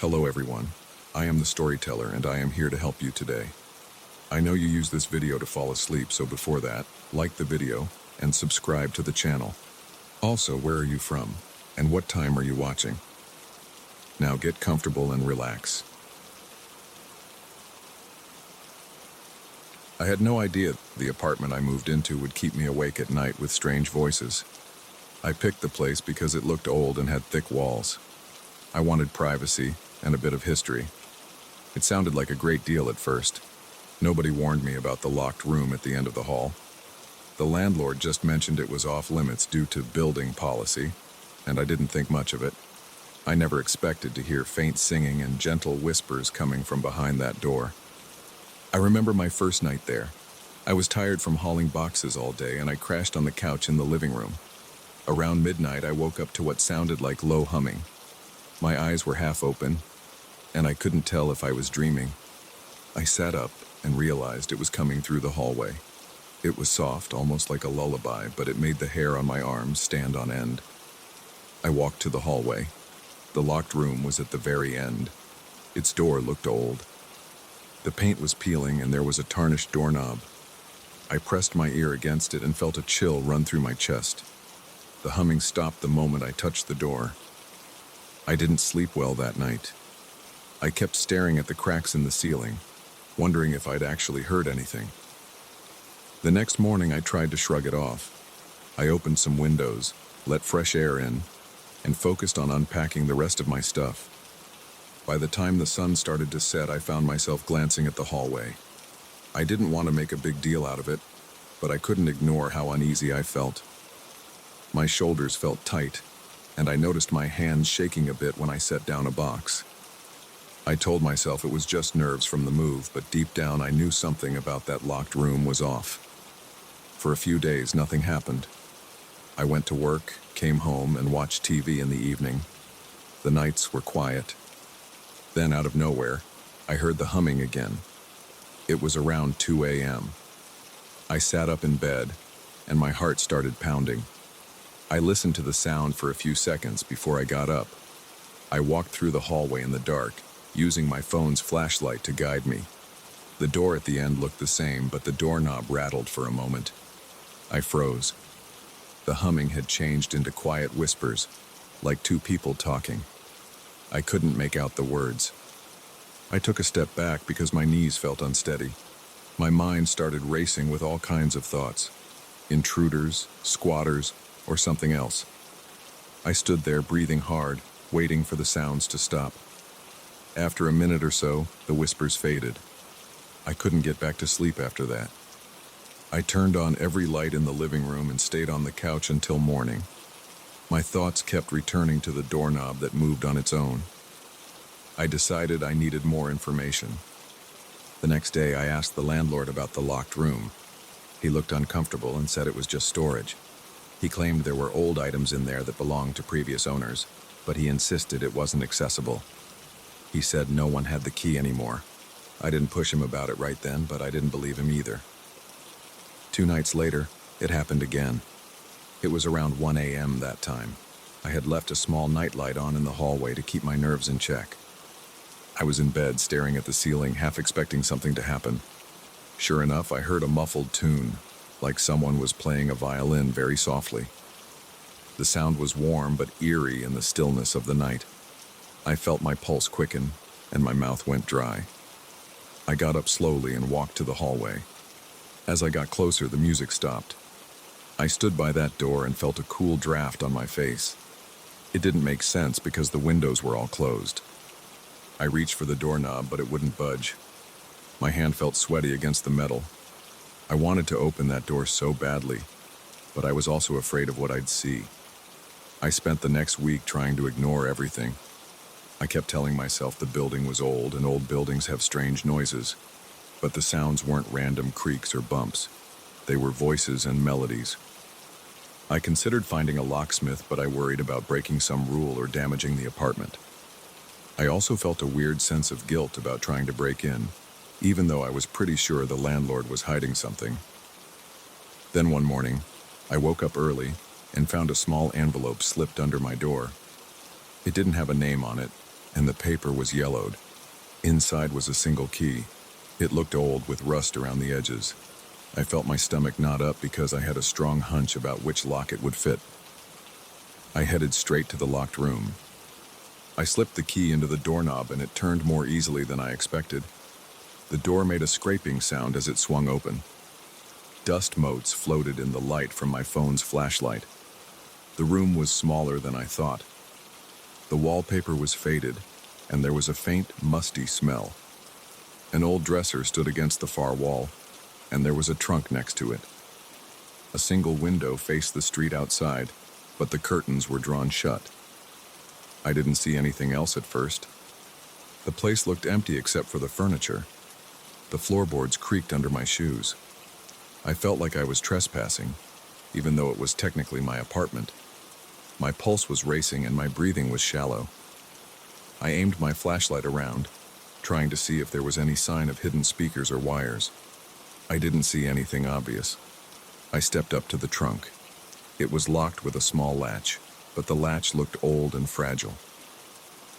Hello everyone, I am the storyteller and I am here to help you today. I know you use this video to fall asleep, so before that, like the video and subscribe to the channel. Also, where are you from and what time are you watching? Now get comfortable and relax. I had no idea the apartment I moved into would keep me awake at night with strange voices. I picked the place because it looked old and had thick walls. I wanted privacy and a bit of history. It sounded like a great deal at first. Nobody warned me about the locked room at the end of the hall. The landlord just mentioned it was off limits due to building policy, and I didn't think much of it. I never expected to hear faint singing and gentle whispers coming from behind that door. I remember my first night there. I was tired from hauling boxes all day and I crashed on the couch in the living room. Around midnight, I woke up to what sounded like low humming. My eyes were half open, and I couldn't tell if I was dreaming. I sat up and realized it was coming through the hallway. It was soft, almost like a lullaby, but it made the hair on my arms stand on end. I walked to the hallway. The locked room was at the very end. Its door looked old. The paint was peeling and there was a tarnished doorknob. I pressed my ear against it and felt a chill run through my chest. The humming stopped the moment I touched the door. I didn't sleep well that night. I kept staring at the cracks in the ceiling, wondering if I'd actually heard anything. The next morning I tried to shrug it off. I opened some windows, let fresh air in, and focused on unpacking the rest of my stuff. By the time the sun started to set, I found myself glancing at the hallway. I didn't want to make a big deal out of it, but I couldn't ignore how uneasy I felt. My shoulders felt tight, and I noticed my hands shaking a bit when I set down a box. I told myself it was just nerves from the move, but deep down I knew something about that locked room was off. For a few days, nothing happened. I went to work, came home, and watched TV in the evening. The nights were quiet. Then, out of nowhere, I heard the humming again. It was around 2 a.m. I sat up in bed, and my heart started pounding. I listened to the sound for a few seconds before I got up. I walked through the hallway in the dark, using my phone's flashlight to guide me. The door at the end looked the same, but the doorknob rattled for a moment. I froze. The humming had changed into quiet whispers, like two people talking. I couldn't make out the words. I took a step back because my knees felt unsteady. My mind started racing with all kinds of thoughts. Intruders, squatters, or something else. I stood there breathing hard, waiting for the sounds to stop. After a minute or so, the whispers faded. I couldn't get back to sleep after that. I turned on every light in the living room and stayed on the couch until morning. My thoughts kept returning to the doorknob that moved on its own. I decided I needed more information. The next day, I asked the landlord about the locked room. He looked uncomfortable and said it was just storage. He claimed there were old items in there that belonged to previous owners, but he insisted it wasn't accessible. He said no one had the key anymore. I didn't push him about it right then, but I didn't believe him either. 2 nights later, it happened again. It was around 1 a.m. that time. I had left a small nightlight on in the hallway to keep my nerves in check. I was in bed staring at the ceiling, half expecting something to happen. Sure enough, I heard a muffled tune, like someone was playing a violin very softly. The sound was warm but eerie in the stillness of the night. I felt my pulse quicken, and my mouth went dry. I got up slowly and walked to the hallway. As I got closer, the music stopped. I stood by that door and felt a cool draft on my face. It didn't make sense because the windows were all closed. I reached for the doorknob, but it wouldn't budge. My hand felt sweaty against the metal. I wanted to open that door so badly, but I was also afraid of what I'd see. I spent the next week trying to ignore everything. I kept telling myself the building was old and old buildings have strange noises, but the sounds weren't random creaks or bumps. They were voices and melodies. I considered finding a locksmith, but I worried about breaking some rule or damaging the apartment. I also felt a weird sense of guilt about trying to break in, even though I was pretty sure the landlord was hiding something. Then one morning, I woke up early and found a small envelope slipped under my door. It didn't have a name on it, and the paper was yellowed. Inside was a single key. It looked old with rust around the edges. I felt my stomach knot up because I had a strong hunch about which lock it would fit. I headed straight to the locked room. I slipped the key into the doorknob and it turned more easily than I expected. The door made a scraping sound as it swung open. Dust motes floated in the light from my phone's flashlight. The room was smaller than I thought. The wallpaper was faded, and there was a faint, musty smell. An old dresser stood against the far wall, and there was a trunk next to it. A single window faced the street outside, but the curtains were drawn shut. I didn't see anything else at first. The place looked empty except for the furniture. The floorboards creaked under my shoes. I felt like I was trespassing, even though it was technically my apartment. My pulse was racing and my breathing was shallow. I aimed my flashlight around, trying to see if there was any sign of hidden speakers or wires. I didn't see anything obvious. I stepped up to the trunk. It was locked with a small latch, but the latch looked old and fragile.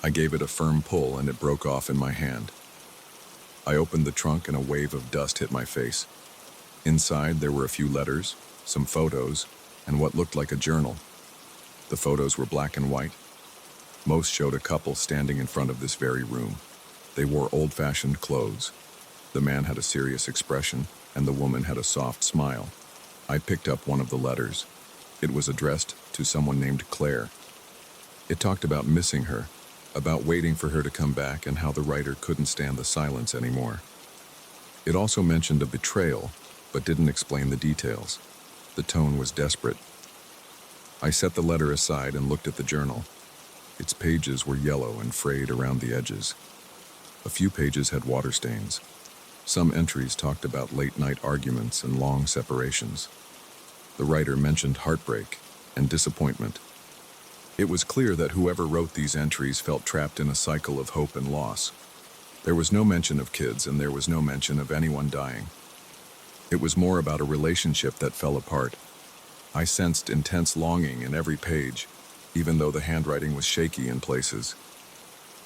I gave it a firm pull and it broke off in my hand. I opened the trunk and a wave of dust hit my face. Inside, there were a few letters, some photos, and what looked like a journal. The photos were black and white. Most showed a couple standing in front of this very room. They wore old-fashioned clothes. The man had a serious expression, and the woman had a soft smile. I picked up one of the letters. It was addressed to someone named Claire. It talked about missing her, about waiting for her to come back, and how the writer couldn't stand the silence anymore. It also mentioned a betrayal, but didn't explain the details. The tone was desperate. I set the letter aside and looked at the journal. Its pages were yellow and frayed around the edges. A few pages had water stains. Some entries talked about late-night arguments and long separations. The writer mentioned heartbreak and disappointment. It was clear that whoever wrote these entries felt trapped in a cycle of hope and loss. There was no mention of kids, and there was no mention of anyone dying. It was more about a relationship that fell apart. I sensed intense longing in every page, even though the handwriting was shaky in places.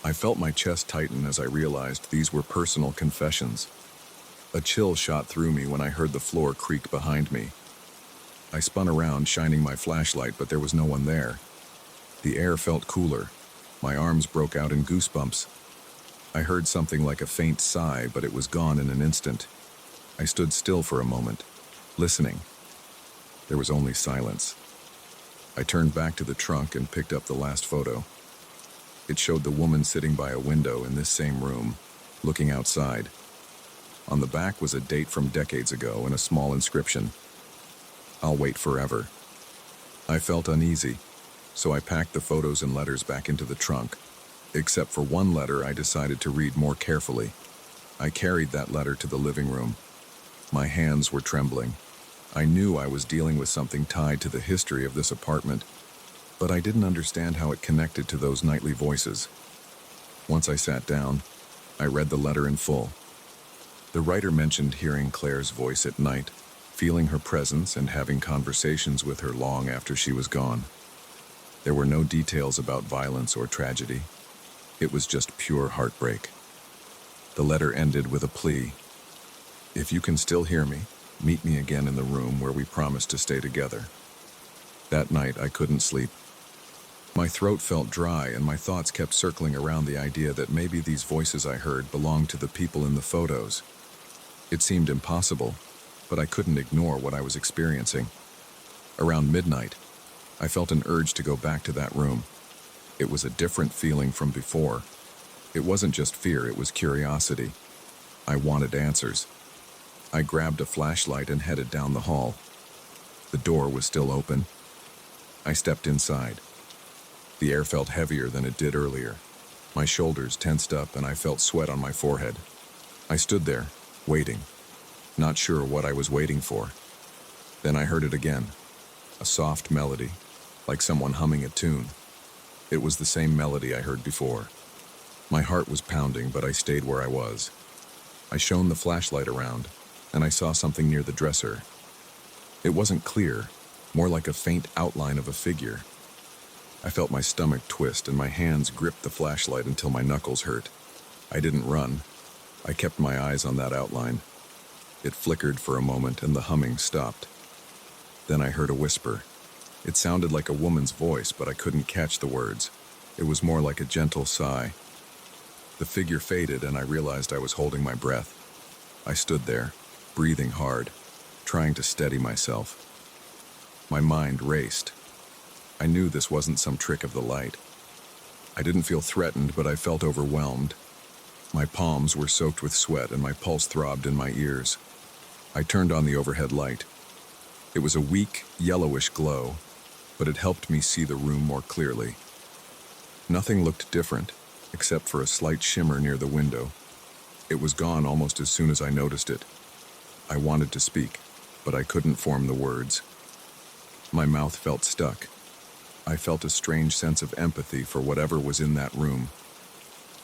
I felt my chest tighten as I realized these were personal confessions. A chill shot through me when I heard the floor creak behind me. I spun around, shining my flashlight, but there was no one there. The air felt cooler. My arms broke out in goosebumps. I heard something like a faint sigh, but it was gone in an instant. I stood still for a moment, listening. There was only silence. I turned back to the trunk and picked up the last photo. It showed the woman sitting by a window in this same room, looking outside. On the back was a date from decades ago and a small inscription. "I'll wait forever." I felt uneasy, so I packed the photos and letters back into the trunk. Except for one letter I decided to read more carefully. I carried that letter to the living room. My hands were trembling. I knew I was dealing with something tied to the history of this apartment, but I didn't understand how it connected to those nightly voices. Once I sat down, I read the letter in full. The writer mentioned hearing Claire's voice at night, feeling her presence and having conversations with her long after she was gone. There were no details about violence or tragedy. It was just pure heartbreak. The letter ended with a plea. "If you can still hear me, meet me again in the room where we promised to stay together." That night, I couldn't sleep. My throat felt dry, and my thoughts kept circling around the idea that maybe these voices I heard belonged to the people in the photos. It seemed impossible, but I couldn't ignore what I was experiencing. Around midnight, I felt an urge to go back to that room. It was a different feeling from before. It wasn't just fear, it was curiosity. I wanted answers. I grabbed a flashlight and headed down the hall. The door was still open. I stepped inside. The air felt heavier than it did earlier. My shoulders tensed up and I felt sweat on my forehead. I stood there, waiting, not sure what I was waiting for. Then I heard it again, a soft melody, like someone humming a tune. It was the same melody I heard before. My heart was pounding, but I stayed where I was. I shone the flashlight around, and I saw something near the dresser. It wasn't clear, more like a faint outline of a figure. I felt my stomach twist and my hands gripped the flashlight until my knuckles hurt. I didn't run. I kept my eyes on that outline. It flickered for a moment and the humming stopped. Then I heard a whisper. It sounded like a woman's voice, but I couldn't catch the words. It was more like a gentle sigh. The figure faded and I realized I was holding my breath. I stood there, breathing hard, trying to steady myself. My mind raced. I knew this wasn't some trick of the light. I didn't feel threatened, but I felt overwhelmed. My palms were soaked with sweat and my pulse throbbed in my ears. I turned on the overhead light. It was a weak, yellowish glow, but it helped me see the room more clearly. Nothing looked different, except for a slight shimmer near the window. It was gone almost as soon as I noticed it. I wanted to speak, but I couldn't form the words. My mouth felt stuck. I felt a strange sense of empathy for whatever was in that room.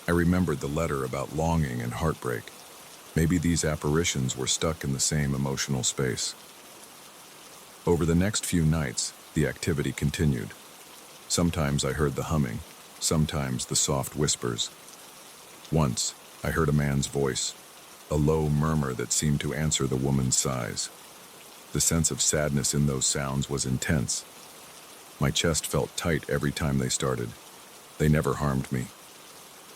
I remembered the letter about longing and heartbreak. Maybe these apparitions were stuck in the same emotional space. Over the next few nights, the activity continued. Sometimes I heard the humming, sometimes the soft whispers. Once, I heard a man's voice, a low murmur that seemed to answer the woman's sighs. The sense of sadness in those sounds was intense. My chest felt tight every time they started. They never harmed me.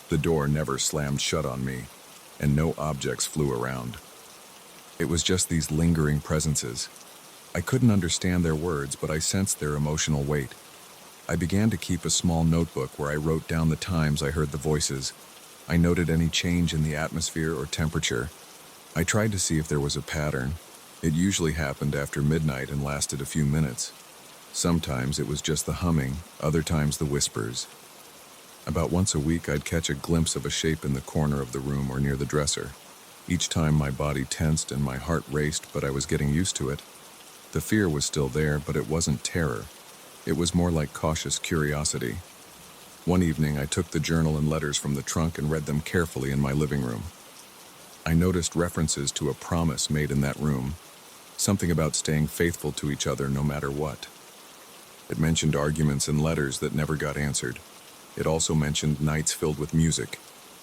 The door never slammed shut on me, and no objects flew around. It was just these lingering presences. I couldn't understand their words, but I sensed their emotional weight. I began to keep a small notebook where I wrote down the times I heard the voices. I noted any change in the atmosphere or temperature. I tried to see if there was a pattern. It usually happened after midnight and lasted a few minutes. Sometimes it was just the humming, other times the whispers. About once a week, I'd catch a glimpse of a shape in the corner of the room or near the dresser. Each time my body tensed and my heart raced, but I was getting used to it. The fear was still there, but it wasn't terror. It was more like cautious curiosity. One evening, I took the journal and letters from the trunk and read them carefully in my living room. I noticed references to a promise made in that room, something about staying faithful to each other no matter what. It mentioned arguments and letters that never got answered. It also mentioned nights filled with music.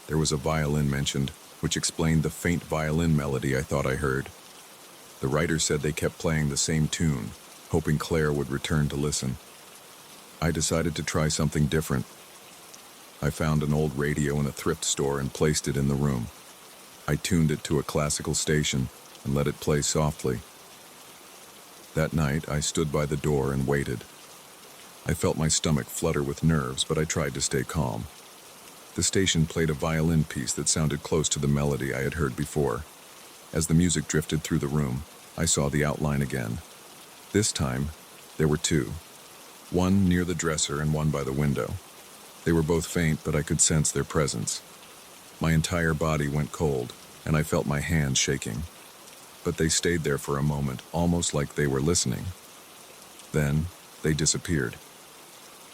There was a violin mentioned, which explained the faint violin melody I thought I heard. The writer said they kept playing the same tune, hoping Claire would return to listen. I decided to try something different. I found an old radio in a thrift store and placed it in the room. I tuned it to a classical station and let it play softly. That night, I stood by the door and waited. I felt my stomach flutter with nerves, but I tried to stay calm. The station played a violin piece that sounded close to the melody I had heard before. As the music drifted through the room, I saw the outline again. This time, there were two. One near the dresser and one by the window. They were both faint, but I could sense their presence. My entire body went cold, and I felt my hands shaking. But they stayed there for a moment, almost like they were listening. Then, they disappeared.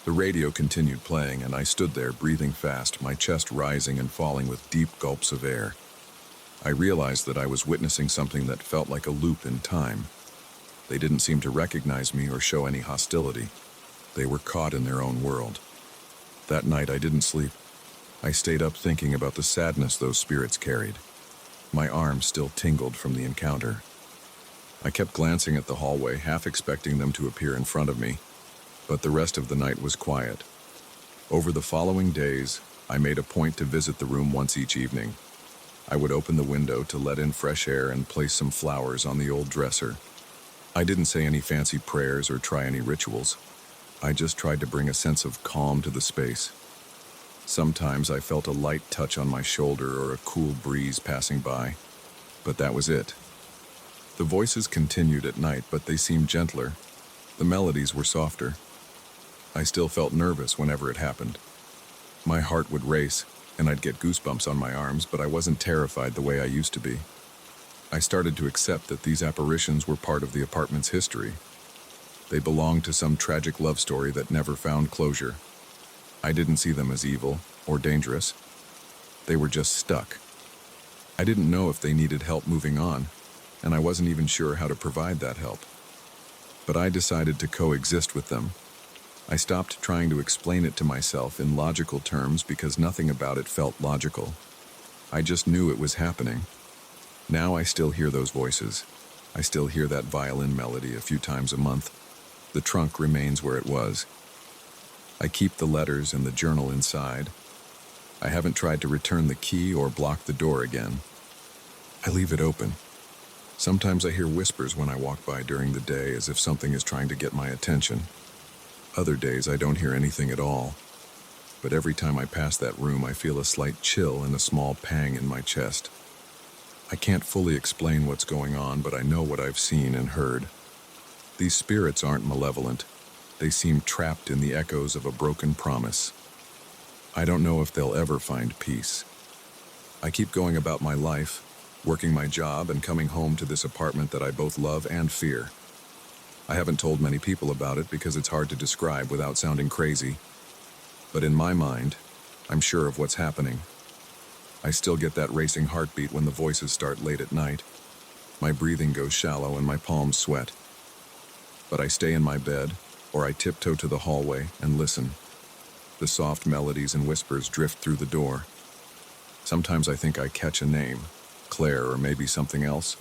The radio continued playing, and I stood there breathing fast, my chest rising and falling with deep gulps of air. I realized that I was witnessing something that felt like a loop in time. They didn't seem to recognize me or show any hostility. They were caught in their own world. That night I didn't sleep. I stayed up thinking about the sadness those spirits carried. My arms still tingled from the encounter. I kept glancing at the hallway, half expecting them to appear in front of me, but the rest of the night was quiet. Over the following days, I made a point to visit the room once each evening. I would open the window to let in fresh air and place some flowers on the old dresser. I didn't say any fancy prayers or try any rituals. I just tried to bring a sense of calm to the space. Sometimes I felt a light touch on my shoulder or a cool breeze passing by, but that was it. The voices continued at night, but they seemed gentler. The melodies were softer. I still felt nervous whenever it happened. My heart would race, and I'd get goosebumps on my arms, but I wasn't terrified the way I used to be. I started to accept that these apparitions were part of the apartment's history. They belonged to some tragic love story that never found closure. I didn't see them as evil or dangerous. They were just stuck. I didn't know if they needed help moving on, and I wasn't even sure how to provide that help. But I decided to coexist with them. I stopped trying to explain it to myself in logical terms because nothing about it felt logical. I just knew it was happening. Now I still hear those voices. I still hear that violin melody a few times a month. The trunk remains where it was. I keep the letters and the journal inside. I haven't tried to return the key or block the door again. I leave it open. Sometimes I hear whispers when I walk by during the day as if something is trying to get my attention. Other days I don't hear anything at all. But every time I pass that room I feel a slight chill and a small pang in my chest. I can't fully explain what's going on, but I know what I've seen and heard. These spirits aren't malevolent. They seem trapped in the echoes of a broken promise. I don't know if they'll ever find peace. I keep going about my life, working my job and coming home to this apartment that I both love and fear. I haven't told many people about it because it's hard to describe without sounding crazy. But in my mind, I'm sure of what's happening. I still get that racing heartbeat when the voices start late at night. My breathing goes shallow and my palms sweat. But I stay in my bed, or I tiptoe to the hallway and listen. The soft melodies and whispers drift through the door. Sometimes I think I catch a name, Claire or maybe something else,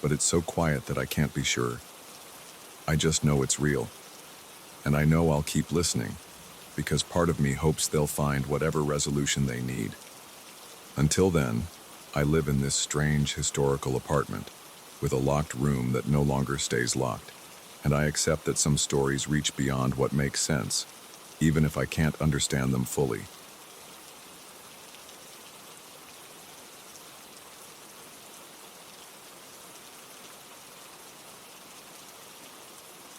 but it's so quiet that I can't be sure. I just know it's real. And I know I'll keep listening, because part of me hopes they'll find whatever resolution they need. Until then, I live in this strange historical apartment, with a locked room that no longer stays locked, and I accept that some stories reach beyond what makes sense, even if I can't understand them fully.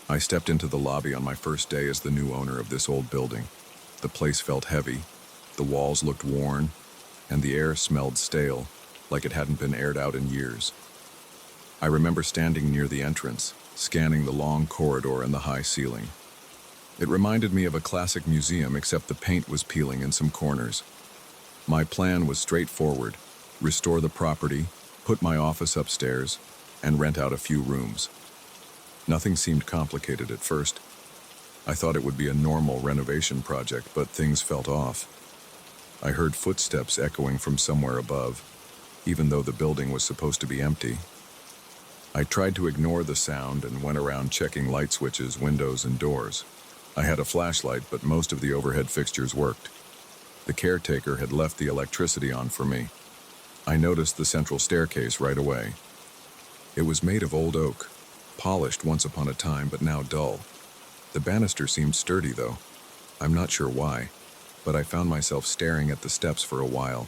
I stepped into the lobby on my first day as the new owner of this old building. The place felt heavy, the walls looked worn, and the air smelled stale, like it hadn't been aired out in years. I remember standing near the entrance, scanning the long corridor and the high ceiling. It reminded me of a classic museum, except the paint was peeling in some corners. My plan was straightforward: restore the property, put my office upstairs, and rent out a few rooms. Nothing seemed complicated at first. I thought it would be a normal renovation project, but things felt off. I heard footsteps echoing from somewhere above, even though the building was supposed to be empty. I tried to ignore the sound and went around checking light switches, windows, and doors. I had a flashlight, but most of the overhead fixtures worked. The caretaker had left the electricity on for me. I noticed the central staircase right away. It was made of old oak, polished once upon a time, but now dull. The banister seemed sturdy, though. I'm not sure why, but I found myself staring at the steps for a while,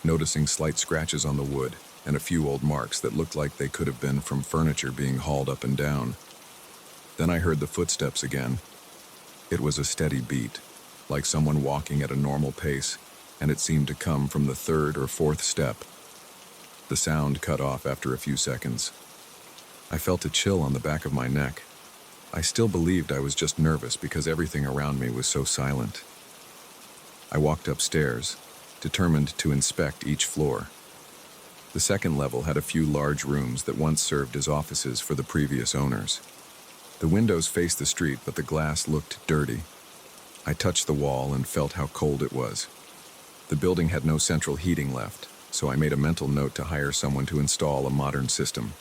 noticing slight scratches on the wood and a few old marks that looked like they could have been from furniture being hauled up and down. Then I heard the footsteps again. It was a steady beat, like someone walking at a normal pace, and it seemed to come from the third or fourth step. The sound cut off after a few seconds. I felt a chill on the back of my neck. I still believed I was just nervous because everything around me was so silent. I walked upstairs, determined to inspect each floor. The second level had a few large rooms that once served as offices for the previous owners. The windows faced the street, but the glass looked dirty. I touched the wall and felt how cold it was. The building had no central heating left, so I made a mental note to hire someone to install a modern system.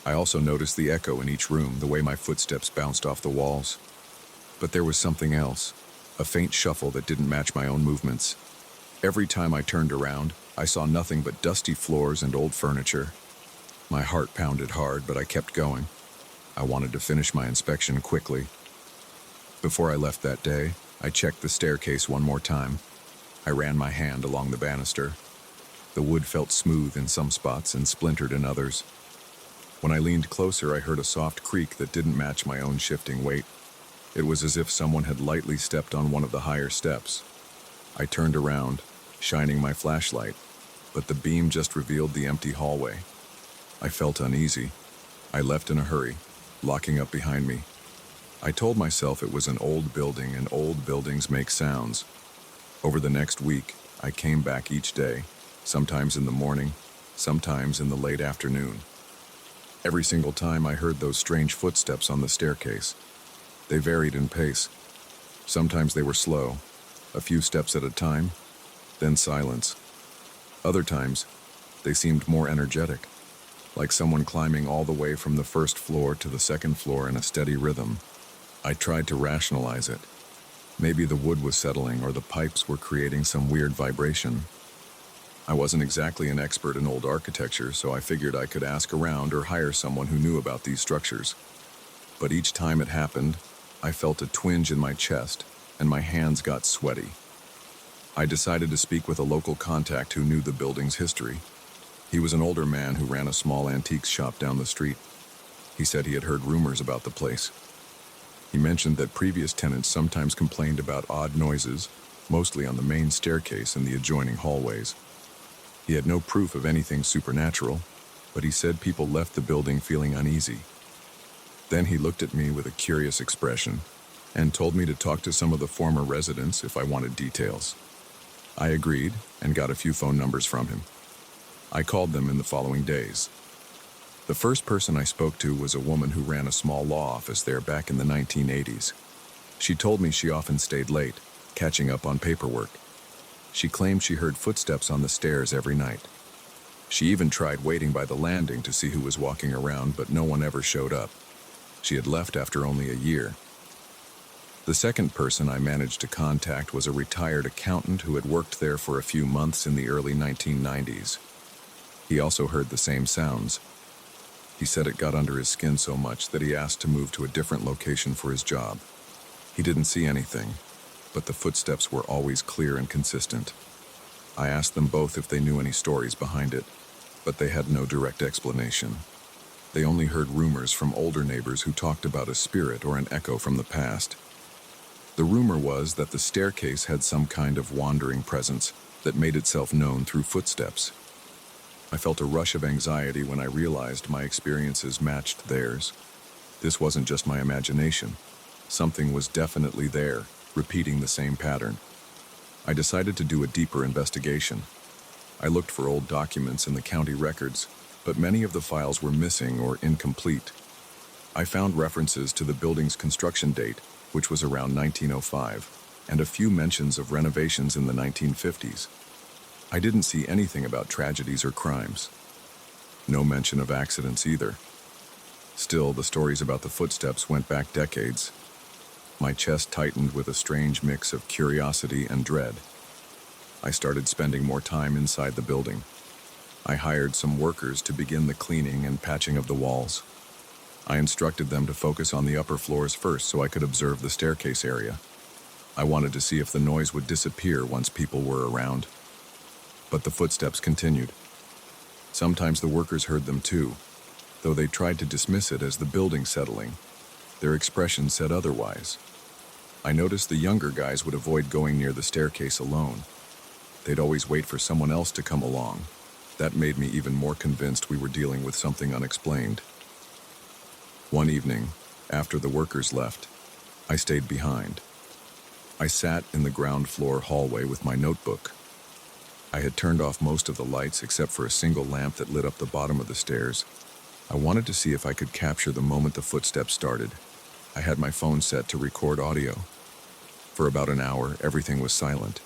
I also noticed the echo in each room, the way my footsteps bounced off the walls. But there was something else, a faint shuffle that didn't match my own movements. Every time I turned around, I saw nothing but dusty floors and old furniture. My heart pounded hard, but I kept going. I wanted to finish my inspection quickly. Before I left that day, I checked the staircase one more time. I ran my hand along the banister. The wood felt smooth in some spots and splintered in others. When I leaned closer, I heard a soft creak that didn't match my own shifting weight. It was as if someone had lightly stepped on one of the higher steps. I turned around, shining my flashlight, but the beam just revealed the empty hallway. I felt uneasy. I left in a hurry, locking up behind me. I told myself it was an old building and old buildings make sounds. Over the next week, I came back each day, sometimes in the morning, sometimes in the late afternoon. Every single time I heard those strange footsteps on the staircase. They varied in pace, Sometimes they were slow, a few steps at a time, then silence. Other times, they seemed more energetic, like someone climbing all the way from the first floor to the second floor in a steady rhythm. I tried to rationalize it. Maybe the wood was settling or the pipes were creating some weird vibration. I wasn't exactly an expert in old architecture, so I figured I could ask around or hire someone who knew about these structures. But each time it happened, I felt a twinge in my chest and my hands got sweaty. I decided to speak with a local contact who knew the building's history. He was an older man who ran a small antiques shop down the street. He said he had heard rumors about the place. He mentioned that previous tenants sometimes complained about odd noises, mostly on the main staircase and the adjoining hallways. He had no proof of anything supernatural, but he said people left the building feeling uneasy. Then he looked at me with a curious expression and told me to talk to some of the former residents if I wanted details. I agreed and got a few phone numbers from him. I called them in the following days. The first person I spoke to was a woman who ran a small law office there back in the 1980s. She told me she often stayed late, catching up on paperwork. She claimed she heard footsteps on the stairs every night. She even tried waiting by the landing to see who was walking around, but no one ever showed up. She had left after only a year. The second person I managed to contact was a retired accountant who had worked there for a few months in the early 1990s. He also heard the same sounds. He said it got under his skin so much that he asked to move to a different location for his job. He didn't see anything, but the footsteps were always clear and consistent. I asked them both if they knew any stories behind it, but they had no direct explanation. They only heard rumors from older neighbors who talked about a spirit or an echo from the past. The rumor was that the staircase had some kind of wandering presence that made itself known through footsteps. I felt a rush of anxiety when I realized my experiences matched theirs. This wasn't just my imagination. Something was definitely there, repeating the same pattern. I decided to do a deeper investigation. I looked for old documents in the county records, but many of the files were missing or incomplete. I found references to the building's construction date, which was around 1905, and a few mentions of renovations in the 1950s. I didn't see anything about tragedies or crimes. No mention of accidents either. Still, the stories about the footsteps went back decades. My chest tightened with a strange mix of curiosity and dread. I started spending more time inside the building. I hired some workers to begin the cleaning and patching of the walls. I instructed them to focus on the upper floors first so I could observe the staircase area. I wanted to see if the noise would disappear once people were around. But the footsteps continued. Sometimes the workers heard them too, though they tried to dismiss it as the building settling. Their expression said otherwise. I noticed the younger guys would avoid going near the staircase alone. They'd always wait for someone else to come along. That made me even more convinced we were dealing with something unexplained. One evening, after the workers left, I stayed behind. I sat in the ground floor hallway with my notebook. I had turned off most of the lights except for a single lamp that lit up the bottom of the stairs. I wanted to see if I could capture the moment the footsteps started. I had my phone set to record audio. For about an hour, everything was silent.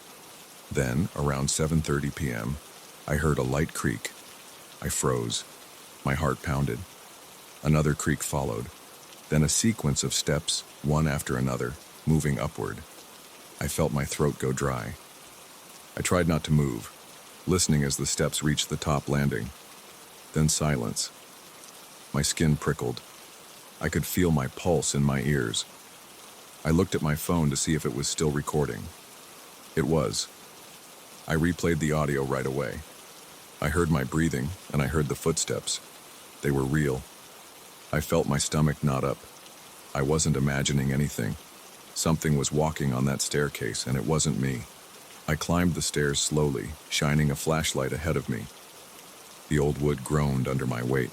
Then, around 7:30 p.m., I heard a light creak. I froze. My heart pounded. Another creak followed. Then a sequence of steps, one after another, moving upward. I felt my throat go dry. I tried not to move, listening as the steps reached the top landing. Then silence. My skin prickled. I could feel my pulse in my ears. I looked at my phone to see if it was still recording. It was. I replayed the audio right away. I heard my breathing, and I heard the footsteps. They were real. I felt my stomach knot up. I wasn't imagining anything. Something was walking on that staircase, and it wasn't me. I climbed the stairs slowly, shining a flashlight ahead of me. The old wood groaned under my weight.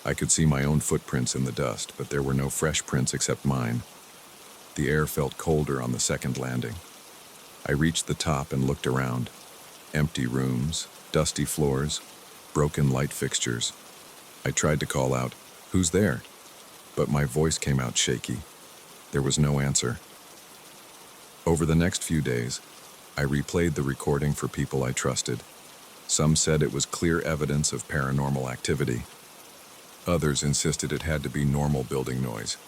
I could see my own footprints in the dust, but there were no fresh prints except mine. The air felt colder on the second landing. I reached the top and looked around. Empty rooms, dusty floors, broken light fixtures. I tried to call out, "Who's there?" But my voice came out shaky. There was no answer. Over the next few days, I replayed the recording for people I trusted. Some said it was clear evidence of paranormal activity. Others insisted it had to be normal building noise,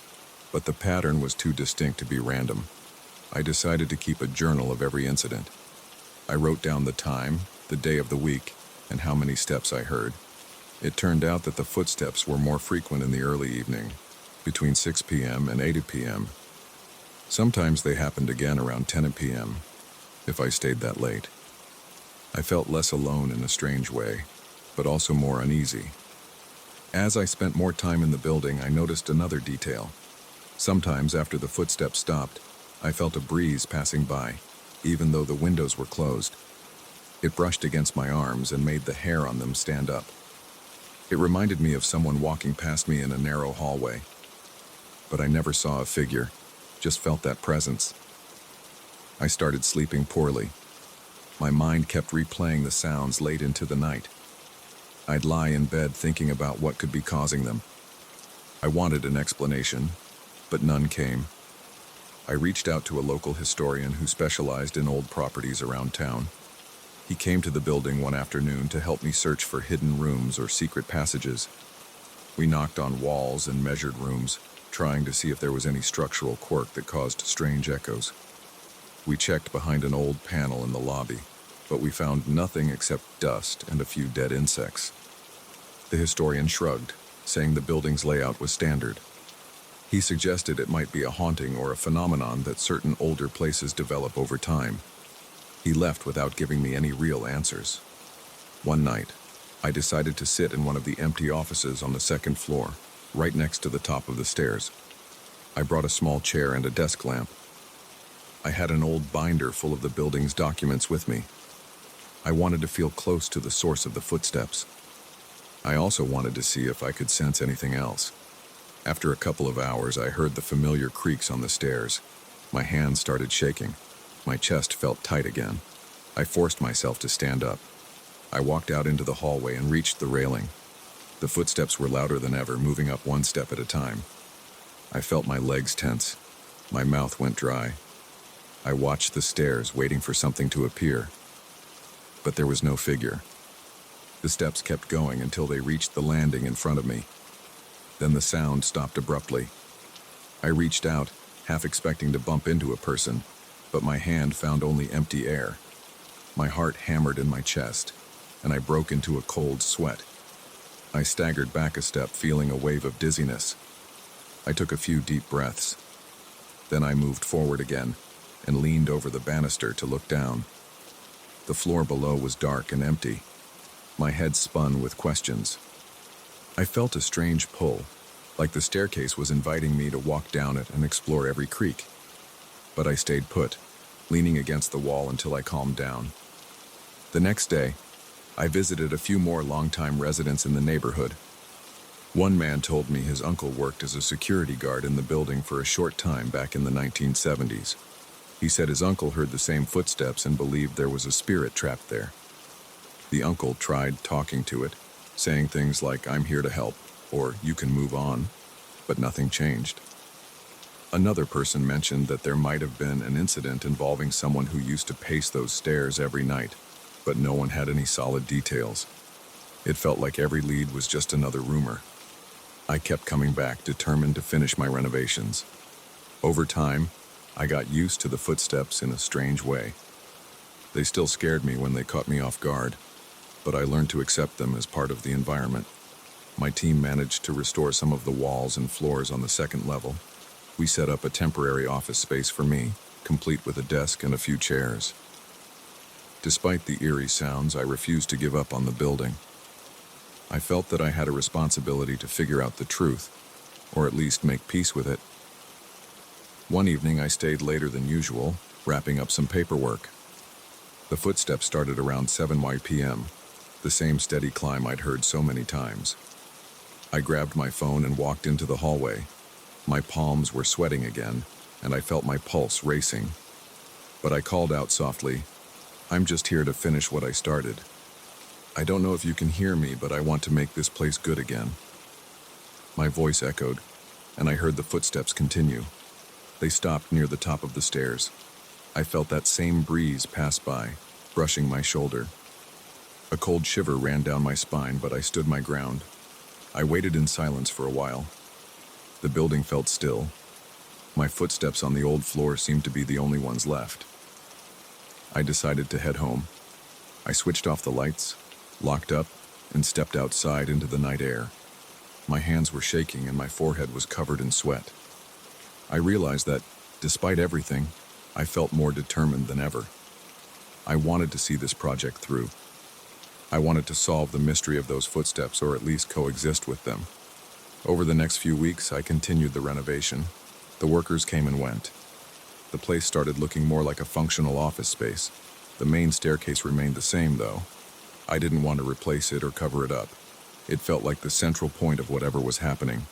but the pattern was too distinct to be random. I decided to keep a journal of every incident. I wrote down the time, the day of the week, and how many steps I heard. It turned out that the footsteps were more frequent in the early evening, between 6 p.m. and 8 p.m. Sometimes they happened again around 10 p.m., if I stayed that late. I felt less alone in a strange way, but also more uneasy. As I spent more time in the building, I noticed another detail. Sometimes after the footsteps stopped, I felt a breeze passing by, even though the windows were closed. It brushed against my arms and made the hair on them stand up. It reminded me of someone walking past me in a narrow hallway. But I never saw a figure, just felt that presence. I started sleeping poorly. My mind kept replaying the sounds late into the night. I'd lie in bed thinking about what could be causing them. I wanted an explanation, but none came. I reached out to a local historian who specialized in old properties around town. He came to the building one afternoon to help me search for hidden rooms or secret passages. We knocked on walls and measured rooms, trying to see if there was any structural quirk that caused strange echoes. We checked behind an old panel in the lobby, but we found nothing except dust and a few dead insects. The historian shrugged, saying the building's layout was standard. He suggested it might be a haunting or a phenomenon that certain older places develop over time. He left without giving me any real answers. One night, I decided to sit in one of the empty offices on the second floor, right next to the top of the stairs. I brought a small chair and a desk lamp. I had an old binder full of the building's documents with me. I wanted to feel close to the source of the footsteps. I also wanted to see if I could sense anything else. After a couple of hours, I heard the familiar creaks on the stairs. My hands started shaking. My chest felt tight again. I forced myself to stand up. I walked out into the hallway and reached the railing. The footsteps were louder than ever, moving up one step at a time. I felt my legs tense. My mouth went dry. I watched the stairs, waiting for something to appear. But there was no figure. The steps kept going until they reached the landing in front of me. Then the sound stopped abruptly. I reached out, half expecting to bump into a person, but my hand found only empty air. My heart hammered in my chest, and I broke into a cold sweat. I staggered back a step, feeling a wave of dizziness. I took a few deep breaths. Then I moved forward again and leaned over the banister to look down. The floor below was dark and empty. My head spun with questions. I felt a strange pull, like the staircase was inviting me to walk down it and explore every creak. But I stayed put, leaning against the wall until I calmed down. The next day, I visited a few more longtime residents in the neighborhood. One man told me his uncle worked as a security guard in the building for a short time back in the 1970s. He said his uncle heard the same footsteps and believed there was a spirit trapped there. The uncle tried talking to it, saying things like, "I'm here to help," or "You can move on," but nothing changed. Another person mentioned that there might have been an incident involving someone who used to pace those stairs every night, but no one had any solid details. It felt like every lead was just another rumor. I kept coming back, determined to finish my renovations. Over time, I got used to the footsteps in a strange way. They still scared me when they caught me off guard, but I learned to accept them as part of the environment. My team managed to restore some of the walls and floors on the second level. We set up a temporary office space for me, complete with a desk and a few chairs. Despite the eerie sounds, I refused to give up on the building. I felt that I had a responsibility to figure out the truth, or at least make peace with it. One evening I stayed later than usual, wrapping up some paperwork. The footsteps started around 7 p.m., the same steady climb I'd heard so many times. I grabbed my phone and walked into the hallway. My palms were sweating again, and I felt my pulse racing. But I called out softly, "I'm just here to finish what I started. I don't know if you can hear me, but I want to make this place good again." My voice echoed, and I heard the footsteps continue. They stopped near the top of the stairs. I felt that same breeze pass by, brushing my shoulder. A cold shiver ran down my spine, but I stood my ground. I waited in silence for a while. The building felt still. My footsteps on the old floor seemed to be the only ones left. I decided to head home. I switched off the lights, locked up, and stepped outside into the night air. My hands were shaking and my forehead was covered in sweat. I realized that, despite everything, I felt more determined than ever. I wanted to see this project through. I wanted to solve the mystery of those footsteps, or at least coexist with them. Over the next few weeks, I continued the renovation. The workers came and went. The place started looking more like a functional office space. The main staircase remained the same, though. I didn't want to replace it or cover it up. It felt like the central point of whatever was happening.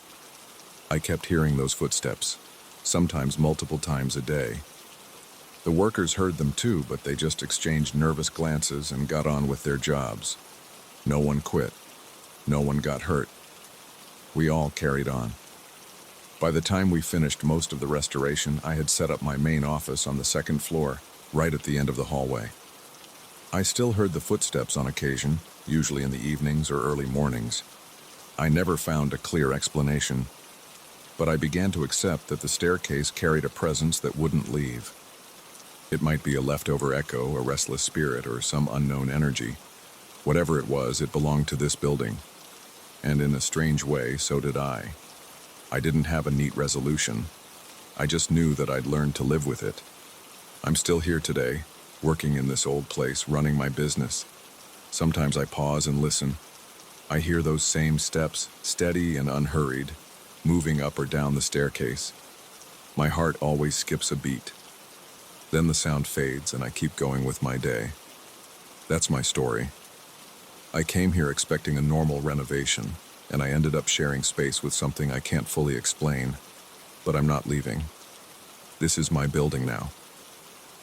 I kept hearing those footsteps, sometimes multiple times a day. The workers heard them too, but they just exchanged nervous glances and got on with their jobs. No one quit. No one got hurt. We all carried on. By the time we finished most of the restoration, I had set up my main office on the second floor, right at the end of the hallway. I still heard the footsteps on occasion, usually in the evenings or early mornings. I never found a clear explanation, but I began to accept that the staircase carried a presence that wouldn't leave. It might be a leftover echo, a restless spirit, or some unknown energy. Whatever it was, it belonged to this building. And in a strange way, so did I. I didn't have a neat resolution. I just knew that I'd learned to live with it. I'm still here today, working in this old place, running my business. Sometimes I pause and listen. I hear those same steps, steady and unhurried, moving up or down the staircase. My heart always skips a beat. Then the sound fades and I keep going with my day. That's my story. I came here expecting a normal renovation, and I ended up sharing space with something I can't fully explain, but I'm not leaving. This is my building now.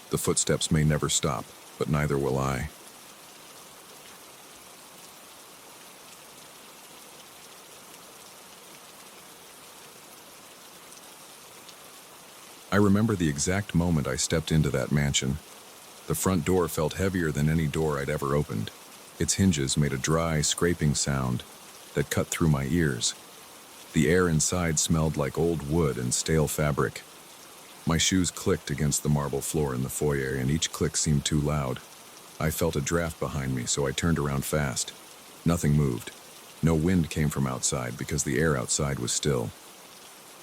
The footsteps may never stop, but neither will I. I remember the exact moment I stepped into that mansion. The front door felt heavier than any door I'd ever opened. Its hinges made a dry, scraping sound that cut through my ears. The air inside smelled like old wood and stale fabric. My shoes clicked against the marble floor in the foyer, and each click seemed too loud. I felt a draft behind me, so I turned around fast. Nothing moved. No wind came from outside because the air outside was still.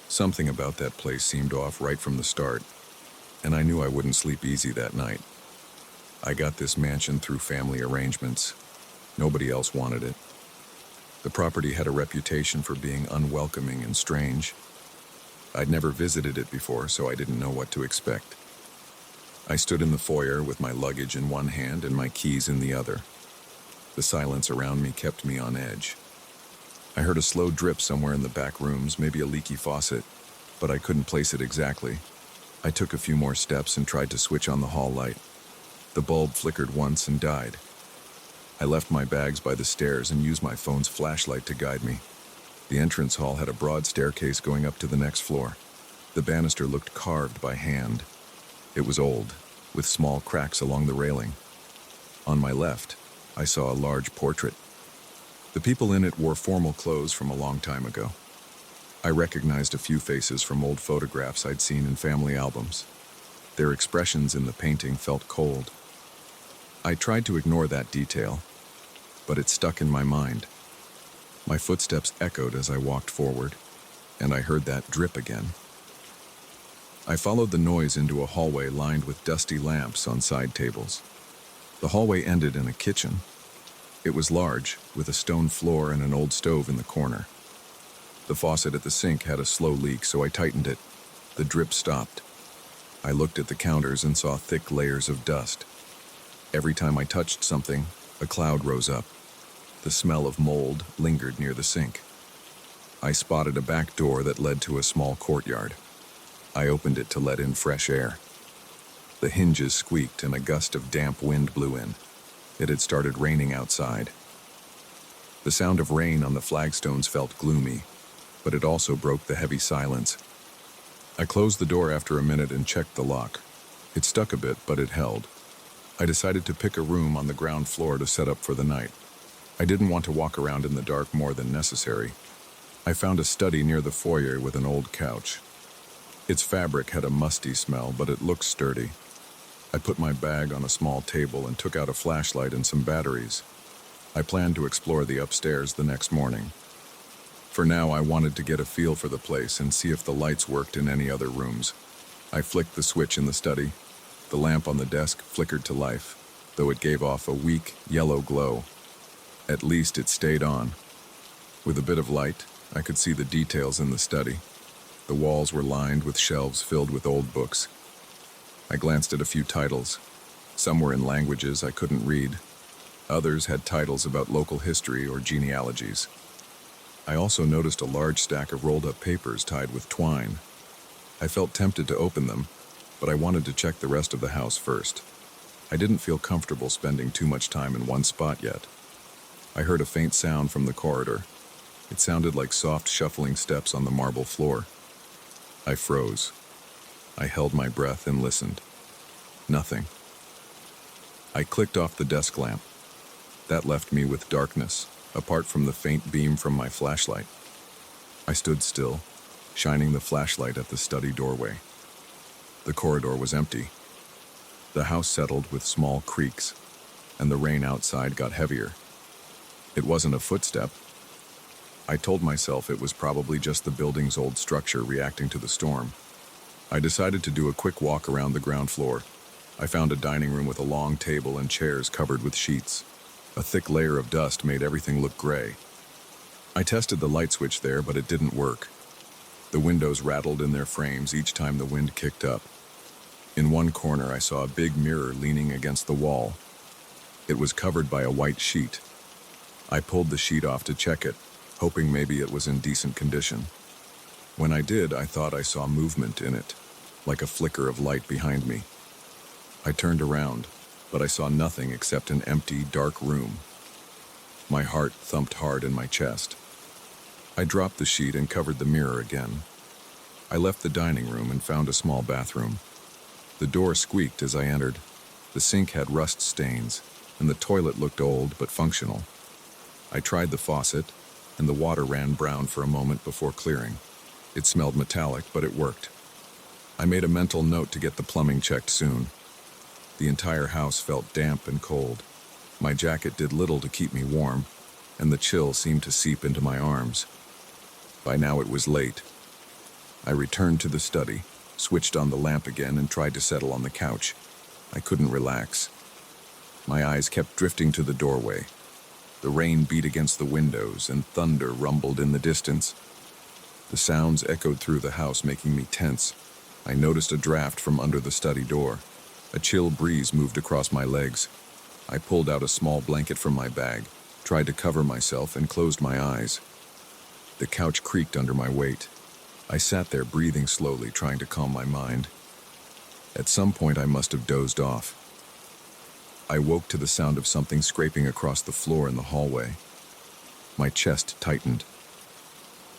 Something about that place seemed off right from the start, and I knew I wouldn't sleep easy that night. I got this mansion through family arrangements. Nobody else wanted it. The property had a reputation for being unwelcoming and strange. I'd never visited it before, so I didn't know what to expect. I stood in the foyer with my luggage in one hand and my keys in the other. The silence around me kept me on edge. I heard a slow drip somewhere in the back rooms, maybe a leaky faucet, but I couldn't place it exactly. I took a few more steps and tried to switch on the hall light. The bulb flickered once and died. I left my bags by the stairs and used my phone's flashlight to guide me. The entrance hall had a broad staircase going up to the next floor. The banister looked carved by hand. It was old, with small cracks along the railing. On my left, I saw a large portrait. The people in it wore formal clothes from a long time ago. I recognized a few faces from old photographs I'd seen in family albums. Their expressions in the painting felt cold. I tried to ignore that detail, but it stuck in my mind. My footsteps echoed as I walked forward, and I heard that drip again. I followed the noise into a hallway lined with dusty lamps on side tables. The hallway ended in a kitchen. It was large, with a stone floor and an old stove in the corner. The faucet at the sink had a slow leak, so I tightened it. The drip stopped. I looked at the counters and saw thick layers of dust. Every time I touched something, a cloud rose up. The smell of mold lingered near the sink. I spotted a back door that led to a small courtyard. I opened it to let in fresh air. The hinges squeaked and a gust of damp wind blew in. It had started raining outside. The sound of rain on the flagstones felt gloomy, but it also broke the heavy silence. I closed the door after a minute and checked the lock. It stuck a bit, but it held. I decided to pick a room on the ground floor to set up for the night. I didn't want to walk around in the dark more than necessary. I found a study near the foyer with an old couch. Its fabric had a musty smell, but it looked sturdy. I put my bag on a small table and took out a flashlight and some batteries. I planned to explore the upstairs the next morning. For now, I wanted to get a feel for the place and see if the lights worked in any other rooms. I flicked the switch in the study. The lamp on the desk flickered to life, though it gave off a weak, yellow glow. At least it stayed on. With a bit of light, I could see the details in the study. The walls were lined with shelves filled with old books. I glanced at a few titles. Some were in languages I couldn't read. Others had titles about local history or genealogies. I also noticed a large stack of rolled-up papers tied with twine. I felt tempted to open them, but I wanted to check the rest of the house first. I didn't feel comfortable spending too much time in one spot yet. I heard a faint sound from the corridor. It sounded like soft shuffling steps on the marble floor. I froze. I held my breath and listened. Nothing. I clicked off the desk lamp. That left me with darkness, apart from the faint beam from my flashlight. I stood still, shining the flashlight at the study doorway. The corridor was empty. The house settled with small creaks, and the rain outside got heavier. It wasn't a footstep. I told myself it was probably just the building's old structure reacting to the storm. I decided to do a quick walk around the ground floor. I found a dining room with a long table and chairs covered with sheets. A thick layer of dust made everything look gray. I tested the light switch there, but it didn't work. The windows rattled in their frames each time the wind kicked up. In one corner, I saw a big mirror leaning against the wall. It was covered by a white sheet. I pulled the sheet off to check it, hoping maybe it was in decent condition. When I did, I thought I saw movement in it, like a flicker of light behind me. I turned around, but I saw nothing except an empty, dark room. My heart thumped hard in my chest. I dropped the sheet and covered the mirror again. I left the dining room and found a small bathroom. The door squeaked as I entered. The sink had rust stains, and the toilet looked old but functional. I tried the faucet, and the water ran brown for a moment before clearing. It smelled metallic, but it worked. I made a mental note to get the plumbing checked soon. The entire house felt damp and cold. My jacket did little to keep me warm, and the chill seemed to seep into my arms. By now it was late. I returned to the study, switched on the lamp again, and tried to settle on the couch. I couldn't relax. My eyes kept drifting to the doorway. The rain beat against the windows, and thunder rumbled in the distance. The sounds echoed through the house, making me tense. I noticed a draft from under the study door. A chill breeze moved across my legs. I pulled out a small blanket from my bag, tried to cover myself, and closed my eyes. The couch creaked under my weight. I sat there breathing slowly, trying to calm my mind. At some point, I must have dozed off. I woke to the sound of something scraping across the floor in the hallway. My chest tightened.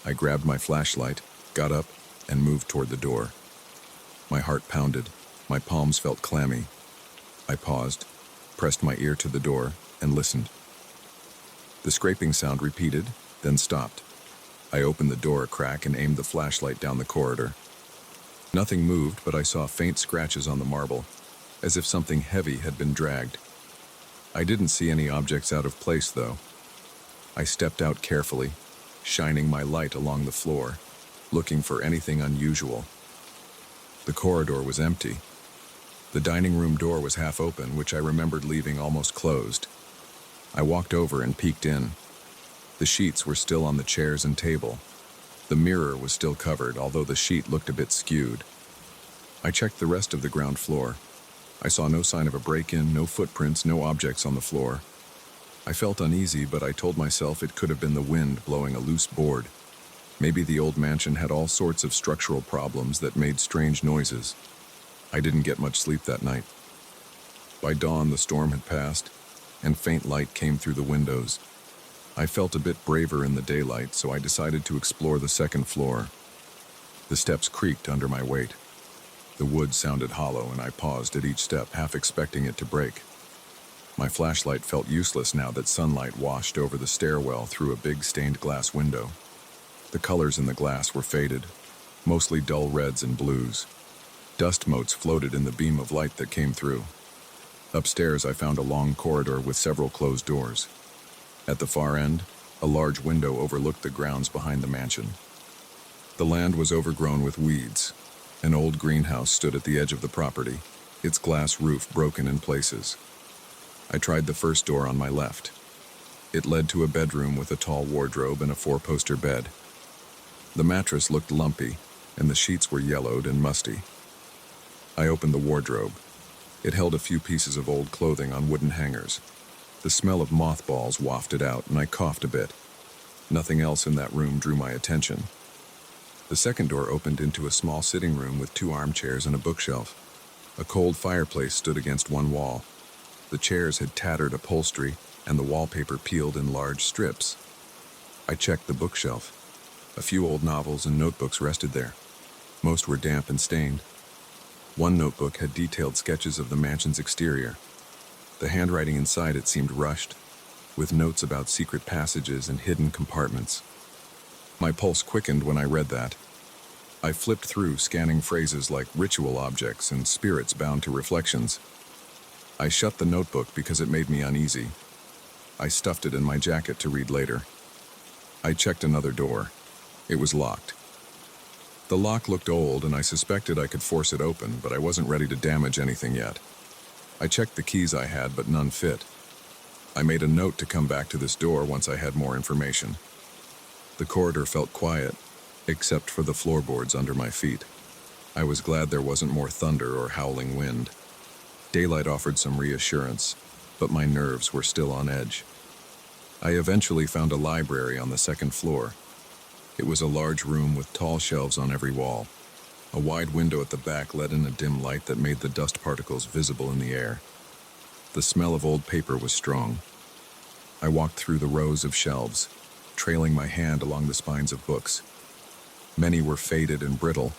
I grabbed my flashlight, got up, and moved toward the door. My heart pounded. My palms felt clammy. I paused, pressed my ear to the door, and listened. The scraping sound repeated, then stopped. I opened the door a crack and aimed the flashlight down the corridor. Nothing moved, but I saw faint scratches on the marble, as if something heavy had been dragged. I didn't see any objects out of place, though. I stepped out carefully, shining my light along the floor, looking for anything unusual. The corridor was empty. The dining room door was half open, which I remembered leaving almost closed. I walked over and peeked in. The sheets were still on the chairs and table. The mirror was still covered, although the sheet looked a bit skewed. I checked the rest of the ground floor. I saw no sign of a break-in, no footprints, no objects on the floor. I felt uneasy, but I told myself it could have been the wind blowing a loose board. Maybe the old mansion had all sorts of structural problems that made strange noises. I didn't get much sleep that night. By dawn, the storm had passed, and faint light came through the windows. I felt a bit braver in the daylight, so I decided to explore the second floor. The steps creaked under my weight. The wood sounded hollow, and I paused at each step, half expecting it to break. My flashlight felt useless now that sunlight washed over the stairwell through a big stained glass window. The colors in the glass were faded, mostly dull reds and blues. Dust motes floated in the beam of light that came through. Upstairs, I found a long corridor with several closed doors. At the far end, a large window overlooked the grounds behind the mansion. The land was overgrown with weeds. An old greenhouse stood at the edge of the property, its glass roof broken in places. I tried the first door on my left. It led to a bedroom with a tall wardrobe and a four-poster bed. The mattress looked lumpy, and the sheets were yellowed and musty. I opened the wardrobe. It held a few pieces of old clothing on wooden hangers. The smell of mothballs wafted out, and I coughed a bit. Nothing else in that room drew my attention. The second door opened into a small sitting room with 2 armchairs and a bookshelf. A cold fireplace stood against one wall. The chairs had tattered upholstery, and the wallpaper peeled in large strips. I checked the bookshelf. A few old novels and notebooks rested there. Most were damp and stained. One notebook had detailed sketches of the mansion's exterior. The handwriting inside it seemed rushed, with notes about secret passages and hidden compartments. My pulse quickened when I read that. I flipped through, scanning phrases like ritual objects and spirits bound to reflections. I shut the notebook because it made me uneasy. I stuffed it in my jacket to read later. I checked another door. It was locked. The lock looked old, and I suspected I could force it open, but I wasn't ready to damage anything yet. I checked the keys I had, but none fit. I made a note to come back to this door once I had more information. The corridor felt quiet, except for the floorboards under my feet. I was glad there wasn't more thunder or howling wind. Daylight offered some reassurance, but my nerves were still on edge. I eventually found a library on the second floor. It was a large room with tall shelves on every wall. A wide window at the back let in a dim light that made the dust particles visible in the air. The smell of old paper was strong. I walked through the rows of shelves, trailing my hand along the spines of books. Many were faded and brittle.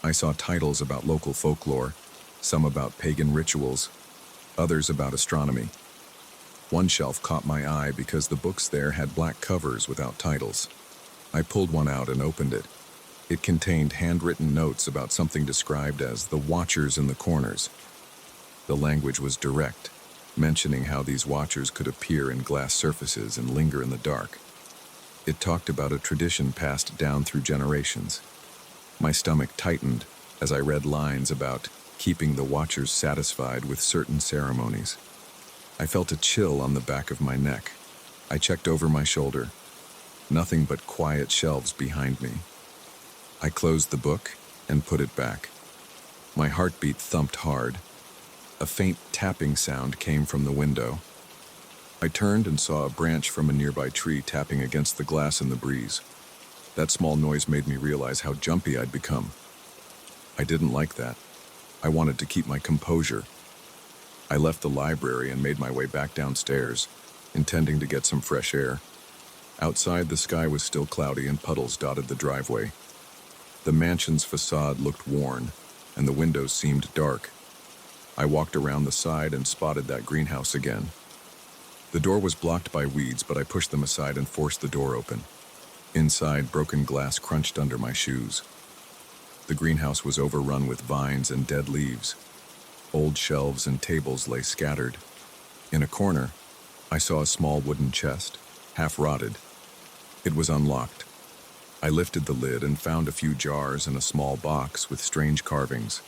I saw titles about local folklore, some about pagan rituals, others about astronomy. One shelf caught my eye because the books there had black covers without titles. I pulled one out and opened it. It contained handwritten notes about something described as the Watchers in the Corners. The language was direct, mentioning how these watchers could appear in glass surfaces and linger in the dark. It talked about a tradition passed down through generations. My stomach tightened as I read lines about keeping the watchers satisfied with certain ceremonies. I felt a chill on the back of my neck. I checked over my shoulder. Nothing but quiet shelves behind me. I closed the book and put it back. My heartbeat thumped hard. A faint tapping sound came from the window. I turned and saw a branch from a nearby tree tapping against the glass in the breeze. That small noise made me realize how jumpy I'd become. I didn't like that. I wanted to keep my composure. I left the library and made my way back downstairs, intending to get some fresh air. Outside, the sky was still cloudy and puddles dotted the driveway. The mansion's facade looked worn, and the windows seemed dark. I walked around the side and spotted that greenhouse again. The door was blocked by weeds, but I pushed them aside and forced the door open. Inside, broken glass crunched under my shoes. The greenhouse was overrun with vines and dead leaves. Old shelves and tables lay scattered. In a corner, I saw a small wooden chest, half rotted. It was unlocked. I lifted the lid and found a few jars and a small box with strange carvings.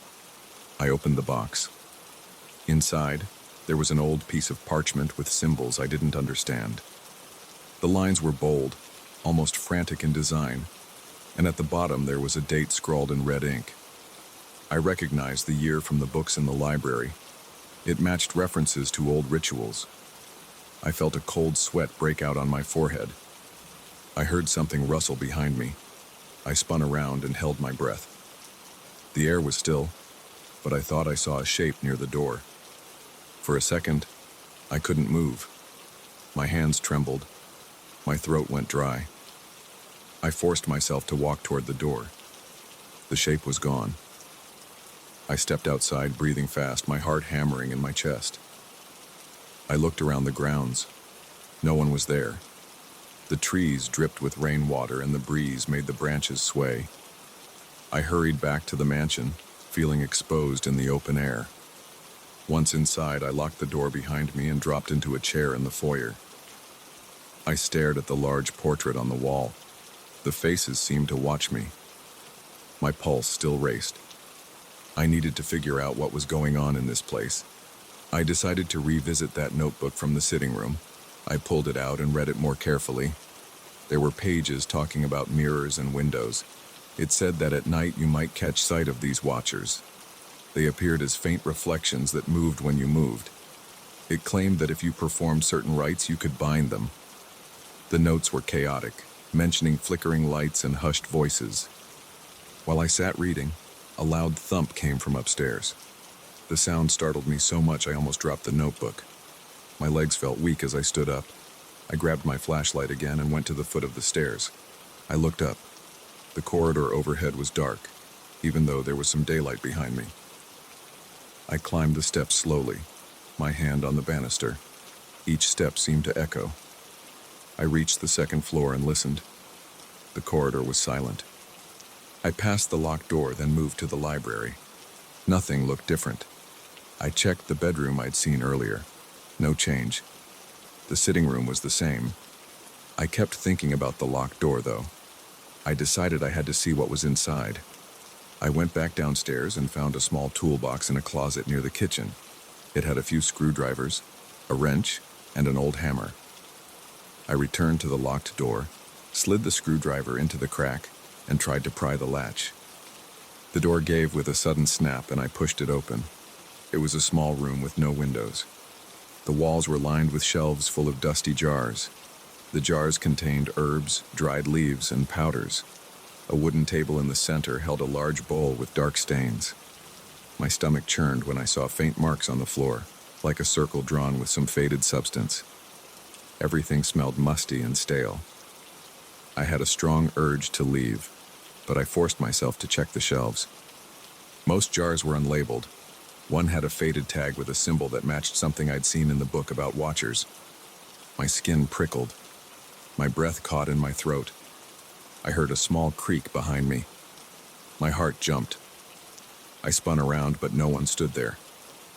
I opened the box. Inside, there was an old piece of parchment with symbols I didn't understand. The lines were bold, almost frantic in design, and at the bottom there was a date scrawled in red ink. I recognized the year from the books in the library. It matched references to old rituals. I felt a cold sweat break out on my forehead. I heard something rustle behind me. I spun around and held my breath. The air was still, but I thought I saw a shape near the door. For a second, I couldn't move. My hands trembled. My throat went dry. I forced myself to walk toward the door. The shape was gone. I stepped outside, breathing fast, my heart hammering in my chest. I looked around the grounds. No one was there. The trees dripped with rainwater and the breeze made the branches sway. I hurried back to the mansion, feeling exposed in the open air. Once inside, I locked the door behind me and dropped into a chair in the foyer. I stared at the large portrait on the wall. The faces seemed to watch me. My pulse still raced. I needed to figure out what was going on in this place. I decided to revisit that notebook from the sitting room. I pulled it out and read it more carefully. There were pages talking about mirrors and windows. It said that at night you might catch sight of these watchers. They appeared as faint reflections that moved when you moved. It claimed that if you performed certain rites, you could bind them. The notes were chaotic, mentioning flickering lights and hushed voices. While I sat reading, a loud thump came from upstairs. The sound startled me so much I almost dropped the notebook. My legs felt weak as I stood up. I grabbed my flashlight again and went to the foot of the stairs. I looked up. The corridor overhead was dark, even though there was some daylight behind me. I climbed the steps slowly, my hand on the banister. Each step seemed to echo. I reached the second floor and listened. The corridor was silent. I passed the locked door, then moved to the library. Nothing looked different. I checked the bedroom I'd seen earlier. No change. The sitting room was the same. I kept thinking about the locked door, though. I decided I had to see what was inside. I went back downstairs and found a small toolbox in a closet near the kitchen. It had a few screwdrivers, a wrench, and an old hammer. I returned to the locked door, slid the screwdriver into the crack, and tried to pry the latch. The door gave with a sudden snap and I pushed it open. It was a small room with no windows. The walls were lined with shelves full of dusty jars. The jars contained herbs, dried leaves, and powders. A wooden table in the center held a large bowl with dark stains. My stomach churned when I saw faint marks on the floor, like a circle drawn with some faded substance. Everything smelled musty and stale. I had a strong urge to leave, but I forced myself to check the shelves. Most jars were unlabeled. One had a faded tag with a symbol that matched something I'd seen in the book about watchers. My skin prickled. My breath caught in my throat. I heard a small creak behind me. My heart jumped. I spun around, but no one stood there.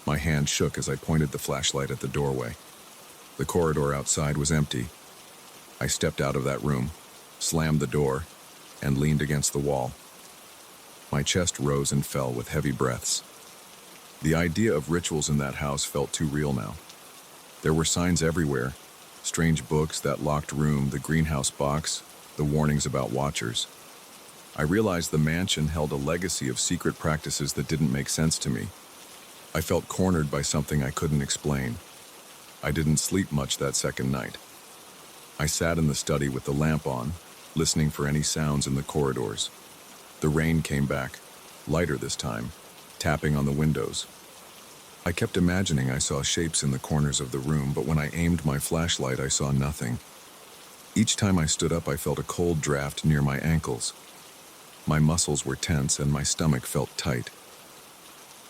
My hand shook as I pointed the flashlight at the doorway. The corridor outside was empty. I stepped out of that room, slammed the door, and leaned against the wall. My chest rose and fell with heavy breaths. The idea of rituals in that house felt too real now. There were signs everywhere, strange books, that locked room, the greenhouse box, the warnings about watchers. I realized the mansion held a legacy of secret practices that didn't make sense to me. I felt cornered by something I couldn't explain. I didn't sleep much that second night. I sat in the study with the lamp on, listening for any sounds in the corridors. The rain came back, lighter this time, tapping on the windows. I kept imagining I saw shapes in the corners of the room, but when I aimed my flashlight, I saw nothing. Each time I stood up, I felt a cold draft near my ankles. My muscles were tense and my stomach felt tight.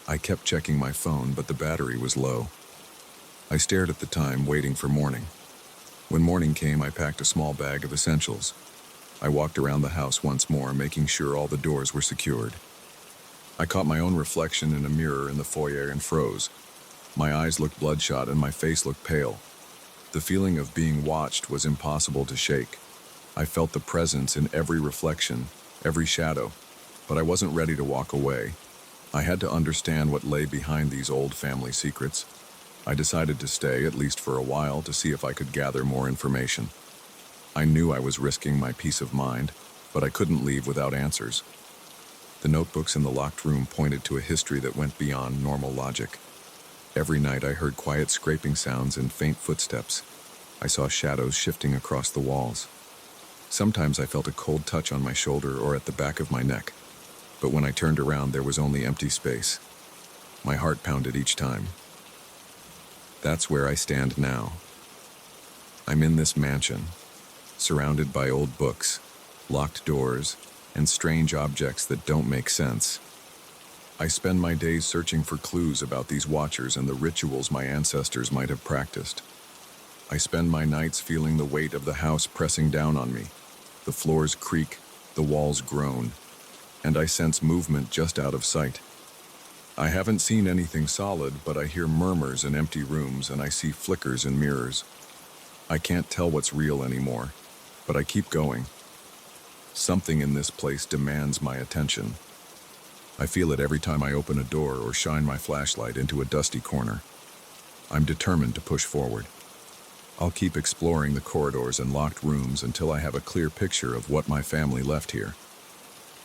I kept checking my phone, but the battery was low. I stared at the time, waiting for morning. When morning came, I packed a small bag of essentials. I walked around the house once more, making sure all the doors were secured. I caught my own reflection in a mirror in the foyer and froze. My eyes looked bloodshot and my face looked pale. The feeling of being watched was impossible to shake. I felt the presence in every reflection, every shadow, but I wasn't ready to walk away. I had to understand what lay behind these old family secrets. I decided to stay, at least for a while, to see if I could gather more information. I knew I was risking my peace of mind, but I couldn't leave without answers. The notebooks in the locked room pointed to a history that went beyond normal logic. Every night I heard quiet scraping sounds and faint footsteps. I saw shadows shifting across the walls. Sometimes I felt a cold touch on my shoulder or at the back of my neck, but when I turned around there was only empty space. My heart pounded each time. That's where I stand now. I'm in this mansion, surrounded by old books, locked doors, and strange objects that don't make sense. I spend my days searching for clues about these watchers and the rituals my ancestors might have practiced. I spend my nights feeling the weight of the house pressing down on me. The floors creak, the walls groan, and I sense movement just out of sight. I haven't seen anything solid, but I hear murmurs in empty rooms and I see flickers in mirrors. I can't tell what's real anymore, but I keep going. Something in this place demands my attention. I feel it every time I open a door or shine my flashlight into a dusty corner. I'm determined to push forward. I'll keep exploring the corridors and locked rooms until I have a clear picture of what my family left here.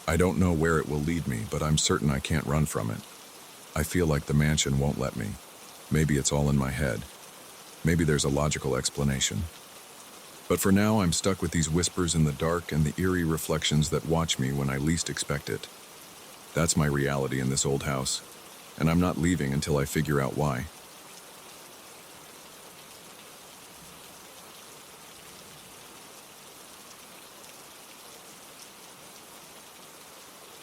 I don't know where it will lead me, but I'm certain I can't run from it. I feel like the mansion won't let me. Maybe it's all in my head. Maybe there's a logical explanation. But for now, I'm stuck with these whispers in the dark and the eerie reflections that watch me when I least expect it. That's my reality in this old house, and I'm not leaving until I figure out why.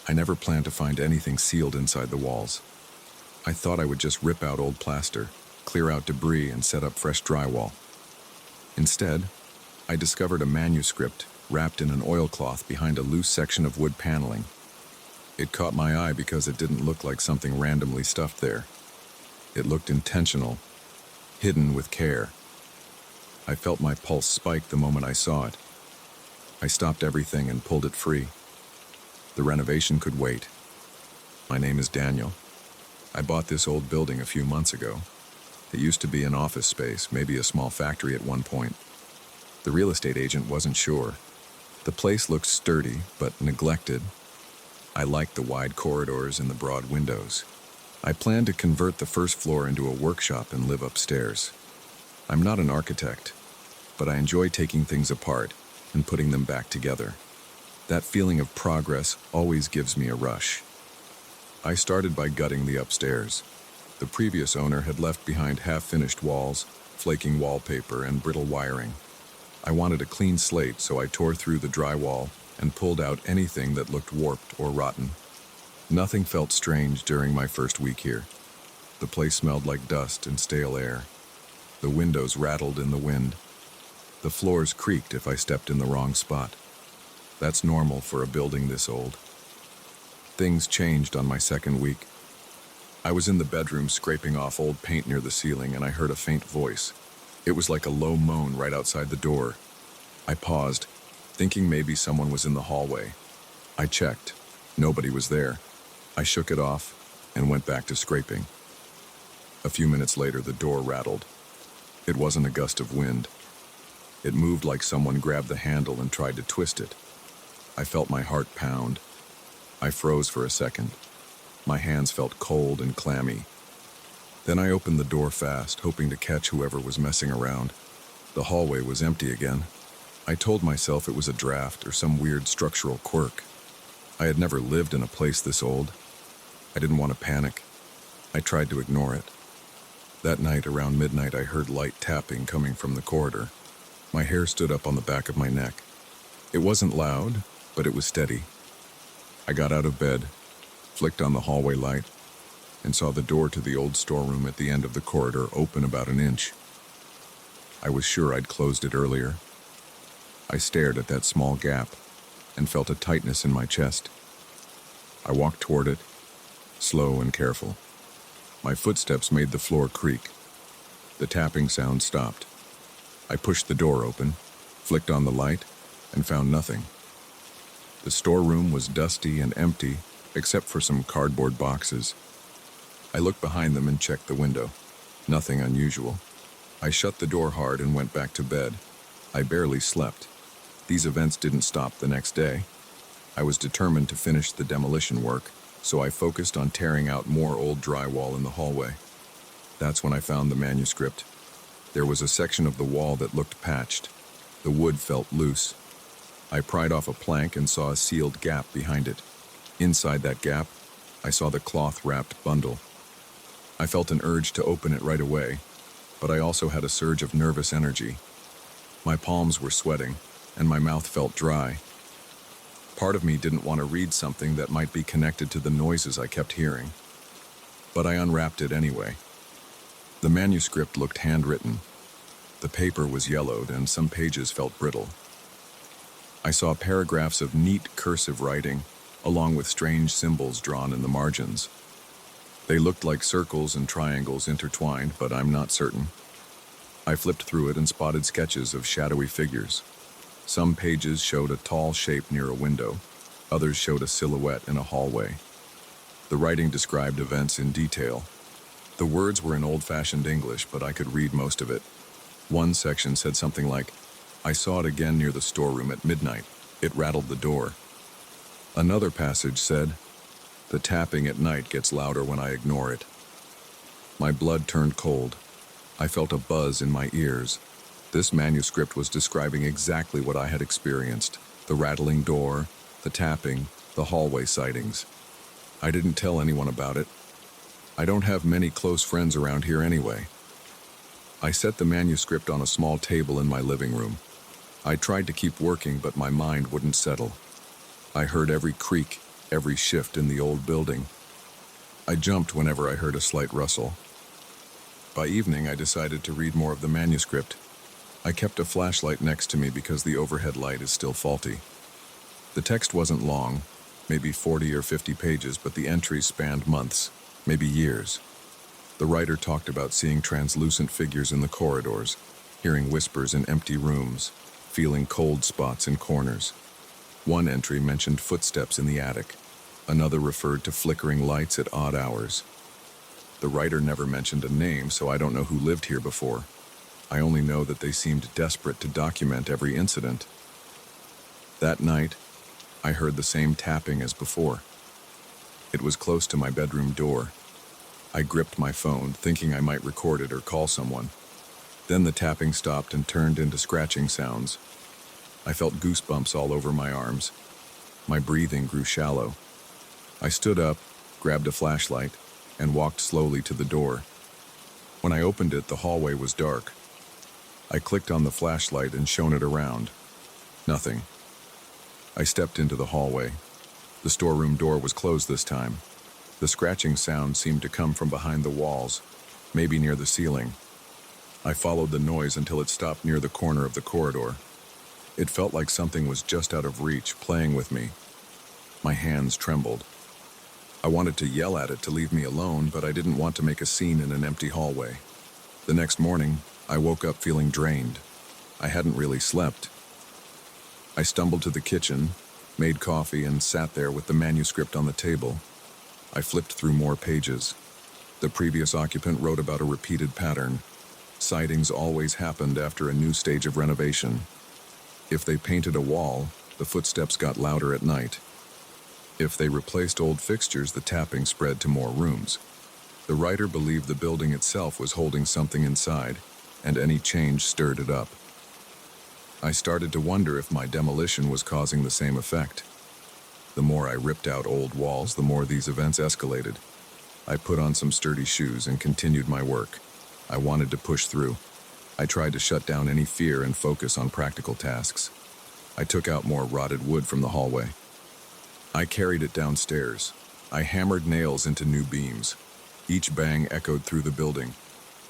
I never planned to find anything sealed inside the walls. I thought I would just rip out old plaster, clear out debris, and set up fresh drywall. Instead, I discovered a manuscript wrapped in an oilcloth behind a loose section of wood paneling. It caught my eye because it didn't look like something randomly stuffed there. It looked intentional, hidden with care. I felt my pulse spike the moment I saw it. I stopped everything and pulled it free. The renovation could wait. My name is Daniel. I bought this old building a few months ago. It used to be an office space, maybe a small factory at one point. The real estate agent wasn't sure. The place looked sturdy, but neglected. I liked the wide corridors and the broad windows. I planned to convert the first floor into a workshop and live upstairs. I'm not an architect, but I enjoy taking things apart and putting them back together. That feeling of progress always gives me a rush. I started by gutting the upstairs. The previous owner had left behind half-finished walls, flaking wallpaper, and brittle wiring. I wanted a clean slate, so I tore through the drywall and pulled out anything that looked warped or rotten. Nothing felt strange during my first week here. The place smelled like dust and stale air. The windows rattled in the wind. The floors creaked if I stepped in the wrong spot. That's normal for a building this old. Things changed on my second week. I was in the bedroom scraping off old paint near the ceiling and I heard a faint voice. It was like a low moan right outside the door. I paused, thinking maybe someone was in the hallway. I checked. Nobody was there. I shook it off and went back to scraping. A few minutes later, the door rattled. It wasn't a gust of wind. It moved like someone grabbed the handle and tried to twist it. I felt my heart pound. I froze for a second. My hands felt cold and clammy. Then I opened the door fast, hoping to catch whoever was messing around. The hallway was empty again. I told myself it was a draft or some weird structural quirk. I had never lived in a place this old. I didn't want to panic. I tried to ignore it. That night, around midnight, I heard light tapping coming from the corridor. My hair stood up on the back of my neck. It wasn't loud, but it was steady. I got out of bed, flicked on the hallway light, and saw the door to the old storeroom at the end of the corridor open about an inch. I was sure I'd closed it earlier. I stared at that small gap and felt a tightness in my chest. I walked toward it, slow and careful. My footsteps made the floor creak. The tapping sound stopped. I pushed the door open, flicked on the light, and found nothing. The storeroom was dusty and empty, except for some cardboard boxes. I looked behind them and checked the window. Nothing unusual. I shut the door hard and went back to bed. I barely slept. These events didn't stop the next day. I was determined to finish the demolition work, so I focused on tearing out more old drywall in the hallway. That's when I found the manuscript. There was a section of the wall that looked patched. The wood felt loose. I pried off a plank and saw a sealed gap behind it. Inside that gap, I saw the cloth-wrapped bundle. I felt an urge to open it right away, but I also had a surge of nervous energy. My palms were sweating, and my mouth felt dry. Part of me didn't want to read something that might be connected to the noises I kept hearing, but I unwrapped it anyway. The manuscript looked handwritten. The paper was yellowed and some pages felt brittle. I saw paragraphs of neat cursive writing, along with strange symbols drawn in the margins. They looked like circles and triangles intertwined, but I'm not certain. I flipped through it and spotted sketches of shadowy figures. Some pages showed a tall shape near a window. Others showed a silhouette in a hallway. The writing described events in detail. The words were in old-fashioned English, but I could read most of it. One section said something like, "I saw it again near the storeroom at midnight. It rattled the door." Another passage said, "The tapping at night gets louder when I ignore it." My blood turned cold. I felt a buzz in my ears. This manuscript was describing exactly what I had experienced: the rattling door, the tapping, the hallway sightings. I didn't tell anyone about it. I don't have many close friends around here anyway. I set the manuscript on a small table in my living room. I tried to keep working, but my mind wouldn't settle. I heard every creak, every shift in the old building. I jumped whenever I heard a slight rustle. By evening, I decided to read more of the manuscript. I kept a flashlight next to me because the overhead light is still faulty. The text wasn't long, maybe 40 or 50 pages, but the entries spanned months, maybe years. The writer talked about seeing translucent figures in the corridors, hearing whispers in empty rooms, feeling cold spots in corners. One entry mentioned footsteps in the attic. Another referred to flickering lights at odd hours. The writer never mentioned a name, so I don't know who lived here before. I only know that they seemed desperate to document every incident. That night, I heard the same tapping as before. It was close to my bedroom door. I gripped my phone, thinking I might record it or call someone. Then the tapping stopped and turned into scratching sounds. I felt goosebumps all over my arms. My breathing grew shallow. I stood up, grabbed a flashlight, and walked slowly to the door. When I opened it, the hallway was dark. I clicked on the flashlight and shone it around. Nothing. I stepped into the hallway. The storeroom door was closed this time. The scratching sound seemed to come from behind the walls, maybe near the ceiling. I followed the noise until it stopped near the corner of the corridor. It felt like something was just out of reach, playing with me. My hands trembled. I wanted to yell at it to leave me alone, but I didn't want to make a scene in an empty hallway. The next morning, I woke up feeling drained. I hadn't really slept. I stumbled to the kitchen, made coffee, and sat there with the manuscript on the table. I flipped through more pages. The previous occupant wrote about a repeated pattern. Sightings always happened after a new stage of renovation. If they painted a wall, the footsteps got louder at night. If they replaced old fixtures, the tapping spread to more rooms. The writer believed the building itself was holding something inside, and any change stirred it up. I started to wonder if my demolition was causing the same effect. The more I ripped out old walls, the more these events escalated. I put on some sturdy shoes and continued my work. I wanted to push through. I tried to shut down any fear and focus on practical tasks. I took out more rotted wood from the hallway. I carried it downstairs. I hammered nails into new beams. Each bang echoed through the building.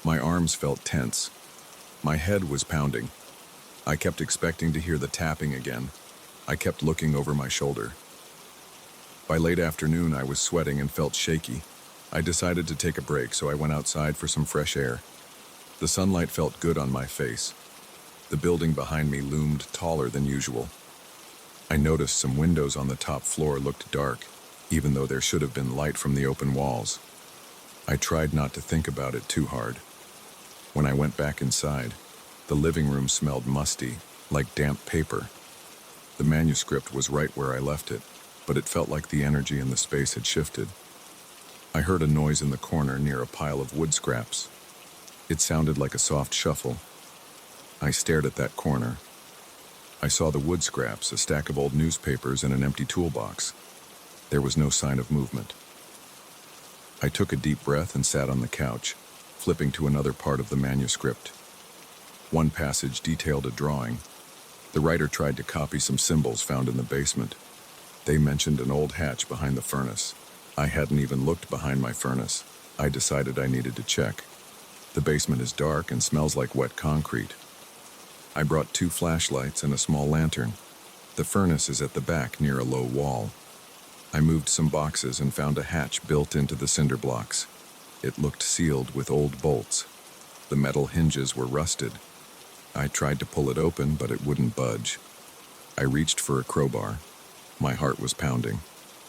My arms felt tense. My head was pounding. I kept expecting to hear the tapping again. I kept looking over my shoulder. By late afternoon, I was sweating and felt shaky. I decided to take a break, so I went outside for some fresh air. The sunlight felt good on my face. The building behind me loomed taller than usual. I noticed some windows on the top floor looked dark, even though there should have been light from the open walls. I tried not to think about it too hard. When I went back inside, the living room smelled musty, like damp paper. The manuscript was right where I left it, but it felt like the energy in the space had shifted. I heard a noise in the corner near a pile of wood scraps. It sounded like a soft shuffle. I stared at that corner. I saw the wood scraps, a stack of old newspapers, and an empty toolbox. There was no sign of movement. I took a deep breath and sat on the couch, flipping to another part of the manuscript. One passage detailed a drawing. The writer tried to copy some symbols found in the basement. They mentioned an old hatch behind the furnace. I hadn't even looked behind my furnace. I decided I needed to check. The basement is dark and smells like wet concrete. I brought 2 flashlights and a small lantern. The furnace is at the back near a low wall. I moved some boxes and found a hatch built into the cinder blocks. It looked sealed with old bolts. The metal hinges were rusted. I tried to pull it open, but it wouldn't budge. I reached for a crowbar. My heart was pounding.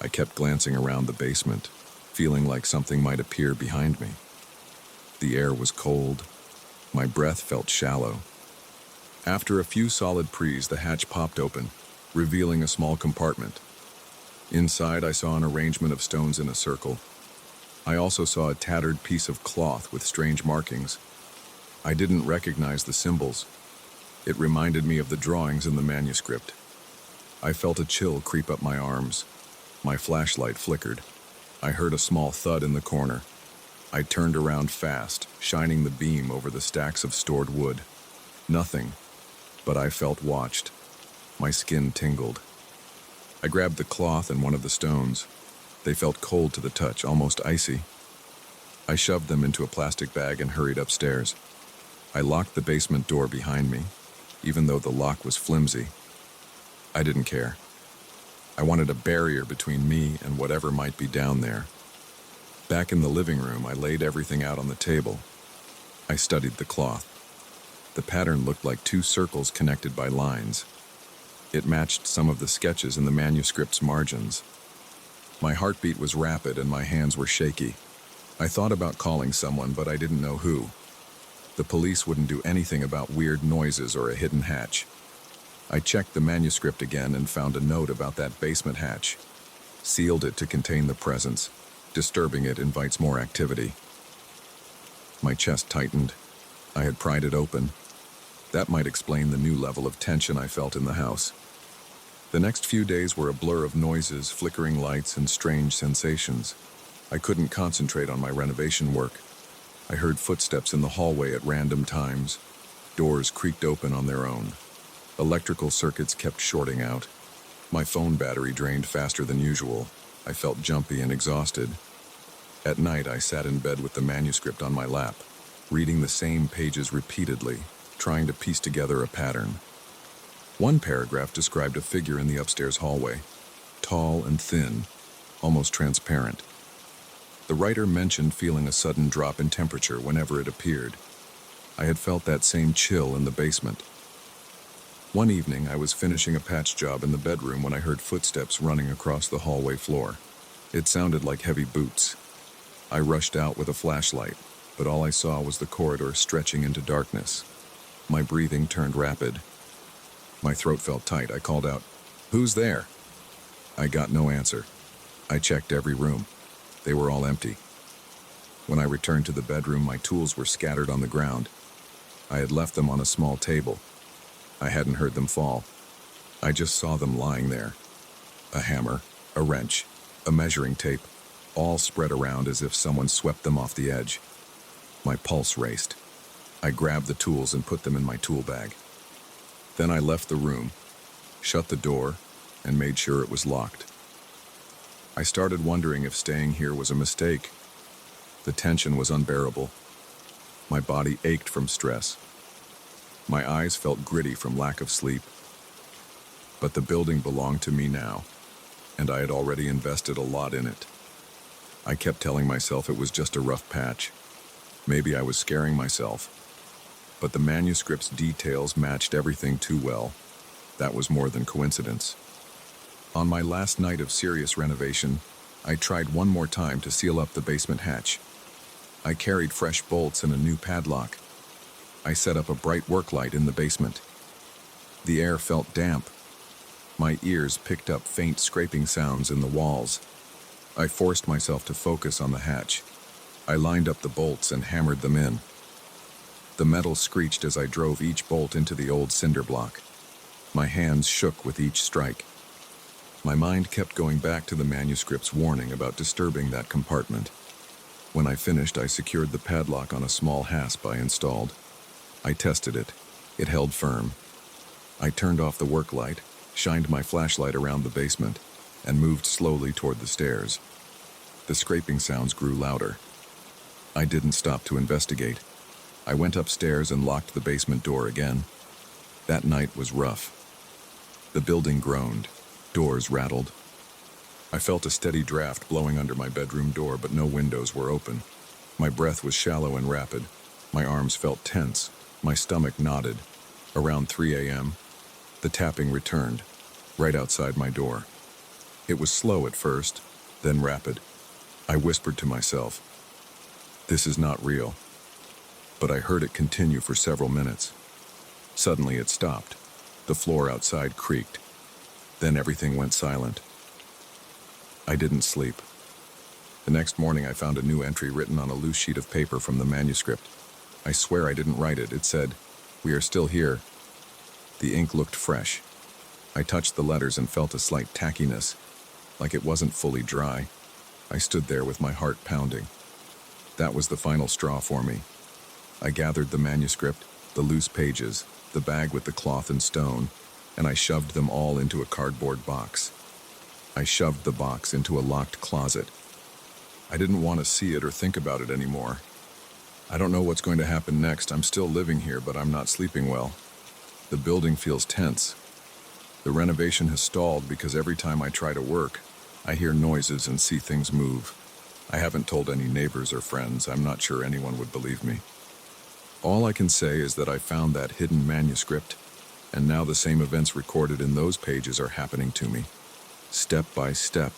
I kept glancing around the basement, feeling like something might appear behind me. The air was cold. My breath felt shallow. After a few solid prees, the hatch popped open, revealing a small compartment. Inside, I saw an arrangement of stones in a circle. I also saw a tattered piece of cloth with strange markings. I didn't recognize the symbols. It reminded me of the drawings in the manuscript. I felt a chill creep up my arms. My flashlight flickered. I heard a small thud in the corner. I turned around fast, shining the beam over the stacks of stored wood. Nothing, but I felt watched. My skin tingled. I grabbed the cloth and one of the stones. They felt cold to the touch, almost icy. I shoved them into a plastic bag and hurried upstairs. I locked the basement door behind me, even though the lock was flimsy. I didn't care. I wanted a barrier between me and whatever might be down there. Back in the living room, I laid everything out on the table. I studied the cloth. The pattern looked like 2 circles connected by lines. It matched some of the sketches in the manuscript's margins. My heartbeat was rapid and my hands were shaky. I thought about calling someone, but I didn't know who. The police wouldn't do anything about weird noises or a hidden hatch. I checked the manuscript again and found a note about that basement hatch. Sealed it to contain the presence. Disturbing it invites more activity. My chest tightened. I had pried it open. That might explain the new level of tension I felt in the house. The next few days were a blur of noises, flickering lights, and strange sensations. I couldn't concentrate on my renovation work. I heard footsteps in the hallway at random times. Doors creaked open on their own. Electrical circuits kept shorting out. My phone battery drained faster than usual. I felt jumpy and exhausted. At night, I sat in bed with the manuscript on my lap, reading the same pages repeatedly, trying to piece together a pattern. One paragraph described a figure in the upstairs hallway, tall and thin, almost transparent. The writer mentioned feeling a sudden drop in temperature whenever it appeared. I had felt that same chill in the basement. One evening, I was finishing a patch job in the bedroom when I heard footsteps running across the hallway floor. It sounded like heavy boots. I rushed out with a flashlight, but all I saw was the corridor stretching into darkness. My breathing turned rapid. My throat felt tight. I called out, "Who's there?" I got no answer. I checked every room. They were all empty. When I returned to the bedroom, my tools were scattered on the ground. I had left them on a small table. I hadn't heard them fall. I just saw them lying there. A hammer, a wrench, a measuring tape, all spread around as if someone swept them off the edge. My pulse raced. I grabbed the tools and put them in my tool bag. Then I left the room, shut the door, and made sure it was locked. I started wondering if staying here was a mistake. The tension was unbearable. My body ached from stress. My eyes felt gritty from lack of sleep. But the building belonged to me now, and I had already invested a lot in it. I kept telling myself it was just a rough patch. Maybe I was scaring myself. But the manuscript's details matched everything too well. That was more than coincidence. On my last night of serious renovation, I tried one more time to seal up the basement hatch. I carried fresh bolts and a new padlock. I set up a bright work light in the basement. The air felt damp. My ears picked up faint scraping sounds in the walls. I forced myself to focus on the hatch. I lined up the bolts and hammered them in. The metal screeched as I drove each bolt into the old cinder block. My hands shook with each strike. My mind kept going back to the manuscript's warning about disturbing that compartment. When I finished, I secured the padlock on a small hasp I installed. I tested it. It held firm. I turned off the work light, shined my flashlight around the basement. and moved slowly toward the stairs. The scraping sounds grew louder. I didn't stop to investigate. I went upstairs and locked the basement door again. That night was rough. The building groaned. Doors rattled. I felt a steady draft blowing under my bedroom door, but no windows were open. My breath was shallow and rapid. My arms felt tense. My stomach knotted. Around 3 a.m., the tapping returned, right outside my door. It was slow at first, then rapid. I whispered to myself, "This is not real." But I heard it continue for several minutes. Suddenly it stopped. The floor outside creaked. Then everything went silent. I didn't sleep. The next morning I found a new entry written on a loose sheet of paper from the manuscript. I swear I didn't write it. It said, "We are still here." The ink looked fresh. I touched the letters and felt a slight tackiness, like it wasn't fully dry. I stood there with my heart pounding. That was the final straw for me. I gathered the manuscript, the loose pages, the bag with the cloth and stone, and I shoved them all into a cardboard box. I shoved the box into a locked closet. I didn't want to see it or think about it anymore. I don't know what's going to happen next. I'm still living here, but I'm not sleeping well. The building feels tense. The renovation has stalled because every time I try to work, I hear noises and see things move. I haven't told any neighbors or friends. I'm not sure anyone would believe me. All I can say is that I found that hidden manuscript, and now the same events recorded in those pages are happening to me, step by step,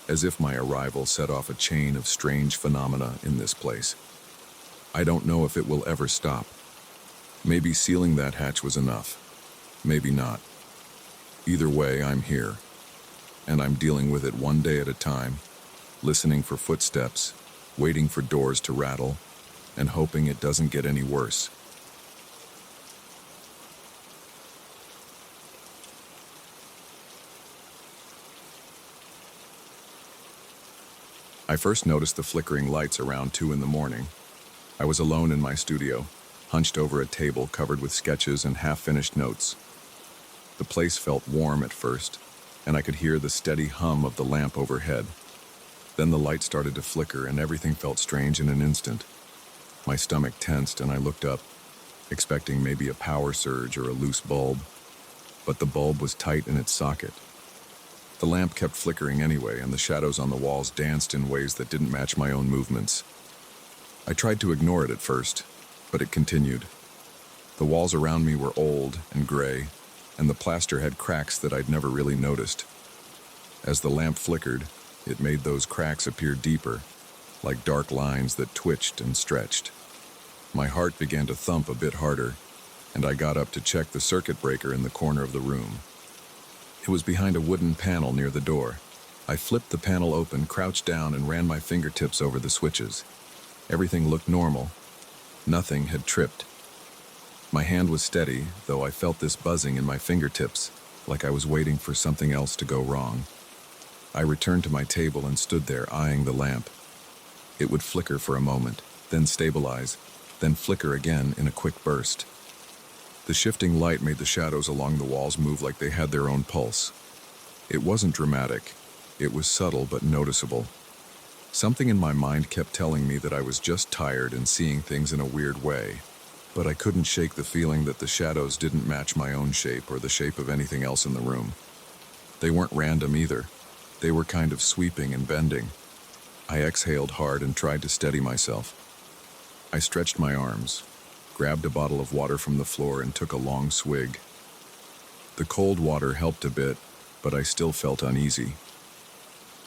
as if my arrival set off a chain of strange phenomena in this place. I don't know if it will ever stop. Maybe sealing that hatch was enough. Maybe not. Either way, I'm here, and I'm dealing with it one day at a time, listening for footsteps, waiting for doors to rattle, and hoping it doesn't get any worse. I first noticed the flickering lights around 2 in the morning. I was alone in my studio, hunched over a table covered with sketches and half-finished notes. The place felt warm at first, and I could hear the steady hum of the lamp overhead. Then the light started to flicker and everything felt strange in an instant. My stomach tensed and I looked up, expecting maybe a power surge or a loose bulb, but the bulb was tight in its socket. The lamp kept flickering anyway, and the shadows on the walls danced in ways that didn't match my own movements. I tried to ignore it at first, but it continued. The walls around me were old and gray, and the plaster had cracks that I'd never really noticed. As the lamp flickered, it made those cracks appear deeper, like dark lines that twitched and stretched. My heart began to thump a bit harder, and I got up to check the circuit breaker in the corner of the room. It was behind a wooden panel near the door. I flipped the panel open, crouched down, and ran my fingertips over the switches. Everything looked normal. Nothing had tripped. My hand was steady, though I felt this buzzing in my fingertips, like I was waiting for something else to go wrong. I returned to my table and stood there eyeing the lamp. It would flicker for a moment, then stabilize, then flicker again in a quick burst. The shifting light made the shadows along the walls move like they had their own pulse. It wasn't dramatic. It was subtle but noticeable. Something in my mind kept telling me that I was just tired and seeing things in a weird way, but I couldn't shake the feeling that the shadows didn't match my own shape or the shape of anything else in the room. They weren't random either. They were kind of sweeping and bending. I exhaled hard and tried to steady myself. I stretched my arms, grabbed a bottle of water from the floor, and took a long swig. The cold water helped a bit, but I still felt uneasy.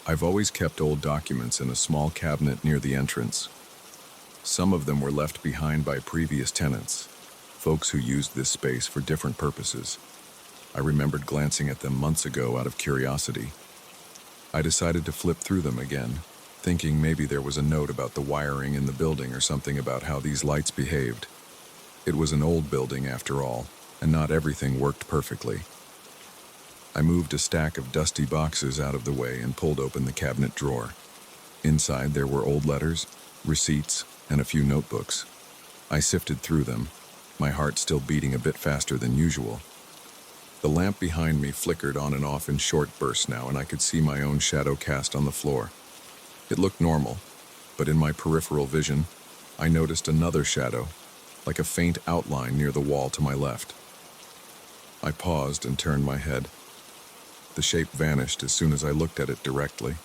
I've always kept old documents in a small cabinet near the entrance. Some of them were left behind by previous tenants, folks who used this space for different purposes. I remembered glancing at them months ago out of curiosity. I decided to flip through them again, thinking maybe there was a note about the wiring in the building or something about how these lights behaved. It was an old building after all, and not everything worked perfectly. I moved a stack of dusty boxes out of the way and pulled open the cabinet drawer. Inside there were old letters, receipts, and a few notebooks. I sifted through them, my heart still beating a bit faster than usual. The lamp behind me flickered on and off in short bursts now, and I could see my own shadow cast on the floor. It looked normal, but in my peripheral vision, I noticed another shadow, like a faint outline near the wall to my left. I paused and turned my head. The shape vanished as soon as I looked at it directly.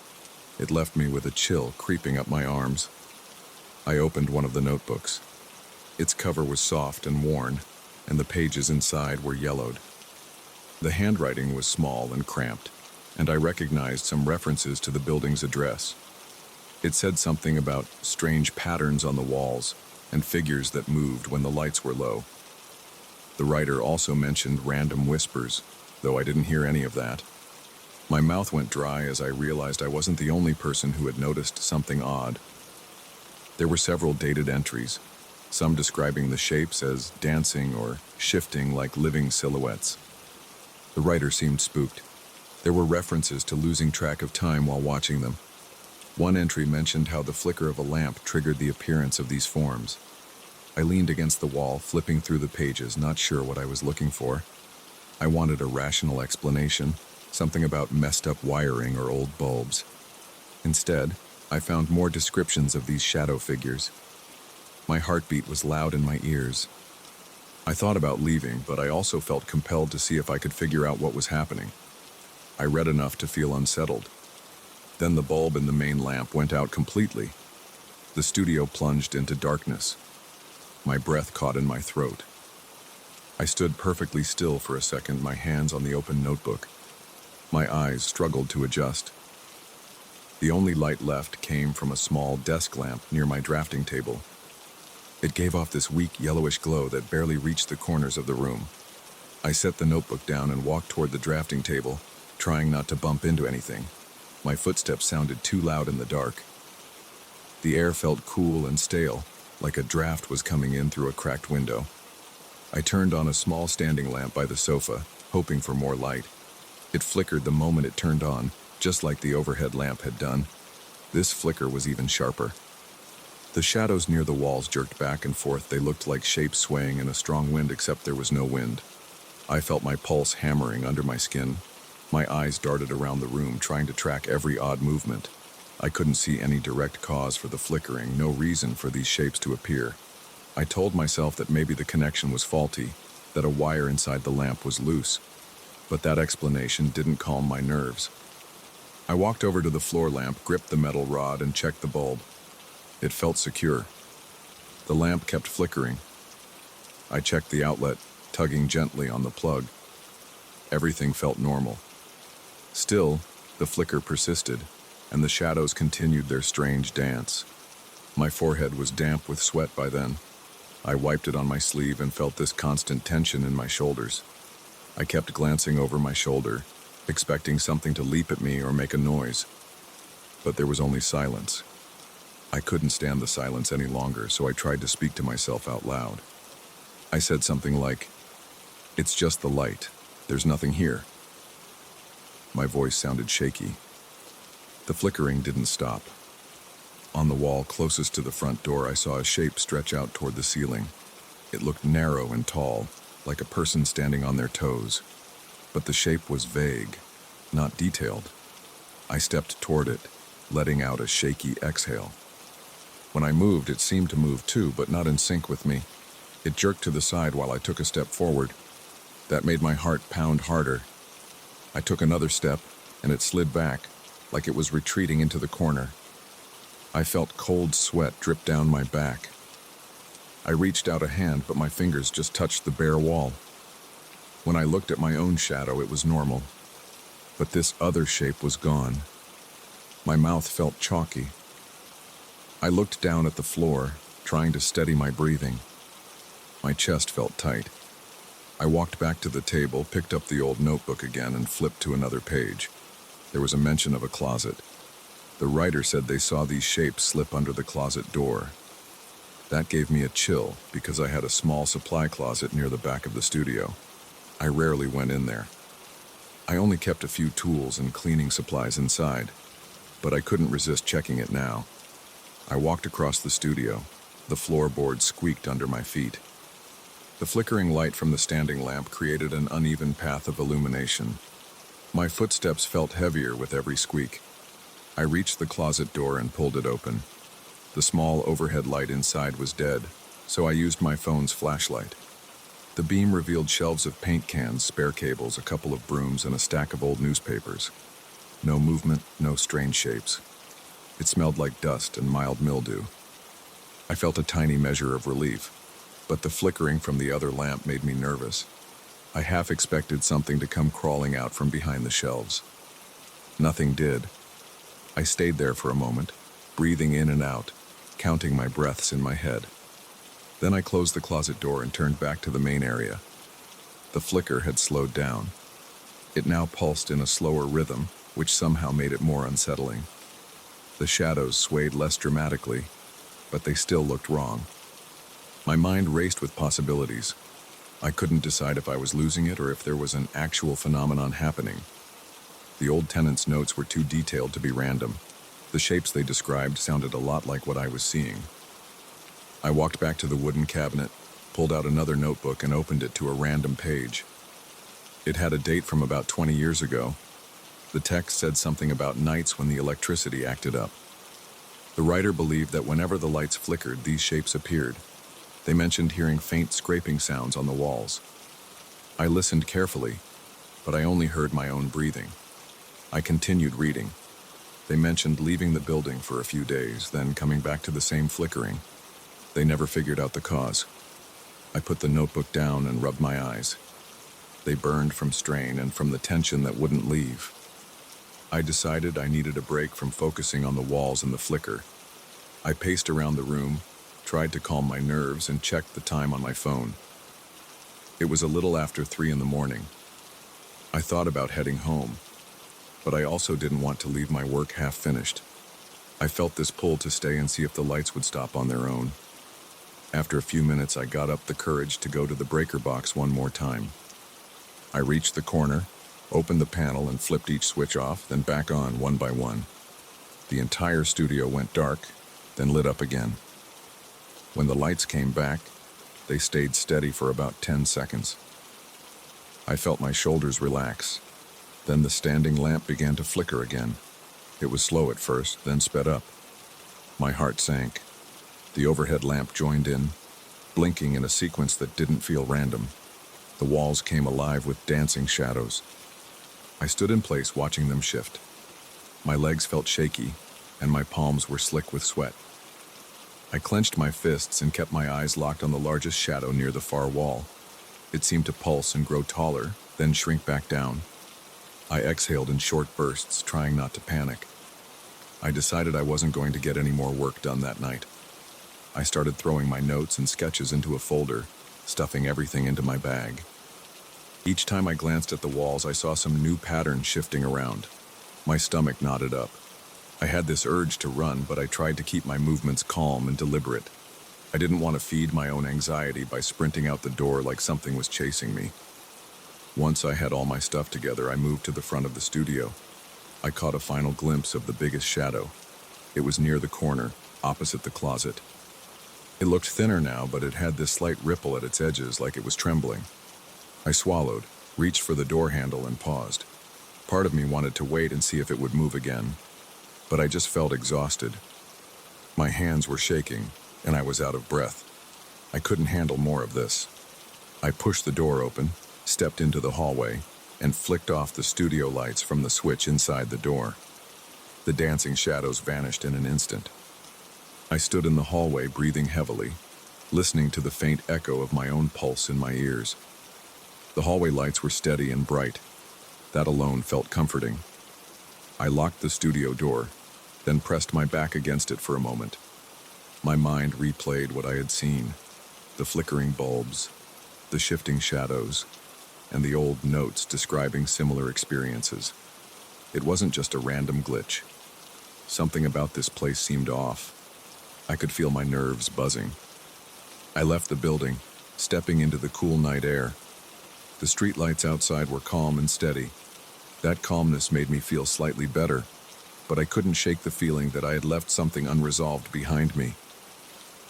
It left me with a chill creeping up my arms. I opened one of the notebooks. Its cover was soft and worn, and the pages inside were yellowed. The handwriting was small and cramped, and I recognized some references to the building's address. It said something about strange patterns on the walls and figures that moved when the lights were low. The writer also mentioned random whispers, though I didn't hear any of that. My mouth went dry as I realized I wasn't the only person who had noticed something odd. There were several dated entries, some describing the shapes as dancing or shifting like living silhouettes. The writer seemed spooked. There were references to losing track of time while watching them. One entry mentioned how the flicker of a lamp triggered the appearance of these forms. I leaned against the wall, flipping through the pages, not sure what I was looking for. I wanted a rational explanation, something about messed up wiring or old bulbs. Instead, I found more descriptions of these shadow figures. My heartbeat was loud in my ears. I thought about leaving, but I also felt compelled to see if I could figure out what was happening. I read enough to feel unsettled. Then the bulb in the main lamp went out completely. The studio plunged into darkness. My breath caught in my throat. I stood perfectly still for a second, my hands on the open notebook. My eyes struggled to adjust. The only light left came from a small desk lamp near my drafting table. It gave off this weak yellowish glow that barely reached the corners of the room. I set the notebook down and walked toward the drafting table, trying not to bump into anything. My footsteps sounded too loud in the dark. The air felt cool and stale, like a draft was coming in through a cracked window. I turned on a small standing lamp by the sofa, hoping for more light. It flickered the moment it turned on, just like the overhead lamp had done. This flicker was even sharper. The shadows near the walls jerked back and forth. They looked like shapes swaying in a strong wind, except there was no wind. I felt my pulse hammering under my skin. My eyes darted around the room, trying to track every odd movement. I couldn't see any direct cause for the flickering, no reason for these shapes to appear. I told myself that maybe the connection was faulty, that a wire inside the lamp was loose. But that explanation didn't calm my nerves. I walked over to the floor lamp, gripped the metal rod, and checked the bulb. It felt secure. The lamp kept flickering. I checked the outlet, tugging gently on the plug. Everything felt normal. Still, the flicker persisted, and the shadows continued their strange dance. My forehead was damp with sweat by then. I wiped it on my sleeve and felt this constant tension in my shoulders. I kept glancing over my shoulder, expecting something to leap at me or make a noise. But there was only silence. I couldn't stand the silence any longer, so I tried to speak to myself out loud. I said something like, "It's just the light. There's nothing here." My voice sounded shaky. The flickering didn't stop. On the wall closest to the front door, I saw a shape stretch out toward the ceiling. It looked narrow and tall, like a person standing on their toes. But the shape was vague, not detailed. I stepped toward it, letting out a shaky exhale. When I moved, it seemed to move too, but not in sync with me. It jerked to the side while I took a step forward. That made my heart pound harder. I took another step, and it slid back, like it was retreating into the corner. I felt cold sweat drip down my back. I reached out a hand, but my fingers just touched the bare wall. When I looked at my own shadow, it was normal. But this other shape was gone. My mouth felt chalky. I looked down at the floor, trying to steady my breathing. My chest felt tight. I walked back to the table, picked up the old notebook again, and flipped to another page. There was a mention of a closet. The writer said they saw these shapes slip under the closet door. That gave me a chill, because I had a small supply closet near the back of the studio. I rarely went in there. I only kept a few tools and cleaning supplies inside, but I couldn't resist checking it now. I walked across the studio. The floorboards squeaked under my feet. The flickering light from the standing lamp created an uneven path of illumination. My footsteps felt heavier with every squeak. I reached the closet door and pulled it open. The small overhead light inside was dead, so I used my phone's flashlight. The beam revealed shelves of paint cans, spare cables, a couple of brooms, and a stack of old newspapers. No movement, no strange shapes. It smelled like dust and mild mildew. I felt a tiny measure of relief, but the flickering from the other lamp made me nervous. I half expected something to come crawling out from behind the shelves. Nothing did. I stayed there for a moment, breathing in and out, counting my breaths in my head. Then I closed the closet door and turned back to the main area. The flicker had slowed down. It now pulsed in a slower rhythm, which somehow made it more unsettling. The shadows swayed less dramatically, but they still looked wrong. My mind raced with possibilities. I couldn't decide if I was losing it or if there was an actual phenomenon happening. The old tenant's notes were too detailed to be random. The shapes they described sounded a lot like what I was seeing. I walked back to the wooden cabinet, pulled out another notebook and opened it to a random page. It had a date from about 20 years ago. The text said something about nights when the electricity acted up. The writer believed that whenever the lights flickered, these shapes appeared. They mentioned hearing faint scraping sounds on the walls. I listened carefully, but I only heard my own breathing. I continued reading. They mentioned leaving the building for a few days, then coming back to the same flickering. They never figured out the cause. I put the notebook down and rubbed my eyes. They burned from strain and from the tension that wouldn't leave. I decided I needed a break from focusing on the walls and the flicker. I paced around the room, tried to calm my nerves, and checked the time on my phone. It was a little after 3 in the morning. I thought about heading home, but I also didn't want to leave my work half finished. I felt this pull to stay and see if the lights would stop on their own. After a few minutes, I got up the courage to go to the breaker box one more time. I reached the corner, opened the panel and flipped each switch off, then back on one by one. The entire studio went dark, then lit up again. When the lights came back, they stayed steady for about 10 seconds. I felt my shoulders relax. Then the standing lamp began to flicker again. It was slow at first, then sped up. My heart sank. The overhead lamp joined in, blinking in a sequence that didn't feel random. The walls came alive with dancing shadows. I stood in place watching them shift. My legs felt shaky, and my palms were slick with sweat. I clenched my fists and kept my eyes locked on the largest shadow near the far wall. It seemed to pulse and grow taller, then shrink back down. I exhaled in short bursts, trying not to panic. I decided I wasn't going to get any more work done that night. I started throwing my notes and sketches into a folder, stuffing everything into my bag. Each time I glanced at the walls, I saw some new pattern shifting around. My stomach knotted up. I had this urge to run, but I tried to keep my movements calm and deliberate. I didn't want to feed my own anxiety by sprinting out the door like something was chasing me. Once I had all my stuff together, I moved to the front of the studio. I caught a final glimpse of the biggest shadow. It was near the corner, opposite the closet. It looked thinner now, but it had this slight ripple at its edges like it was trembling. I swallowed, reached for the door handle, and paused. Part of me wanted to wait and see if it would move again, but I just felt exhausted. My hands were shaking, and I was out of breath. I couldn't handle more of this. I pushed the door open, stepped into the hallway, and flicked off the studio lights from the switch inside the door. The dancing shadows vanished in an instant. I stood in the hallway, breathing heavily, listening to the faint echo of my own pulse in my ears. The hallway lights were steady and bright. That alone felt comforting. I locked the studio door, then pressed my back against it for a moment. My mind replayed what I had seen: the flickering bulbs, the shifting shadows, and the old notes describing similar experiences. It wasn't just a random glitch. Something about this place seemed off. I could feel my nerves buzzing. I left the building, stepping into the cool night air. The streetlights outside were calm and steady. That calmness made me feel slightly better, but I couldn't shake the feeling that I had left something unresolved behind me.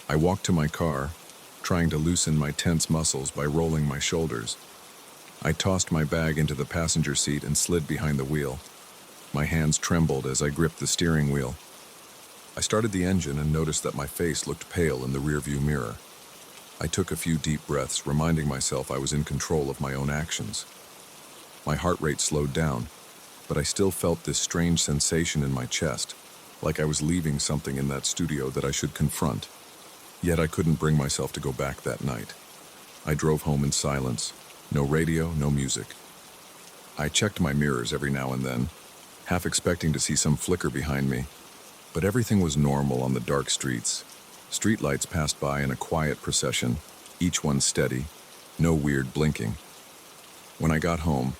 I walked to my car, trying to loosen my tense muscles by rolling my shoulders. I tossed my bag into the passenger seat and slid behind the wheel. My hands trembled as I gripped the steering wheel. I started the engine and noticed that my face looked pale in the rearview mirror. I took a few deep breaths, reminding myself I was in control of my own actions. My heart rate slowed down, but I still felt this strange sensation in my chest, like I was leaving something in that studio that I should confront. Yet I couldn't bring myself to go back that night. I drove home in silence. No radio, no music. I checked my mirrors every now and then, half expecting to see some flicker behind me, but everything was normal on the dark streets. Streetlights passed by in a quiet procession, each one steady, no weird blinking. When I got home,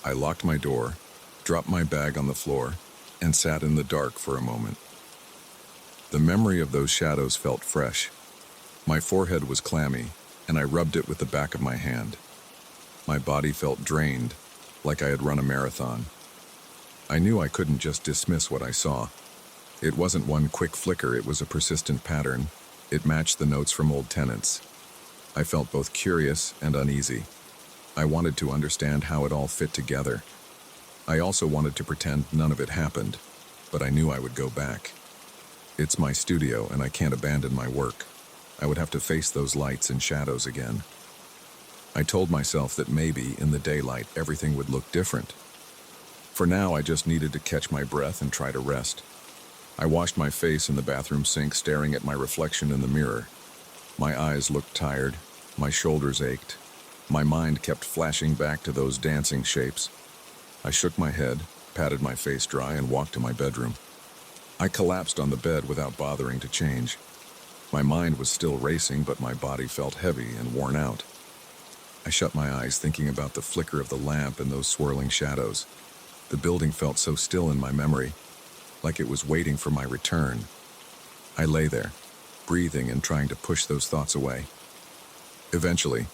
I locked my door, dropped my bag on the floor, and sat in the dark for a moment. The memory of those shadows felt fresh. My forehead was clammy, and I rubbed it with the back of my hand. My body felt drained, like I had run a marathon. I knew I couldn't just dismiss what I saw. It wasn't one quick flicker, it was a persistent pattern. It matched the notes from old tenants. I felt both curious and uneasy. I wanted to understand how it all fit together. I also wanted to pretend none of it happened, but I knew I would go back. It's my studio, and I can't abandon my work. I would have to face those lights and shadows again. I told myself that maybe, in the daylight, everything would look different. For now, I just needed to catch my breath and try to rest. I washed my face in the bathroom sink, staring at my reflection in the mirror. My eyes looked tired, my shoulders ached. My mind kept flashing back to those dancing shapes. I shook my head, patted my face dry, and walked to my bedroom. I collapsed on the bed without bothering to change. My mind was still racing, but my body felt heavy and worn out. I shut my eyes, thinking about the flicker of the lamp and those swirling shadows. The building felt so still in my memory, like it was waiting for my return. I lay there, breathing and trying to push those thoughts away. Eventually,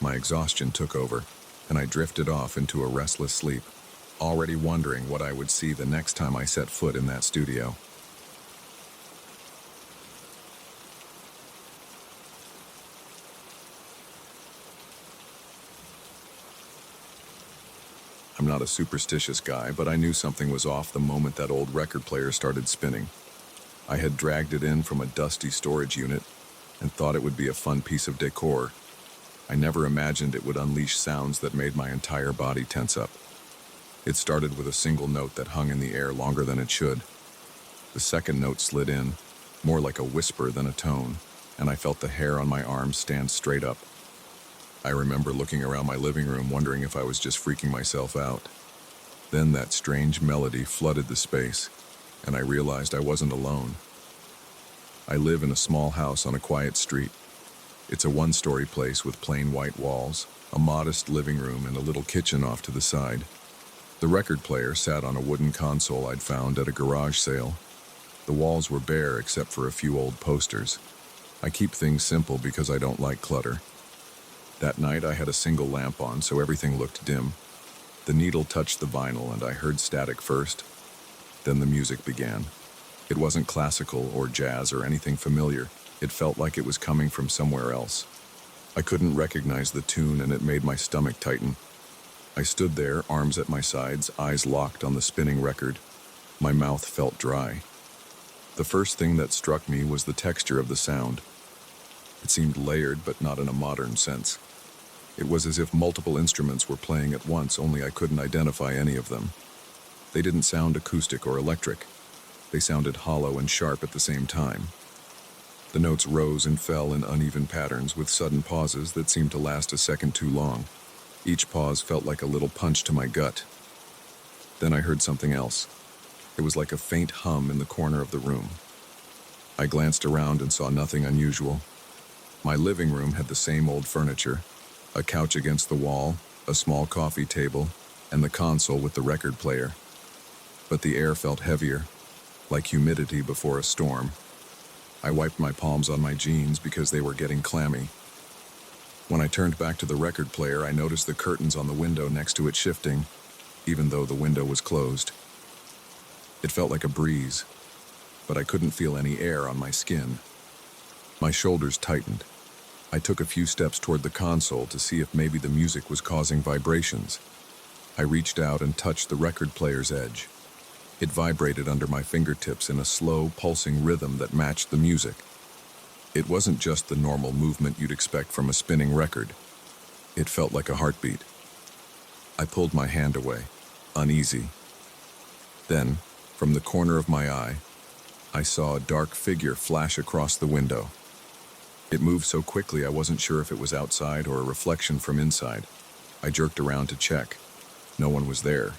my exhaustion took over, and I drifted off into a restless sleep, already wondering what I would see the next time I set foot in that studio. I'm not a superstitious guy, but I knew something was off the moment that old record player started spinning. I had dragged it in from a dusty storage unit and thought it would be a fun piece of decor. I never imagined it would unleash sounds that made my entire body tense up. It started with a single note that hung in the air longer than it should. The second note slid in, more like a whisper than a tone, and I felt the hair on my arms stand straight up. I remember looking around my living room, wondering if I was just freaking myself out. Then that strange melody flooded the space, and I realized I wasn't alone. I live in a small house on a quiet street. It's a one-story place with plain white walls, a modest living room, and a little kitchen off to the side. The record player sat on a wooden console I'd found at a garage sale. The walls were bare except for a few old posters. I keep things simple because I don't like clutter. That night I had a single lamp on, so everything looked dim. The needle touched the vinyl and I heard static first. Then the music began. It wasn't classical or jazz or anything familiar. It felt like it was coming from somewhere else. I couldn't recognize the tune and it made my stomach tighten. I stood there, arms at my sides, eyes locked on the spinning record. My mouth felt dry. The first thing that struck me was the texture of the sound. It seemed layered, but not in a modern sense. It was as if multiple instruments were playing at once, only I couldn't identify any of them. They didn't sound acoustic or electric. They sounded hollow and sharp at the same time. The notes rose and fell in uneven patterns with sudden pauses that seemed to last a second too long. Each pause felt like a little punch to my gut. Then I heard something else. It was like a faint hum in the corner of the room. I glanced around and saw nothing unusual. My living room had the same old furniture, a couch against the wall, a small coffee table, and the console with the record player. But the air felt heavier, like humidity before a storm. I wiped my palms on my jeans because they were getting clammy. When I turned back to the record player, I noticed the curtains on the window next to it shifting, even though the window was closed. It felt like a breeze, but I couldn't feel any air on my skin. My shoulders tightened. I took a few steps toward the console to see if maybe the music was causing vibrations. I reached out and touched the record player's edge. It vibrated under my fingertips in a slow, pulsing rhythm that matched the music. It wasn't just the normal movement you'd expect from a spinning record. It felt like a heartbeat. I pulled my hand away, uneasy. Then, from the corner of my eye, I saw a dark figure flash across the window. It moved so quickly I wasn't sure if it was outside or a reflection from inside. I jerked around to check. No one was there,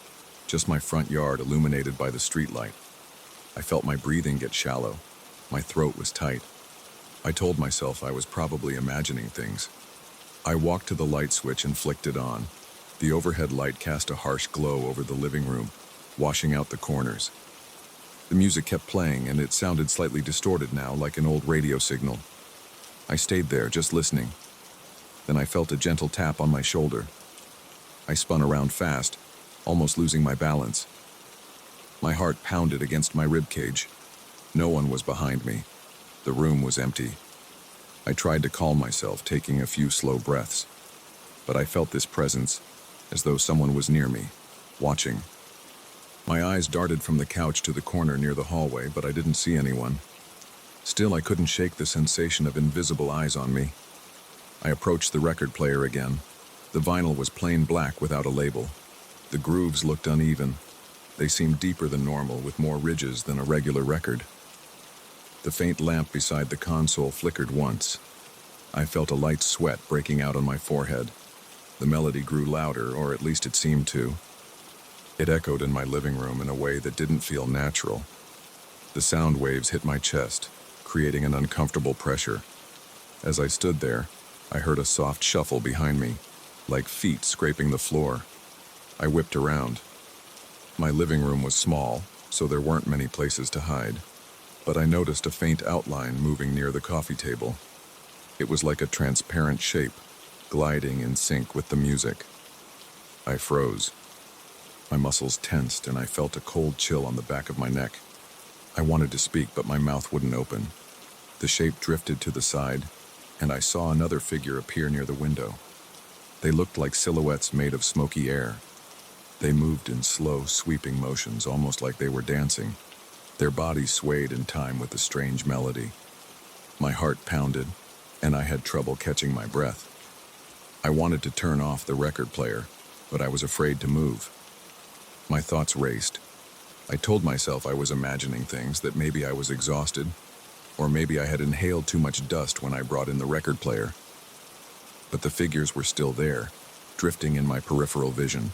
just my front yard illuminated by the streetlight. I felt my breathing get shallow. My throat was tight. I told myself I was probably imagining things. I walked to the light switch and flicked it on. The overhead light cast a harsh glow over the living room, washing out the corners. The music kept playing, and it sounded slightly distorted now, like an old radio signal. I stayed there, just listening. Then I felt a gentle tap on my shoulder. I spun around fast, almost losing my balance. My heart pounded against my ribcage. No one was behind me. The room was empty. I tried to calm myself, taking a few slow breaths. But I felt this presence, as though someone was near me, watching. My eyes darted from the couch to the corner near the hallway, but I didn't see anyone. Still, I couldn't shake the sensation of invisible eyes on me. I approached the record player again. The vinyl was plain black without a label. The grooves looked uneven. They seemed deeper than normal, with more ridges than a regular record. The faint lamp beside the console flickered once. I felt a light sweat breaking out on my forehead. The melody grew louder, or at least it seemed to. It echoed in my living room in a way that didn't feel natural. The sound waves hit my chest, creating an uncomfortable pressure. As I stood there, I heard a soft shuffle behind me, like feet scraping the floor. I whipped around. My living room was small, so there weren't many places to hide, but I noticed a faint outline moving near the coffee table. It was like a transparent shape, gliding in sync with the music. I froze. My muscles tensed, and I felt a cold chill on the back of my neck. I wanted to speak, but my mouth wouldn't open. The shape drifted to the side, and I saw another figure appear near the window. They looked like silhouettes made of smoky air. They moved in slow, sweeping motions, almost like they were dancing. Their bodies swayed in time with the strange melody. My heart pounded, and I had trouble catching my breath. I wanted to turn off the record player, but I was afraid to move. My thoughts raced. I told myself I was imagining things, that maybe I was exhausted, or maybe I had inhaled too much dust when I brought in the record player. But the figures were still there, drifting in my peripheral vision.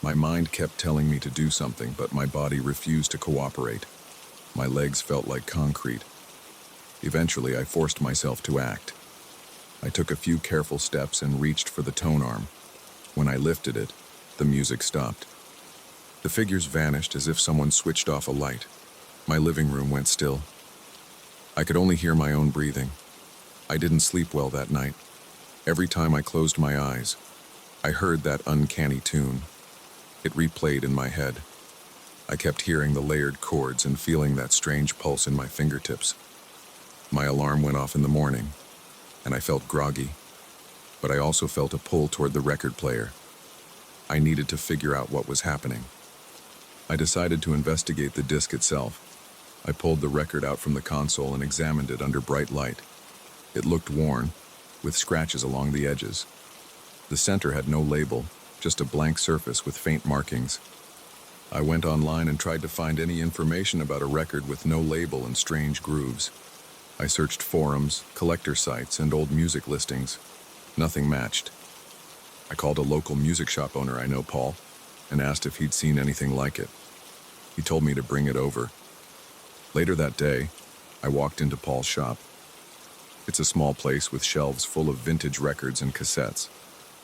My mind kept telling me to do something, but my body refused to cooperate. My legs felt like concrete. Eventually, I forced myself to act. I took a few careful steps and reached for the tone arm. When I lifted it, the music stopped. The figures vanished as if someone switched off a light. My living room went still. I could only hear my own breathing. I didn't sleep well that night. Every time I closed my eyes, I heard that uncanny tune. It replayed in my head. I kept hearing the layered chords and feeling that strange pulse in my fingertips. My alarm went off in the morning, and I felt groggy, but I also felt a pull toward the record player. I needed to figure out what was happening. I decided to investigate the disc itself. I pulled the record out from the console and examined it under bright light. It looked worn, with scratches along the edges. The center had no label, just a blank surface with faint markings. I went online and tried to find any information about a record with no label and strange grooves. I searched forums, collector sites, and old music listings. Nothing matched. I called a local music shop owner I know, Paul, and asked if he'd seen anything like it. He told me to bring it over. Later that day, I walked into Paul's shop. It's a small place with shelves full of vintage records and cassettes.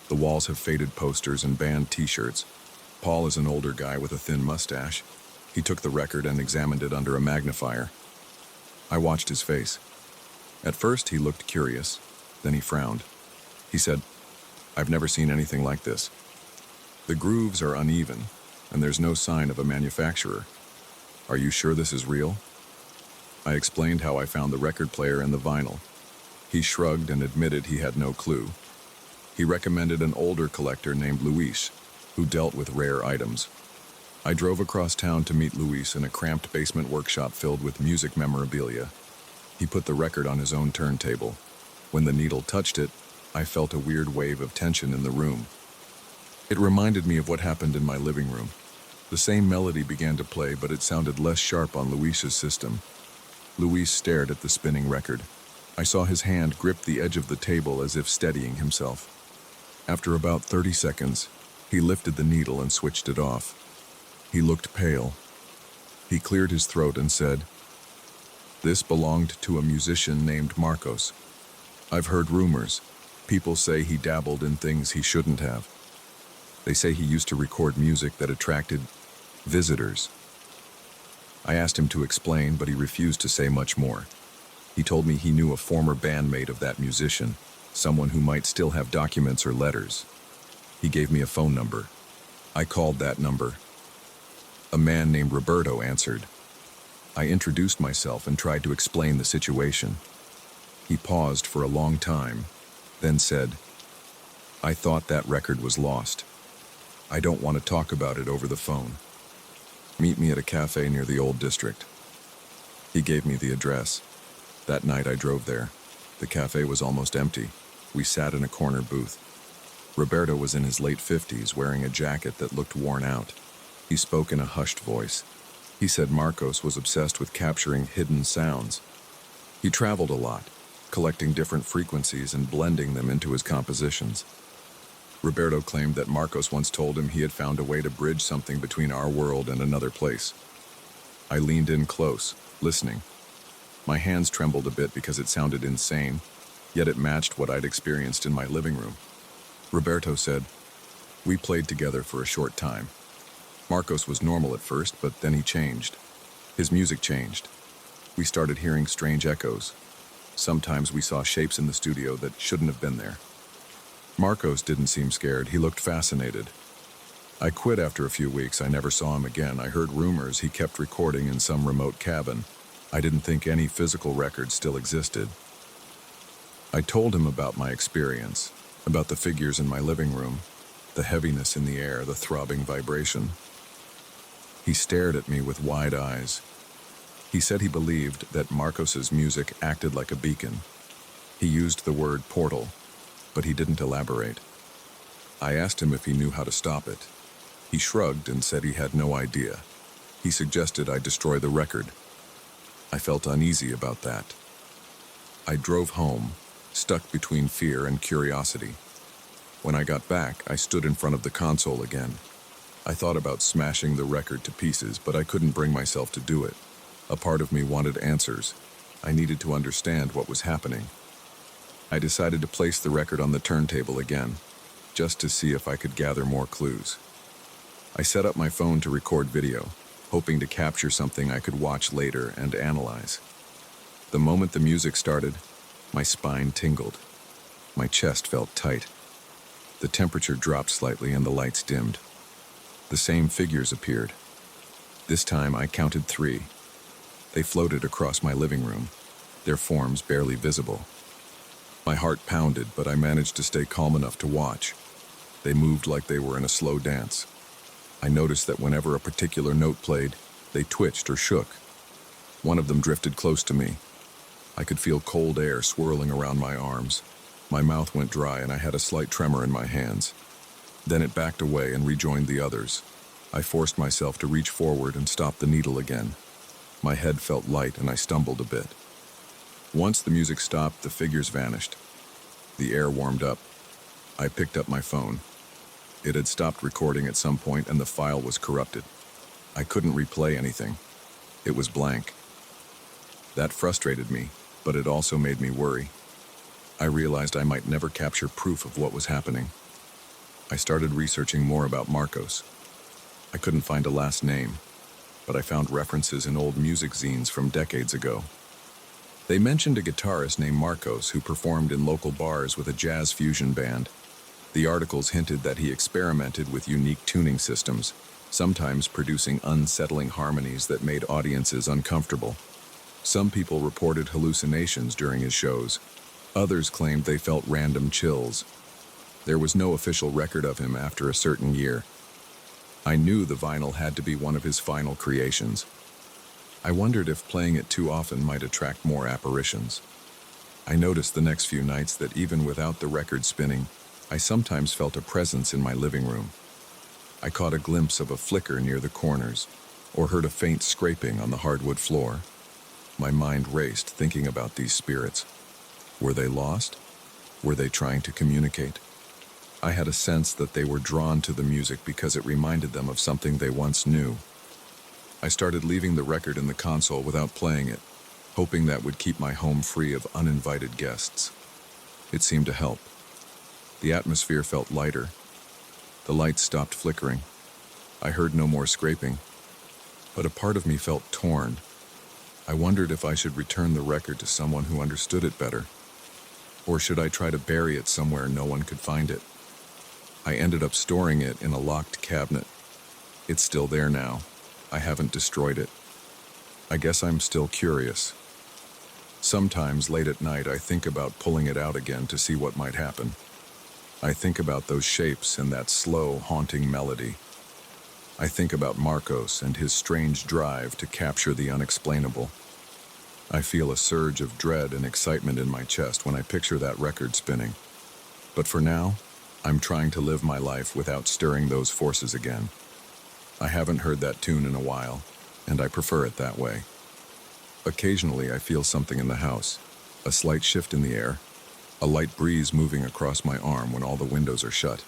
The walls have faded posters and band t-shirts. Paul is an older guy with a thin mustache. He took the record and examined it under a magnifier. I watched his face. At first, he looked curious. Then he frowned. He said, "I've never seen anything like this. The grooves are uneven, and there's no sign of a manufacturer. Are you sure this is real?" I explained how I found the record player and the vinyl. He shrugged and admitted he had no clue. He recommended an older collector named Luis, who dealt with rare items. I drove across town to meet Luis in a cramped basement workshop filled with music memorabilia. He put the record on his own turntable. When the needle touched it, I felt a weird wave of tension in the room. It reminded me of what happened in my living room. The same melody began to play, but it sounded less sharp on Luis's system. Luis stared at the spinning record. I saw his hand grip the edge of the table as if steadying himself. After about 30 seconds, he lifted the needle and switched it off. He looked pale. He cleared his throat and said, "This belonged to a musician named Marcos. I've heard rumors. People say he dabbled in things he shouldn't have. They say he used to record music that attracted visitors." I asked him to explain, but he refused to say much more. He told me he knew a former bandmate of that musician, someone who might still have documents or letters. He gave me a phone number. I called that number. A man named Roberto answered. I introduced myself and tried to explain the situation. He paused for a long time, then said, "I thought that record was lost. I don't want to talk about it over the phone. Meet me at a cafe near the old district." He gave me the address. That night I drove there. The cafe was almost empty. We sat in a corner booth. Roberto was in his late 50s, wearing a jacket that looked worn out. He spoke in a hushed voice. He said Marcos was obsessed with capturing hidden sounds. He traveled a lot, collecting different frequencies and blending them into his compositions. Roberto claimed that Marcos once told him he had found a way to bridge something between our world and another place. I leaned in close, listening. My hands trembled a bit because it sounded insane, yet it matched what I'd experienced in my living room. Roberto said, "We played together for a short time. Marcos was normal at first, but then he changed. His music changed. We started hearing strange echoes. Sometimes we saw shapes in the studio that shouldn't have been there. Marcos didn't seem scared. He looked fascinated. I quit after a few weeks. I never saw him again. I heard rumors he kept recording in some remote cabin. I didn't think any physical records still existed." I told him about my experience, about the figures in my living room, the heaviness in the air, the throbbing vibration. He stared at me with wide eyes. He said he believed that Marcos's music acted like a beacon. He used the word portal, but he didn't elaborate. I asked him if he knew how to stop it. He shrugged and said he had no idea. He suggested I destroy the record. I felt uneasy about that. I drove home, stuck between fear and curiosity. When I got back, I stood in front of the console again. I thought about smashing the record to pieces, but I couldn't bring myself to do it. A part of me wanted answers. I needed to understand what was happening. I decided to place the record on the turntable again, just to see if I could gather more clues. I set up my phone to record video, hoping to capture something I could watch later and analyze. The moment the music started, my spine tingled. My chest felt tight. The temperature dropped slightly and the lights dimmed. The same figures appeared. This time I counted 3. They floated across my living room, their forms barely visible. My heart pounded, but I managed to stay calm enough to watch. They moved like they were in a slow dance. I noticed that whenever a particular note played, they twitched or shook. One of them drifted close to me. I could feel cold air swirling around my arms. My mouth went dry and I had a slight tremor in my hands. Then it backed away and rejoined the others. I forced myself to reach forward and stop the needle again. My head felt light and I stumbled a bit. Once the music stopped, the figures vanished. The air warmed up. I picked up my phone. It had stopped recording at some point and the file was corrupted. I couldn't replay anything. It was blank. That frustrated me, but it also made me worry. I realized I might never capture proof of what was happening. I started researching more about Marcos. I couldn't find a last name, but I found references in old music zines from decades ago. They mentioned a guitarist named Marcos who performed in local bars with a jazz fusion band. The articles hinted that he experimented with unique tuning systems, sometimes producing unsettling harmonies that made audiences uncomfortable. Some people reported hallucinations during his shows. Others claimed they felt random chills. There was no official record of him after a certain year. I knew the vinyl had to be one of his final creations. I wondered if playing it too often might attract more apparitions. I noticed the next few nights that even without the record spinning, I sometimes felt a presence in my living room. I caught a glimpse of a flicker near the corners, or heard a faint scraping on the hardwood floor. My mind raced thinking about these spirits. Were they lost? Were they trying to communicate? I had a sense that they were drawn to the music because it reminded them of something they once knew. I started leaving the record in the console without playing it, hoping that would keep my home free of uninvited guests. It seemed to help. The atmosphere felt lighter. The lights stopped flickering. I heard no more scraping, but a part of me felt torn. I wondered if I should return the record to someone who understood it better, or should I try to bury it somewhere no one could find it? I ended up storing it in a locked cabinet. It's still there now. I haven't destroyed it. I guess I'm still curious. Sometimes late at night I think about pulling it out again to see what might happen. I think about those shapes and that slow, haunting melody. I think about Marcos and his strange drive to capture the unexplainable. I feel a surge of dread and excitement in my chest when I picture that record spinning. But for now, I'm trying to live my life without stirring those forces again. I haven't heard that tune in a while, and I prefer it that way. Occasionally I feel something in the house, a slight shift in the air, a light breeze moving across my arm when all the windows are shut.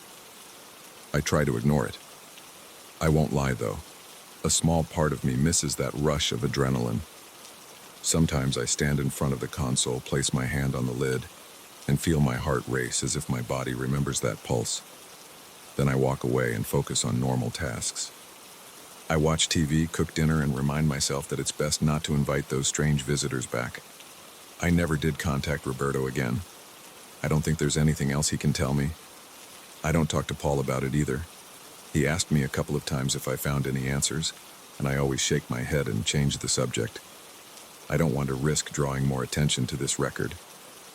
I try to ignore it. I won't lie though, a small part of me misses that rush of adrenaline. Sometimes I stand in front of the console, place my hand on the lid, and feel my heart race as if my body remembers that pulse. Then I walk away and focus on normal tasks. I watch TV, cook dinner, and remind myself that it's best not to invite those strange visitors back. I never did contact Roberto again. I don't think there's anything else he can tell me. I don't talk to Paul about it either. He asked me a couple of times if I found any answers, and I always shake my head and change the subject. I don't want to risk drawing more attention to this record.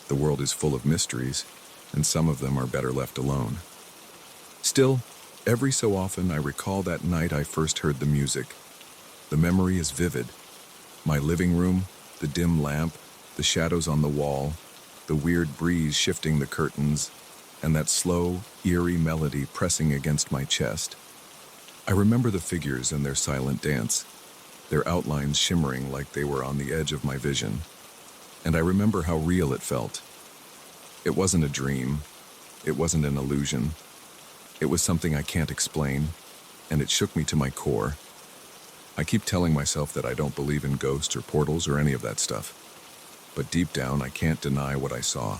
The world is full of mysteries, and some of them are better left alone. Still, every so often I recall that night I first heard the music. The memory is vivid. My living room, the dim lamp, the shadows on the wall, the weird breeze shifting the curtains, and that slow, eerie melody pressing against my chest. I remember the figures and their silent dance, their outlines shimmering like they were on the edge of my vision. And I remember how real it felt. It wasn't a dream. It wasn't an illusion. It was something I can't explain, and it shook me to my core. I keep telling myself that I don't believe in ghosts or portals or any of that stuff. But deep down, I can't deny what I saw.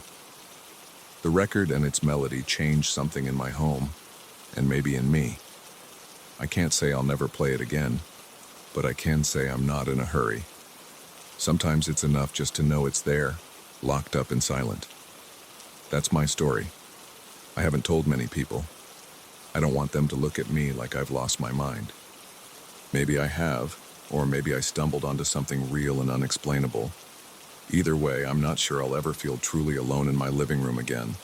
The record and its melody changed something in my home, and maybe in me. I can't say I'll never play it again, but I can say I'm not in a hurry. Sometimes it's enough just to know it's there, locked up and silent. That's my story. I haven't told many people. I don't want them to look at me like I've lost my mind. Maybe I have, or maybe I stumbled onto something real and unexplainable. Either way, I'm not sure I'll ever feel truly alone in my living room again.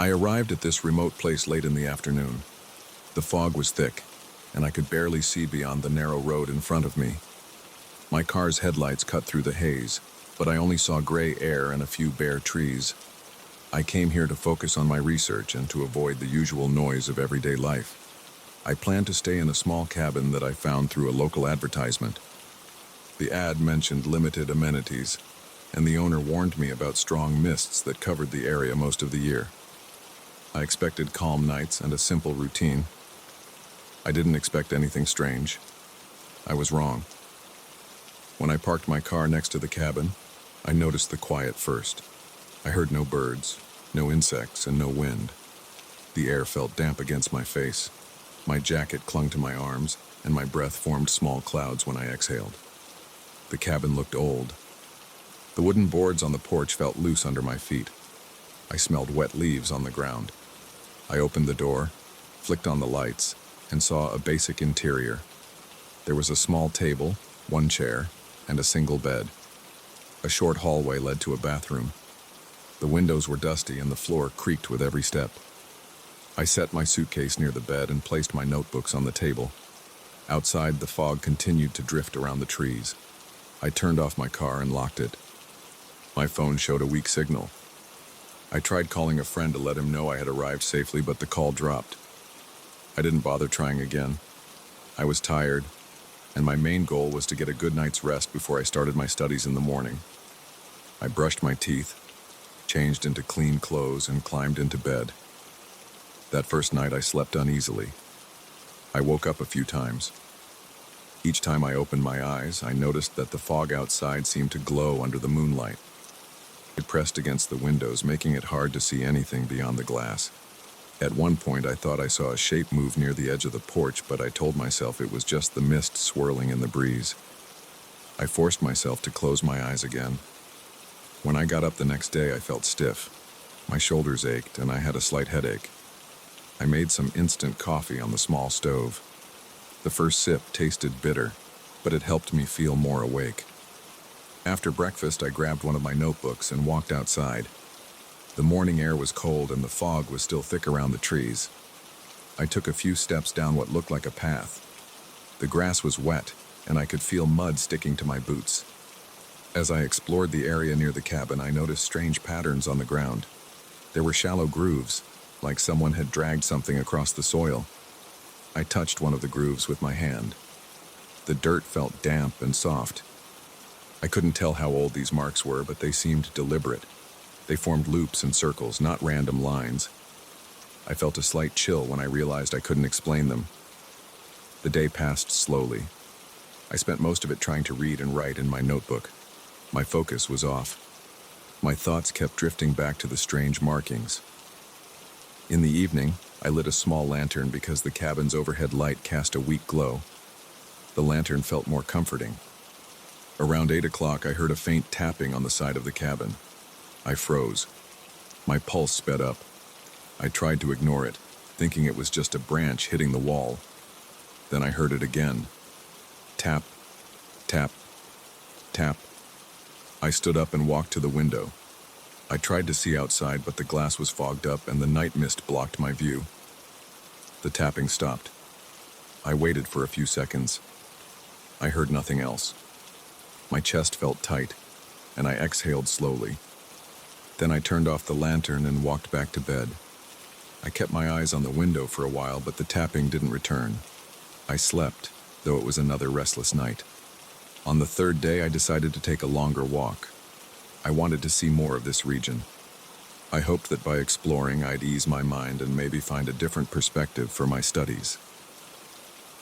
I arrived at this remote place late in the afternoon. The fog was thick, and I could barely see beyond the narrow road in front of me. My car's headlights cut through the haze, but I only saw gray air and a few bare trees. I came here to focus on my research and to avoid the usual noise of everyday life. I planned to stay in a small cabin that I found through a local advertisement. The ad mentioned limited amenities, and the owner warned me about strong mists that covered the area most of the year. I expected calm nights and a simple routine. I didn't expect anything strange. I was wrong. When I parked my car next to the cabin, I noticed the quiet first. I heard no birds, no insects, and no wind. The air felt damp against my face. My jacket clung to my arms, and my breath formed small clouds when I exhaled. The cabin looked old. The wooden boards on the porch felt loose under my feet. I smelled wet leaves on the ground. I opened the door, flicked on the lights, and saw a basic interior. There was a small table, one chair, and a single bed. A short hallway led to a bathroom. The windows were dusty and the floor creaked with every step. I set my suitcase near the bed and placed my notebooks on the table. Outside, the fog continued to drift around the trees. I turned off my car and locked it. My phone showed a weak signal. I tried calling a friend to let him know I had arrived safely, but the call dropped. I didn't bother trying again. I was tired, and my main goal was to get a good night's rest before I started my studies in the morning. I brushed my teeth, changed into clean clothes, and climbed into bed. That first night, I slept uneasily. I woke up a few times. Each time I opened my eyes, I noticed that the fog outside seemed to glow under the moonlight. It pressed against the windows, making it hard to see anything beyond the glass. At one point, I thought I saw a shape move near the edge of the porch, but I told myself it was just the mist swirling in the breeze. I forced myself to close my eyes again. When I got up the next day, I felt stiff. My shoulders ached, and I had a slight headache. I made some instant coffee on the small stove. The first sip tasted bitter, but it helped me feel more awake. After breakfast, I grabbed one of my notebooks and walked outside. The morning air was cold and the fog was still thick around the trees. I took a few steps down what looked like a path. The grass was wet, and I could feel mud sticking to my boots. As I explored the area near the cabin, I noticed strange patterns on the ground. There were shallow grooves, like someone had dragged something across the soil. I touched one of the grooves with my hand. The dirt felt damp and soft. I couldn't tell how old these marks were, but they seemed deliberate. They formed loops and circles, not random lines. I felt a slight chill when I realized I couldn't explain them. The day passed slowly. I spent most of it trying to read and write in my notebook. My focus was off. My thoughts kept drifting back to the strange markings. In the evening, I lit a small lantern because the cabin's overhead light cast a weak glow. The lantern felt more comforting. Around 8 o'clock, I heard a faint tapping on the side of the cabin. I froze. My pulse sped up. I tried to ignore it, thinking it was just a branch hitting the wall. Then I heard it again. Tap, tap, tap. I stood up and walked to the window. I tried to see outside, but the glass was fogged up and the night mist blocked my view. The tapping stopped. I waited for a few seconds. I heard nothing else. My chest felt tight, and I exhaled slowly. Then I turned off the lantern and walked back to bed. I kept my eyes on the window for a while, but the tapping didn't return. I slept, though it was another restless night. On the third day, I decided to take a longer walk. I wanted to see more of this region. I hoped that by exploring, I'd ease my mind and maybe find a different perspective for my studies.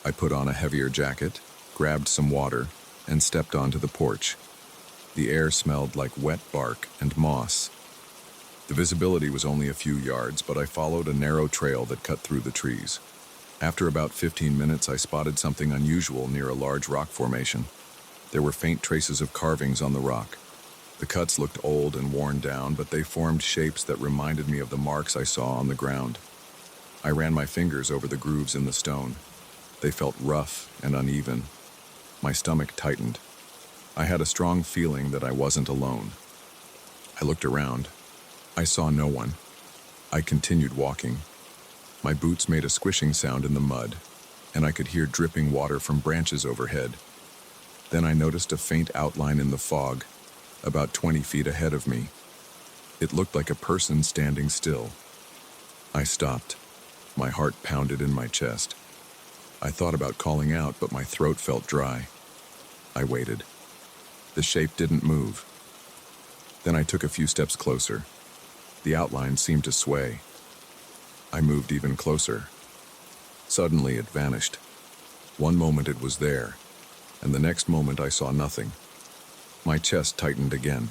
I put on a heavier jacket, grabbed some water, and stepped onto the porch. The air smelled like wet bark and moss. The visibility was only a few yards, but I followed a narrow trail that cut through the trees. After about 15 minutes, I spotted something unusual near a large rock formation. There were faint traces of carvings on the rock. The cuts looked old and worn down, but they formed shapes that reminded me of the marks I saw on the ground. I ran my fingers over the grooves in the stone. They felt rough and uneven. My stomach tightened. I had a strong feeling that I wasn't alone. I looked around. I saw no one. I continued walking. My boots made a squishing sound in the mud, and I could hear dripping water from branches overhead. Then I noticed a faint outline in the fog, about 20 feet ahead of me. It looked like a person standing still. I stopped. My heart pounded in my chest. I thought about calling out, but my throat felt dry. I waited. The shape didn't move. Then I took a few steps closer. The outline seemed to sway. I moved even closer. Suddenly it vanished. One moment it was there, and the next moment I saw nothing. My chest tightened again.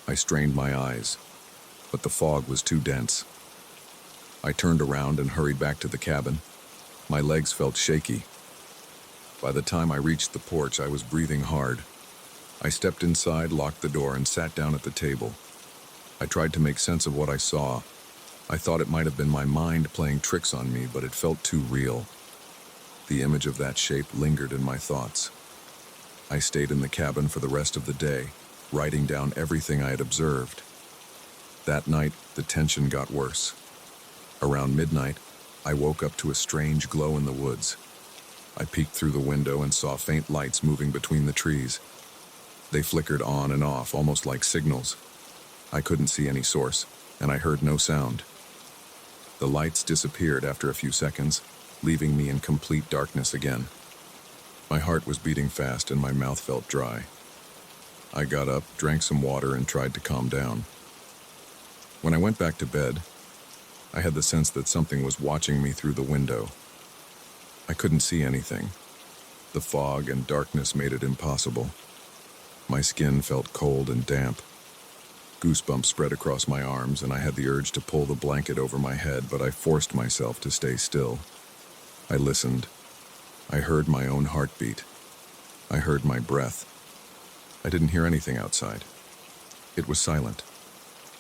I strained my eyes, but the fog was too dense. I turned around and hurried back to the cabin. My legs felt shaky. By the time I reached the porch, I was breathing hard. I stepped inside, locked the door, and sat down at the table. I tried to make sense of what I saw. I thought it might have been my mind playing tricks on me, but it felt too real. The image of that shape lingered in my thoughts. I stayed in the cabin for the rest of the day, writing down everything I had observed. That night, the tension got worse. Around midnight, I woke up to a strange glow in the woods. I peeked through the window and saw faint lights moving between the trees. They flickered on and off, almost like signals. I couldn't see any source, and I heard no sound. The lights disappeared after a few seconds, leaving me in complete darkness again. My heart was beating fast and my mouth felt dry. I got up, drank some water, and tried to calm down. When I went back to bed, I had the sense that something was watching me through the window. I couldn't see anything. The fog and darkness made it impossible. My skin felt cold and damp. Goosebumps spread across my arms, and I had the urge to pull the blanket over my head, but I forced myself to stay still. I listened. I heard my own heartbeat. I heard my breath. I didn't hear anything outside. It was silent.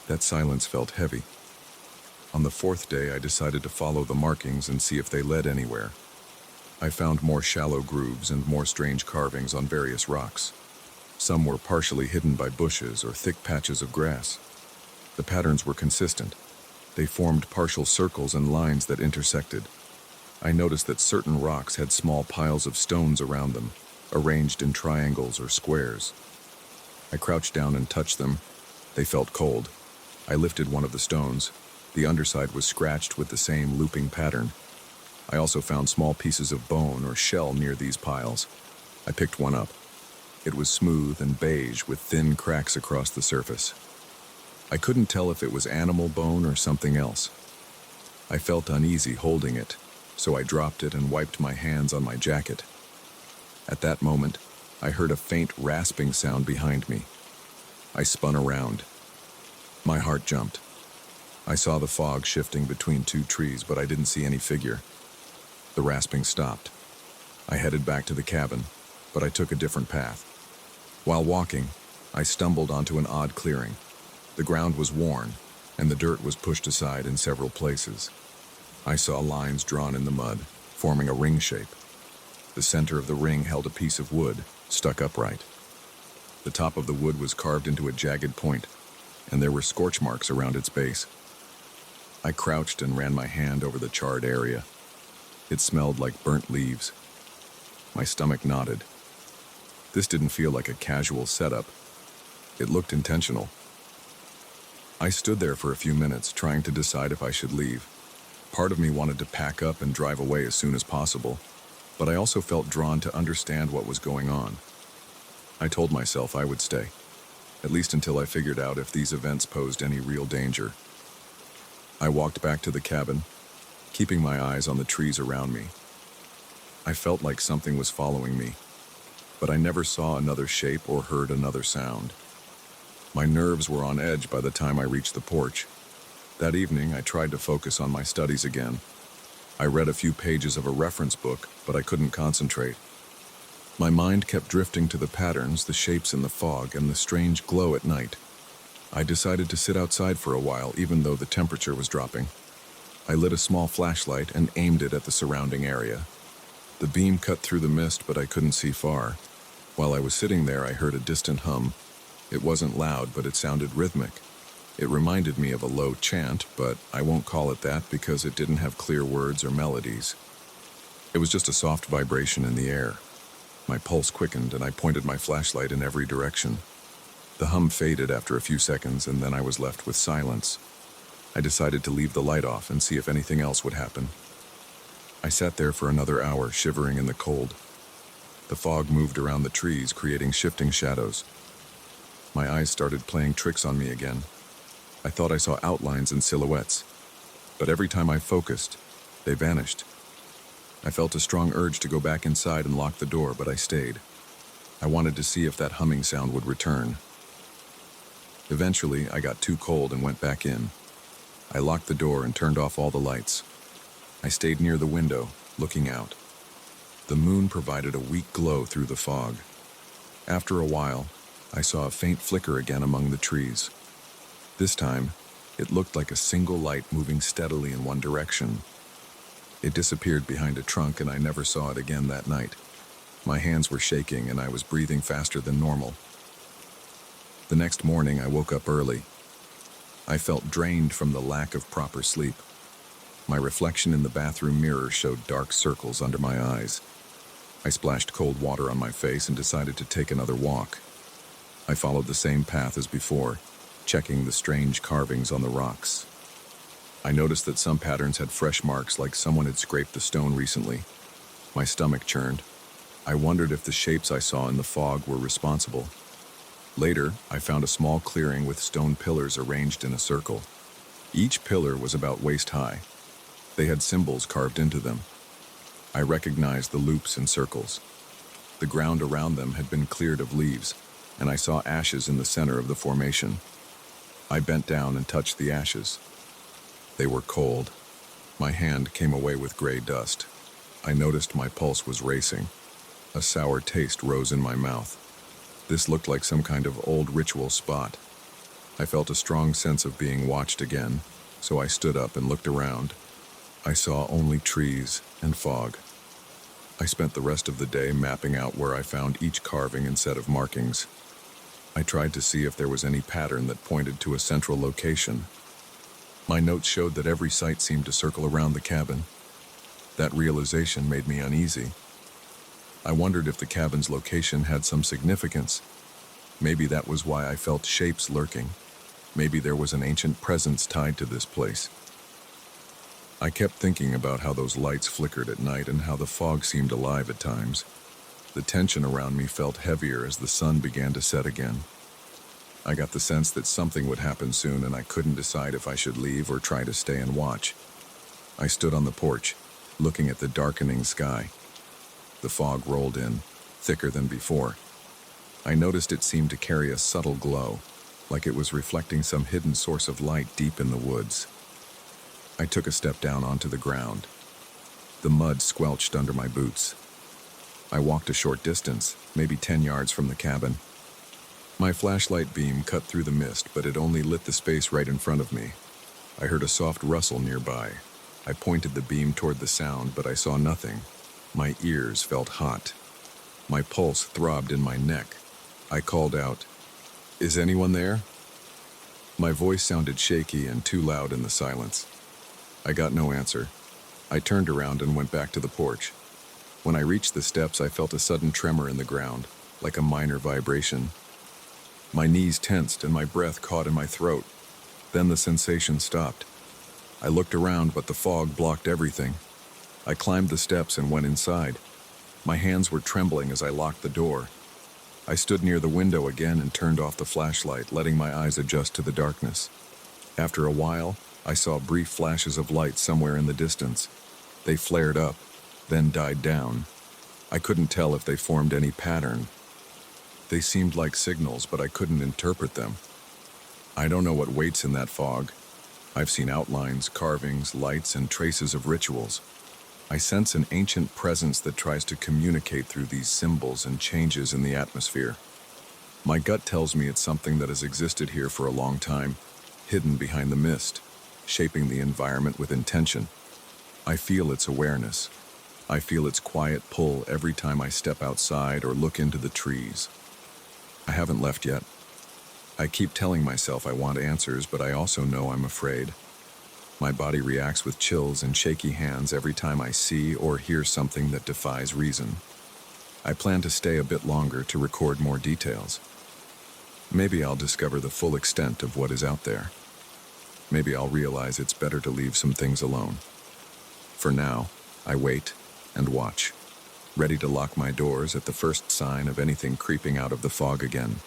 That silence felt heavy. On the fourth day, I decided to follow the markings and see if they led anywhere. I found more shallow grooves and more strange carvings on various rocks. Some were partially hidden by bushes or thick patches of grass. The patterns were consistent. They formed partial circles and lines that intersected. I noticed that certain rocks had small piles of stones around them, arranged in triangles or squares. I crouched down and touched them. They felt cold. I lifted one of the stones. The underside was scratched with the same looping pattern. I also found small pieces of bone or shell near these piles. I picked one up. It was smooth and beige with thin cracks across the surface. I couldn't tell if it was animal bone or something else. I felt uneasy holding it, so I dropped it and wiped my hands on my jacket. At that moment, I heard a faint rasping sound behind me. I spun around. My heart jumped. I saw the fog shifting between two trees, but I didn't see any figure. The rasping stopped. I headed back to the cabin, but I took a different path. While walking, I stumbled onto an odd clearing. The ground was worn, and the dirt was pushed aside in several places. I saw lines drawn in the mud, forming a ring shape. The center of the ring held a piece of wood, stuck upright. The top of the wood was carved into a jagged point, and there were scorch marks around its base. I crouched and ran my hand over the charred area. It smelled like burnt leaves. My stomach knotted. This didn't feel like a casual setup. It looked intentional. I stood there for a few minutes, trying to decide if I should leave. Part of me wanted to pack up and drive away as soon as possible, but I also felt drawn to understand what was going on. I told myself I would stay, at least until I figured out if these events posed any real danger. I walked back to the cabin, keeping my eyes on the trees around me. I felt like something was following me, but I never saw another shape or heard another sound. My nerves were on edge by the time I reached the porch. That evening, I tried to focus on my studies again. I read a few pages of a reference book, but I couldn't concentrate. My mind kept drifting to the patterns, the shapes in the fog, and the strange glow at night. I decided to sit outside for a while, even though the temperature was dropping. I lit a small flashlight and aimed it at the surrounding area. The beam cut through the mist, but I couldn't see far. While I was sitting there, I heard a distant hum. It wasn't loud, but it sounded rhythmic. It reminded me of a low chant, but I won't call it that because it didn't have clear words or melodies. It was just a soft vibration in the air. My pulse quickened, and I pointed my flashlight in every direction. The hum faded after a few seconds, and then I was left with silence. I decided to leave the light off and see if anything else would happen. I sat there for another hour, shivering in the cold. The fog moved around the trees, creating shifting shadows. My eyes started playing tricks on me again. I thought I saw outlines and silhouettes, but every time I focused, they vanished. I felt a strong urge to go back inside and lock the door, but I stayed. I wanted to see if that humming sound would return. Eventually, I got too cold and went back in. I locked the door and turned off all the lights. I stayed near the window, looking out. The moon provided a weak glow through the fog. After a while, I saw a faint flicker again among the trees. This time, it looked like a single light moving steadily in one direction. It disappeared behind a trunk and I never saw it again that night. My hands were shaking and I was breathing faster than normal. The next morning I woke up early. I felt drained from the lack of proper sleep. My reflection in the bathroom mirror showed dark circles under my eyes. I splashed cold water on my face and decided to take another walk. I followed the same path as before, checking the strange carvings on the rocks. I noticed that some patterns had fresh marks like someone had scraped the stone recently. My stomach churned. I wondered if the shapes I saw in the fog were responsible. Later, I found a small clearing with stone pillars arranged in a circle. Each pillar was about waist high. They had symbols carved into them. I recognized the loops and circles. The ground around them had been cleared of leaves, and I saw ashes in the center of the formation. I bent down and touched the ashes. They were cold. My hand came away with gray dust. I noticed my pulse was racing. A sour taste rose in my mouth. This looked like some kind of old ritual spot. I felt a strong sense of being watched again, so I stood up and looked around. I saw only trees and fog. I spent the rest of the day mapping out where I found each carving and set of markings. I tried to see if there was any pattern that pointed to a central location. My notes showed that every site seemed to circle around the cabin. That realization made me uneasy. I wondered if the cabin's location had some significance. Maybe that was why I felt shapes lurking. Maybe there was an ancient presence tied to this place. I kept thinking about how those lights flickered at night and how the fog seemed alive at times. The tension around me felt heavier as the sun began to set again. I got the sense that something would happen soon and I couldn't decide if I should leave or try to stay and watch. I stood on the porch, looking at the darkening sky. The fog rolled in, thicker than before. I noticed it seemed to carry a subtle glow, like it was reflecting some hidden source of light deep in the woods. I took a step down onto the ground. The mud squelched under my boots. I walked a short distance, maybe 10 yards from the cabin. My flashlight beam cut through the mist, but it only lit the space right in front of me. I heard a soft rustle nearby. I pointed the beam toward the sound, but I saw nothing. My ears felt hot. My pulse throbbed in my neck. I called out, "Is anyone there?" My voice sounded shaky and too loud in the silence. I got no answer. I turned around and went back to the porch. When I reached the steps, I felt a sudden tremor in the ground, like a minor vibration. My knees tensed and my breath caught in my throat. Then the sensation stopped. I looked around, but the fog blocked everything. I climbed the steps and went inside. My hands were trembling as I locked the door. I stood near the window again and turned off the flashlight, letting my eyes adjust to the darkness. After a while, I saw brief flashes of light somewhere in the distance. They flared up, then died down. I couldn't tell if they formed any pattern. They seemed like signals, but I couldn't interpret them. I don't know what waits in that fog. I've seen outlines, carvings, lights, and traces of rituals. I sense an ancient presence that tries to communicate through these symbols and changes in the atmosphere. My gut tells me it's something that has existed here for a long time, hidden behind the mist, shaping the environment with intention. I feel its awareness. I feel its quiet pull every time I step outside or look into the trees. I haven't left yet. I keep telling myself I want answers, but I also know I'm afraid. My body reacts with chills and shaky hands every time I see or hear something that defies reason. I plan to stay a bit longer to record more details. Maybe I'll discover the full extent of what is out there. Maybe I'll realize it's better to leave some things alone. For now, I wait and watch, ready to lock my doors at the first sign of anything creeping out of the fog again.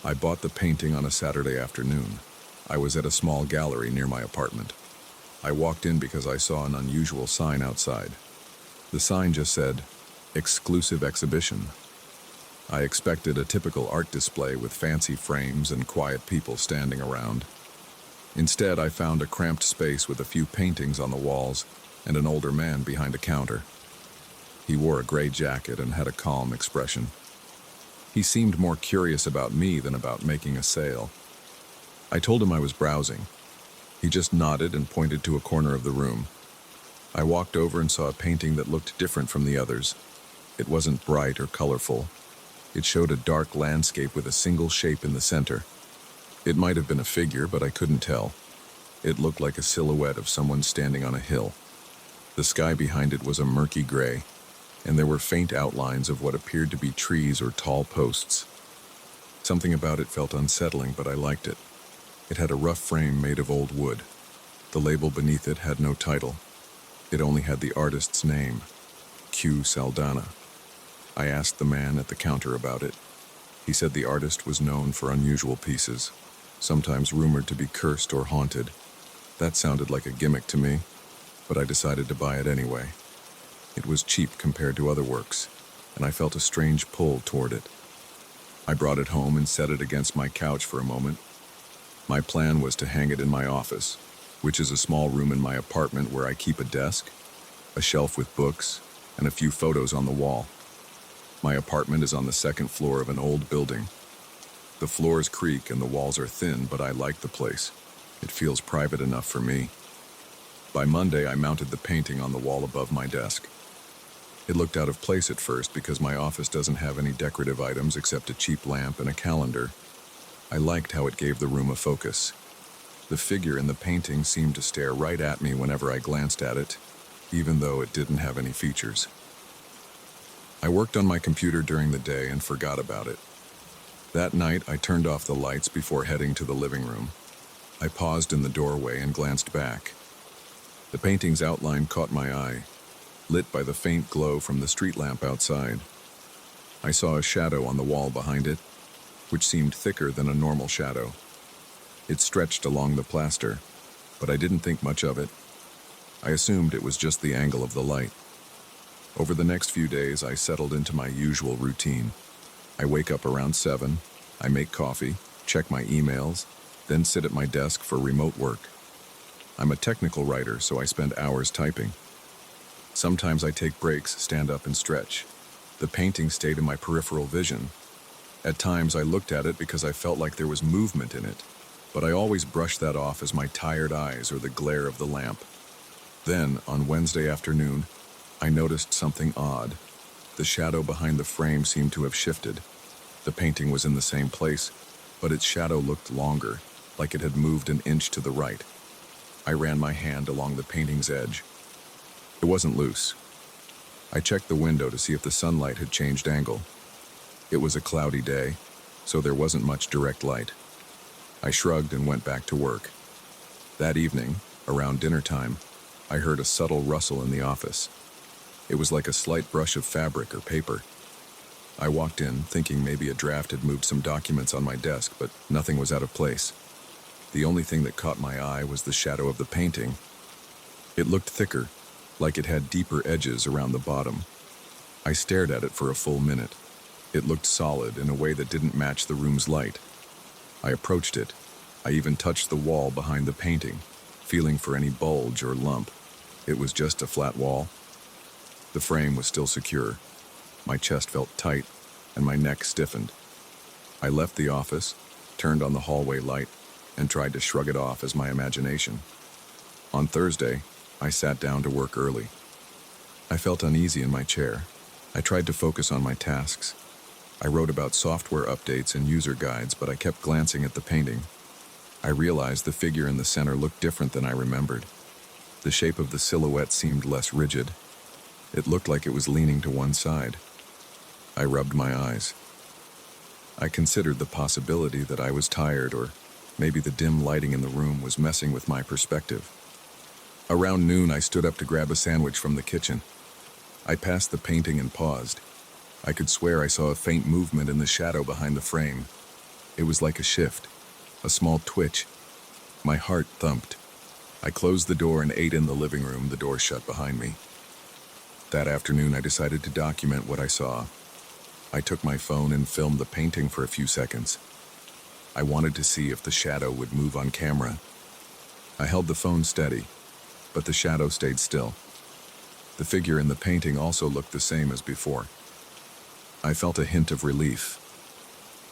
I bought the painting on a Saturday afternoon. I was at a small gallery near my apartment. I walked in because I saw an unusual sign outside. The sign just said, "Exclusive Exhibition." I expected a typical art display with fancy frames and quiet people standing around. Instead, I found a cramped space with a few paintings on the walls and an older man behind a counter. He wore a gray jacket and had a calm expression. He seemed more curious about me than about making a sale. I told him I was browsing. He just nodded and pointed to a corner of the room. I walked over and saw a painting that looked different from the others. It wasn't bright or colorful. It showed a dark landscape with a single shape in the center. It might have been a figure, but I couldn't tell. It looked like a silhouette of someone standing on a hill. The sky behind it was a murky gray, and there were faint outlines of what appeared to be trees or tall posts. Something about it felt unsettling, but I liked it. It had a rough frame made of old wood. The label beneath it had no title. It only had the artist's name, Q. Saldana. I asked the man at the counter about it. He said the artist was known for unusual pieces, sometimes rumored to be cursed or haunted. That sounded like a gimmick to me, but I decided to buy it anyway. It was cheap compared to other works, and I felt a strange pull toward it. I brought it home and set it against my couch for a moment. My plan was to hang it in my office, which is a small room in my apartment where I keep a desk, a shelf with books, and a few photos on the wall. My apartment is on the second floor of an old building. The floors creak and the walls are thin, but I like the place. It feels private enough for me. By Monday, I mounted the painting on the wall above my desk. It looked out of place at first because my office doesn't have any decorative items except a cheap lamp and a calendar. I liked how it gave the room a focus. The figure in the painting seemed to stare right at me whenever I glanced at it, even though it didn't have any features. I worked on my computer during the day and forgot about it. That night, I turned off the lights before heading to the living room. I paused in the doorway and glanced back. The painting's outline caught my eye, lit by the faint glow from the street lamp outside. I saw a shadow on the wall behind it, which seemed thicker than a normal shadow. It stretched along the plaster, but I didn't think much of it. I assumed it was just the angle of the light. Over the next few days, I settled into my usual routine. I wake up around 7, I make coffee, check my emails, then sit at my desk for remote work. I'm a technical writer, so I spend hours typing. Sometimes I take breaks, stand up, and stretch. The painting stayed in my peripheral vision. At times, I looked at it because I felt like there was movement in it, but I always brushed that off as my tired eyes or the glare of the lamp. Then, on Wednesday afternoon, I noticed something odd. The shadow behind the frame seemed to have shifted. The painting was in the same place, but its shadow looked longer, like it had moved an inch to the right. I ran my hand along the painting's edge. It wasn't loose. I checked the window to see if the sunlight had changed angle. It was a cloudy day, so there wasn't much direct light. I shrugged and went back to work. That evening, around dinner time, I heard a subtle rustle in the office. It was like a slight brush of fabric or paper. I walked in, thinking maybe a draft had moved some documents on my desk, but nothing was out of place. The only thing that caught my eye was the shadow of the painting. It looked thicker, like it had deeper edges around the bottom. I stared at it for a full minute. It looked solid in a way that didn't match the room's light. I approached it. I even touched the wall behind the painting, feeling for any bulge or lump. It was just a flat wall. The frame was still secure. My chest felt tight, and my neck stiffened. I left the office, turned on the hallway light, and tried to shrug it off as my imagination. On Thursday, I sat down to work early. I felt uneasy in my chair. I tried to focus on my tasks. I wrote about software updates and user guides, but I kept glancing at the painting. I realized the figure in the center looked different than I remembered. The shape of the silhouette seemed less rigid. It looked like it was leaning to one side. I rubbed my eyes. I considered the possibility that I was tired, or maybe the dim lighting in the room was messing with my perspective. Around noon, I stood up to grab a sandwich from the kitchen. I passed the painting and paused. I could swear I saw a faint movement in the shadow behind the frame. It was like a shift, a small twitch. My heart thumped. I closed the door and ate in the living room, the door shut behind me. That afternoon, I decided to document what I saw. I took my phone and filmed the painting for a few seconds. I wanted to see if the shadow would move on camera. I held the phone steady, but the shadow stayed still. The figure in the painting also looked the same as before. I felt a hint of relief.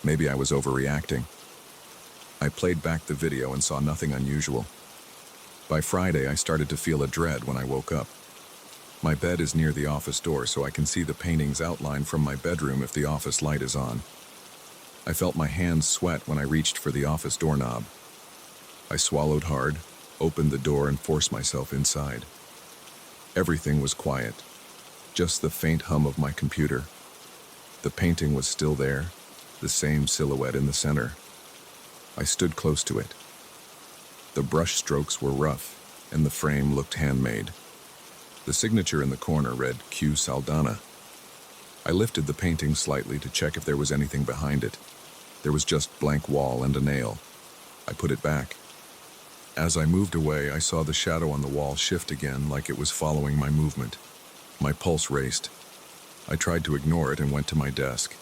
Maybe I was overreacting. I played back the video and saw nothing unusual. By Friday, I started to feel a dread when I woke up. My bed is near the office door, so I can see the painting's outline from my bedroom if the office light is on. I felt my hands sweat when I reached for the office doorknob. I swallowed hard, opened the door, and forced myself inside. Everything was quiet, just the faint hum of my computer. The painting was still there, the same silhouette in the center. I stood close to it. The brush strokes were rough, and the frame looked handmade. The signature in the corner read Q Saldana. I lifted the painting slightly to check if there was anything behind it. There was just blank wall and a nail. I put it back. As I moved away, I saw the shadow on the wall shift again, like it was following my movement. My pulse raced. I tried to ignore it and went to my desk.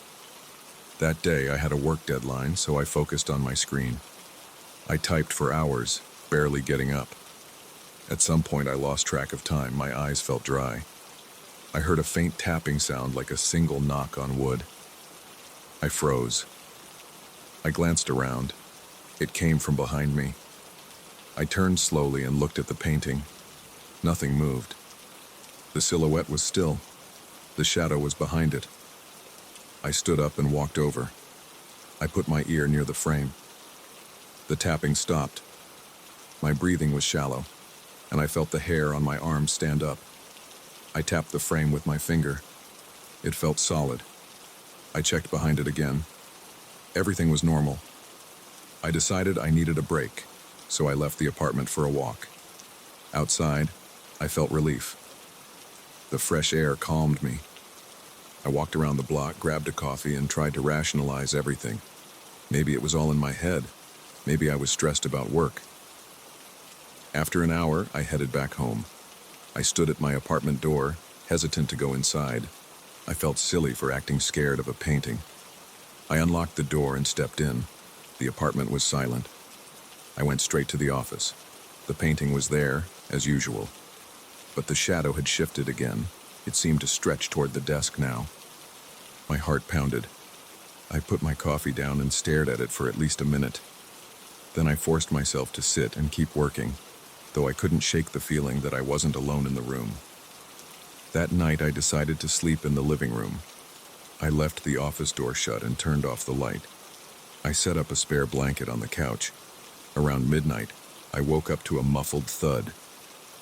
That day, I had a work deadline, so I focused on my screen. I typed for hours, barely getting up. At some point, I lost track of time. My eyes felt dry. I heard a faint tapping sound like a single knock on wood. I froze. I glanced around. It came from behind me. I turned slowly and looked at the painting. Nothing moved. The silhouette was still. The shadow was behind it. I stood up and walked over. I put my ear near the frame. The tapping stopped. My breathing was shallow, and I felt the hair on my arms stand up. I tapped the frame with my finger. It felt solid. I checked behind it again. Everything was normal. I decided I needed a break, so I left the apartment for a walk. Outside, I felt relief. The fresh air calmed me. I walked around the block, grabbed a coffee, and tried to rationalize everything. Maybe it was all in my head. Maybe I was stressed about work. After an hour, I headed back home. I stood at my apartment door, hesitant to go inside. I felt silly for acting scared of a painting. I unlocked the door and stepped in. The apartment was silent. I went straight to the office. The painting was there, as usual. But the shadow had shifted again. It seemed to stretch toward the desk now. My heart pounded. I put my coffee down and stared at it for at least a minute. Then I forced myself to sit and keep working, though I couldn't shake the feeling that I wasn't alone in the room. That night, I decided to sleep in the living room. I left the office door shut and turned off the light. I set up a spare blanket on the couch. Around midnight, I woke up to a muffled thud.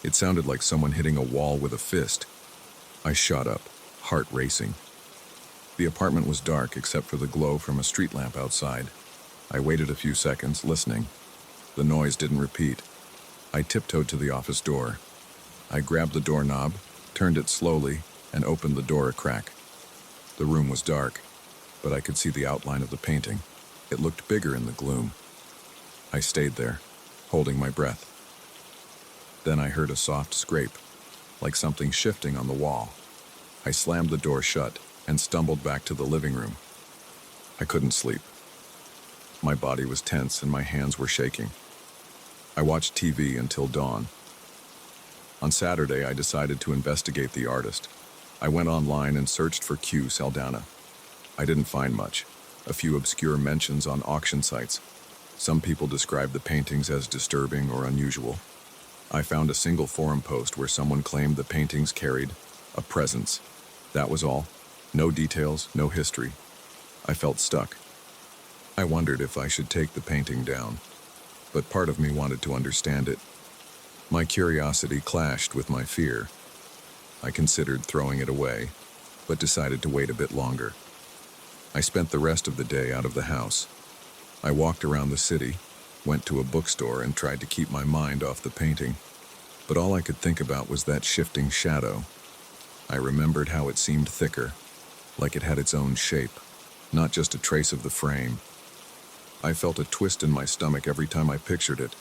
It sounded like someone hitting a wall with a fist. I shot up, heart racing. The apartment was dark except for the glow from a street lamp outside. I waited a few seconds, listening. The noise didn't repeat. I tiptoed to the office door. I grabbed the doorknob, turned it slowly, and opened the door a crack. The room was dark, but I could see the outline of the painting. It looked bigger in the gloom. I stayed there, holding my breath. Then I heard a soft scrape, like something shifting on the wall. I slammed the door shut and stumbled back to the living room. I couldn't sleep. My body was tense and my hands were shaking. I watched TV until dawn. On Saturday, I decided to investigate the artist. I went online and searched for Q Saldana. I didn't find much. A few obscure mentions on auction sites. Some people described the paintings as disturbing or unusual. I found a single forum post where someone claimed the paintings carried a presence. That was all. No details, no history. I felt stuck. I wondered if I should take the painting down, but part of me wanted to understand it. My curiosity clashed with my fear. I considered throwing it away, but decided to wait a bit longer. I spent the rest of the day out of the house. I walked around the city, went to a bookstore, and tried to keep my mind off the painting. But all I could think about was that shifting shadow. I remembered how it seemed thicker, like it had its own shape, not just a trace of the frame. I felt a twist in my stomach every time I pictured it.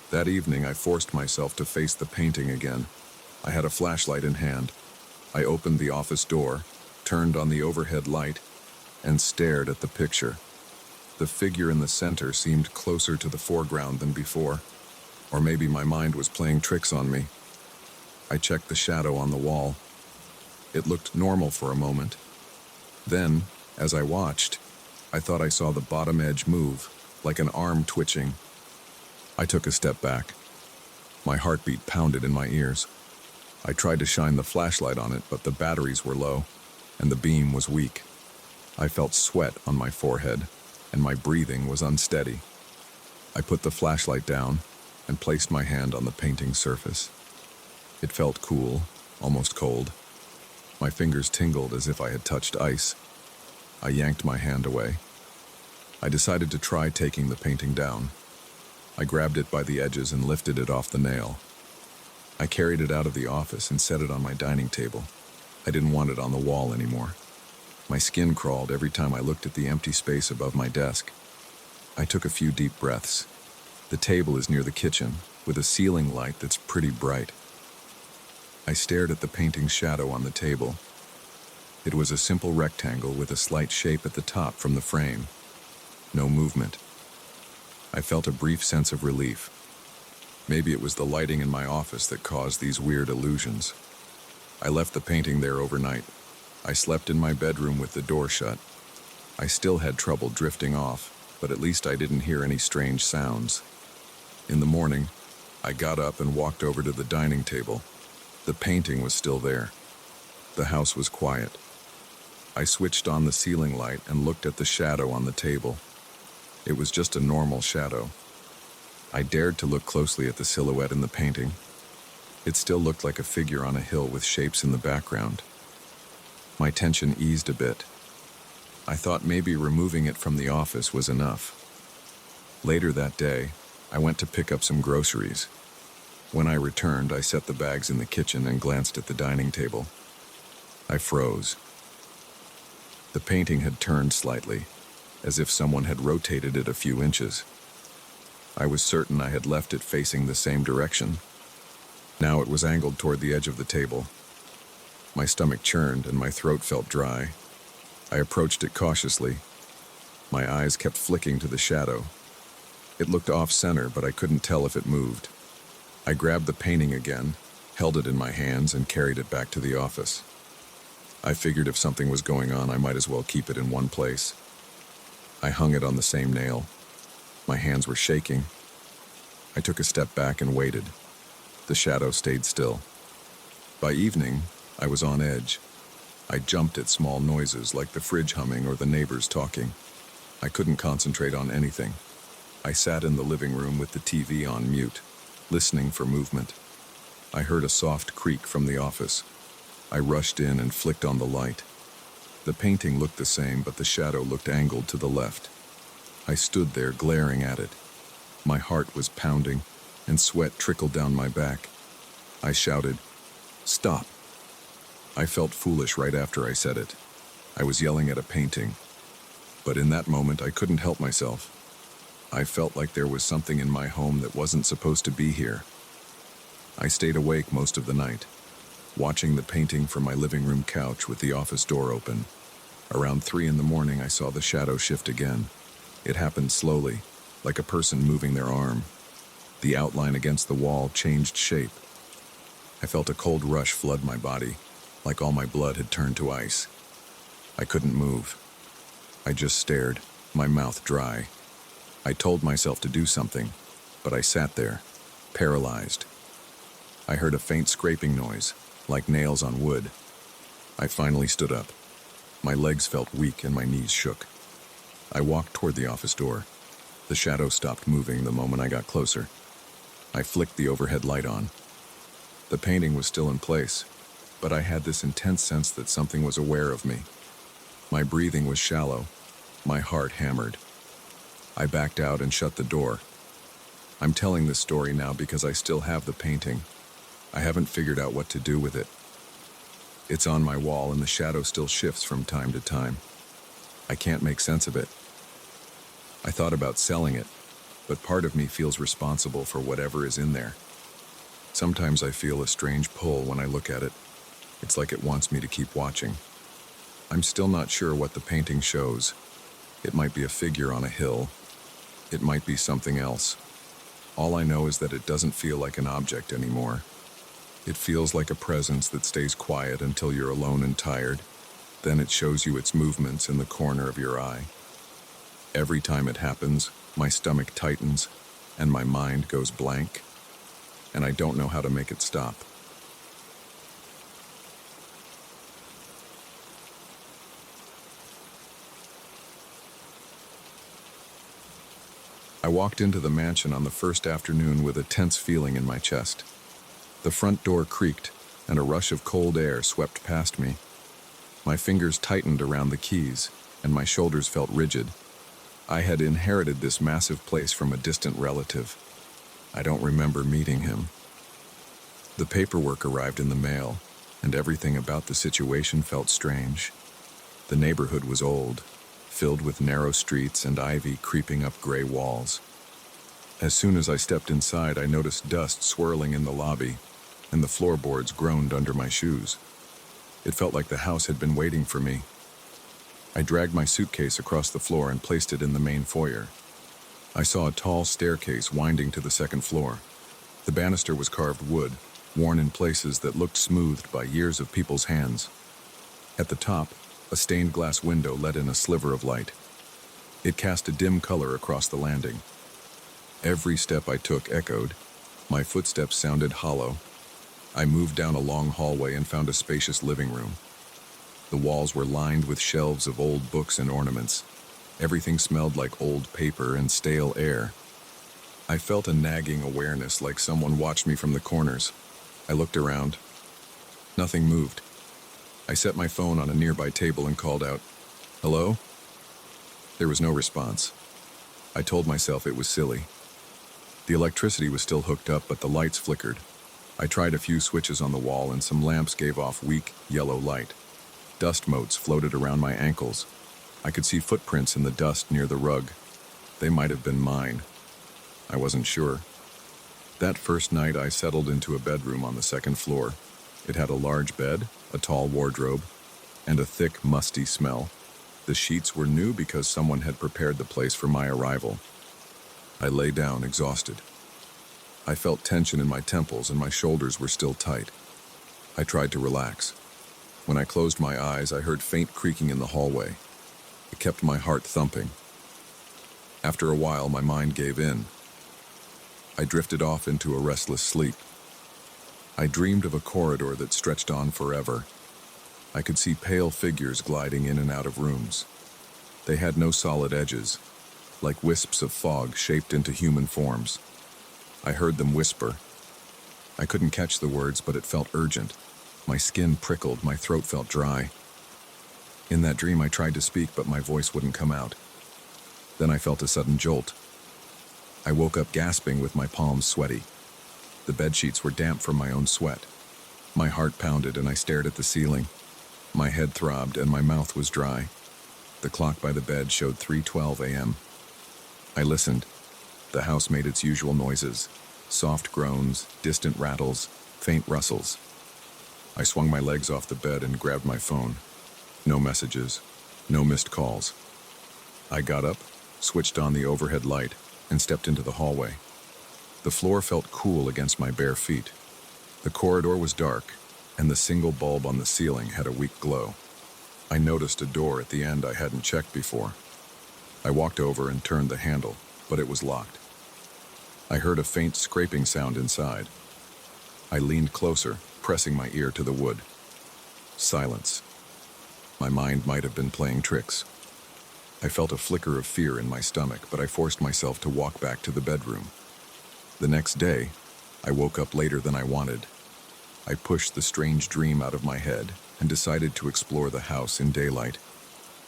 That evening, I forced myself to face the painting again. I had a flashlight in hand. I opened the office door, turned on the overhead light, and stared at the picture. The figure in the center seemed closer to the foreground than before, or maybe my mind was playing tricks on me. I checked the shadow on the wall. It looked normal for a moment. Then, as I watched, I thought I saw the bottom edge move, like an arm twitching. I took a step back. My heartbeat pounded in my ears. I tried to shine the flashlight on it, but the batteries were low, and the beam was weak. I felt sweat on my forehead, and my breathing was unsteady. I put the flashlight down and placed my hand on the painting's surface. It felt cool, almost cold. My fingers tingled as if I had touched ice. I yanked my hand away. I decided to try taking the painting down. I grabbed it by the edges and lifted it off the nail. I carried it out of the office and set it on my dining table. I didn't want it on the wall anymore. My skin crawled every time I looked at the empty space above my desk. I took a few deep breaths. The table is near the kitchen, with a ceiling light that's pretty bright. I stared at the painting's shadow on the table. It was a simple rectangle with a slight shape at the top from the frame. No movement. I felt a brief sense of relief. Maybe it was the lighting in my office that caused these weird illusions. I left the painting there overnight. I slept in my bedroom with the door shut. I still had trouble drifting off, but at least I didn't hear any strange sounds. In the morning, I got up and walked over to the dining table. The painting was still there. The house was quiet. I switched on the ceiling light and looked at the shadow on the table. It was just a normal shadow. I dared to look closely at the silhouette in the painting. It still looked like a figure on a hill with shapes in the background. My tension eased a bit. I thought maybe removing it from the office was enough. Later that day, I went to pick up some groceries. When I returned, I set the bags in the kitchen and glanced at the dining table. I froze. The painting had turned slightly, as if someone had rotated it a few inches. I was certain I had left it facing the same direction. Now it was angled toward the edge of the table. My stomach churned and my throat felt dry. I approached it cautiously. My eyes kept flicking to the shadow. It looked off-center, but I couldn't tell if it moved. I grabbed the painting again, held it in my hands, and carried it back to the office. I figured if something was going on, I might as well keep it in one place. I hung it on the same nail. My hands were shaking. I took a step back and waited. The shadow stayed still. By evening, I was on edge. I jumped at small noises like the fridge humming or the neighbors talking. I couldn't concentrate on anything. I sat in the living room with the TV on mute, listening for movement. I heard a soft creak from the office. I rushed in and flicked on the light. The painting looked the same, but the shadow looked angled to the left. I stood there glaring at it. My heart was pounding, and sweat trickled down my back. I shouted, "Stop!" I felt foolish right after I said it. I was yelling at a painting. But in that moment, I couldn't help myself. I felt like there was something in my home that wasn't supposed to be here. I stayed awake most of the night, watching the painting from my living room couch with the office door open. Around 3 a.m, I saw the shadow shift again. It happened slowly, like a person moving their arm. The outline against the wall changed shape. I felt a cold rush flood my body, like all my blood had turned to ice. I couldn't move. I just stared, my mouth dry. I told myself to do something, but I sat there, paralyzed. I heard a faint scraping noise, like nails on wood. I finally stood up. My legs felt weak and my knees shook. I walked toward the office door. The shadow stopped moving the moment I got closer. I flicked the overhead light on. The painting was still in place, but I had this intense sense that something was aware of me. My breathing was shallow. My heart hammered. I backed out and shut the door. I'm telling this story now because I still have the painting. I haven't figured out what to do with it. It's on my wall and the shadow still shifts from time to time. I can't make sense of it. I thought about selling it, but part of me feels responsible for whatever is in there. Sometimes I feel a strange pull when I look at it. It's like it wants me to keep watching. I'm still not sure what the painting shows. It might be a figure on a hill. It might be something else. All I know is that it doesn't feel like an object anymore. It feels like a presence that stays quiet until you're alone and tired. Then it shows you its movements in the corner of your eye. Every time it happens, my stomach tightens and my mind goes blank, and I don't know how to make it stop. I walked into the mansion on the first afternoon with a tense feeling in my chest. The front door creaked, and a rush of cold air swept past me. My fingers tightened around the keys, and my shoulders felt rigid. I had inherited this massive place from a distant relative. I don't remember meeting him. The paperwork arrived in the mail, and everything about the situation felt strange. The neighborhood was old, filled with narrow streets and ivy creeping up gray walls. As soon as I stepped inside, I noticed dust swirling in the lobby, and the floorboards groaned under my shoes. It felt like the house had been waiting for me. I dragged my suitcase across the floor and placed it in the main foyer. I saw a tall staircase winding to the second floor. The banister was carved wood, worn in places that looked smoothed by years of people's hands. At the top, a stained glass window let in a sliver of light. It cast a dim color across the landing. Every step I took echoed. My footsteps sounded hollow. I moved down a long hallway and found a spacious living room. The walls were lined with shelves of old books and ornaments. Everything smelled like old paper and stale air. I felt a nagging awareness, like someone watched me from the corners. I looked around. Nothing moved. I set my phone on a nearby table and called out, "Hello?" There was no response. I told myself it was silly. The electricity was still hooked up, but the lights flickered. I tried a few switches on the wall, and some lamps gave off weak, yellow light. Dust motes floated around my ankles. I could see footprints in the dust near the rug. They might have been mine. I wasn't sure. That first night, I settled into a bedroom on the second floor. It had a large bed, a tall wardrobe, and a thick, musty smell. The sheets were new because someone had prepared the place for my arrival. I lay down, exhausted. I felt tension in my temples and my shoulders were still tight. I tried to relax. When I closed my eyes, I heard faint creaking in the hallway. It kept my heart thumping. After a while, my mind gave in. I drifted off into a restless sleep. I dreamed of a corridor that stretched on forever. I could see pale figures gliding in and out of rooms. They had no solid edges, like wisps of fog shaped into human forms. I heard them whisper. I couldn't catch the words, but it felt urgent. My skin prickled, my throat felt dry. In that dream, I tried to speak, but my voice wouldn't come out. Then I felt a sudden jolt. I woke up gasping with my palms sweaty. The bedsheets were damp from my own sweat. My heart pounded and I stared at the ceiling. My head throbbed and my mouth was dry. The clock by the bed showed 3:12 a.m. I listened. The house made its usual noises. Soft groans, distant rattles, faint rustles. I swung my legs off the bed and grabbed my phone. No messages, no missed calls. I got up, switched on the overhead light, and stepped into the hallway. The floor felt cool against my bare feet. The corridor was dark, and the single bulb on the ceiling had a weak glow. I noticed a door at the end I hadn't checked before. I walked over and turned the handle, but it was locked. I heard a faint scraping sound inside. I leaned closer, pressing my ear to the wood. Silence. My mind might have been playing tricks. I felt a flicker of fear in my stomach, but I forced myself to walk back to the bedroom. The next day, I woke up later than I wanted. I pushed the strange dream out of my head and decided to explore the house in daylight.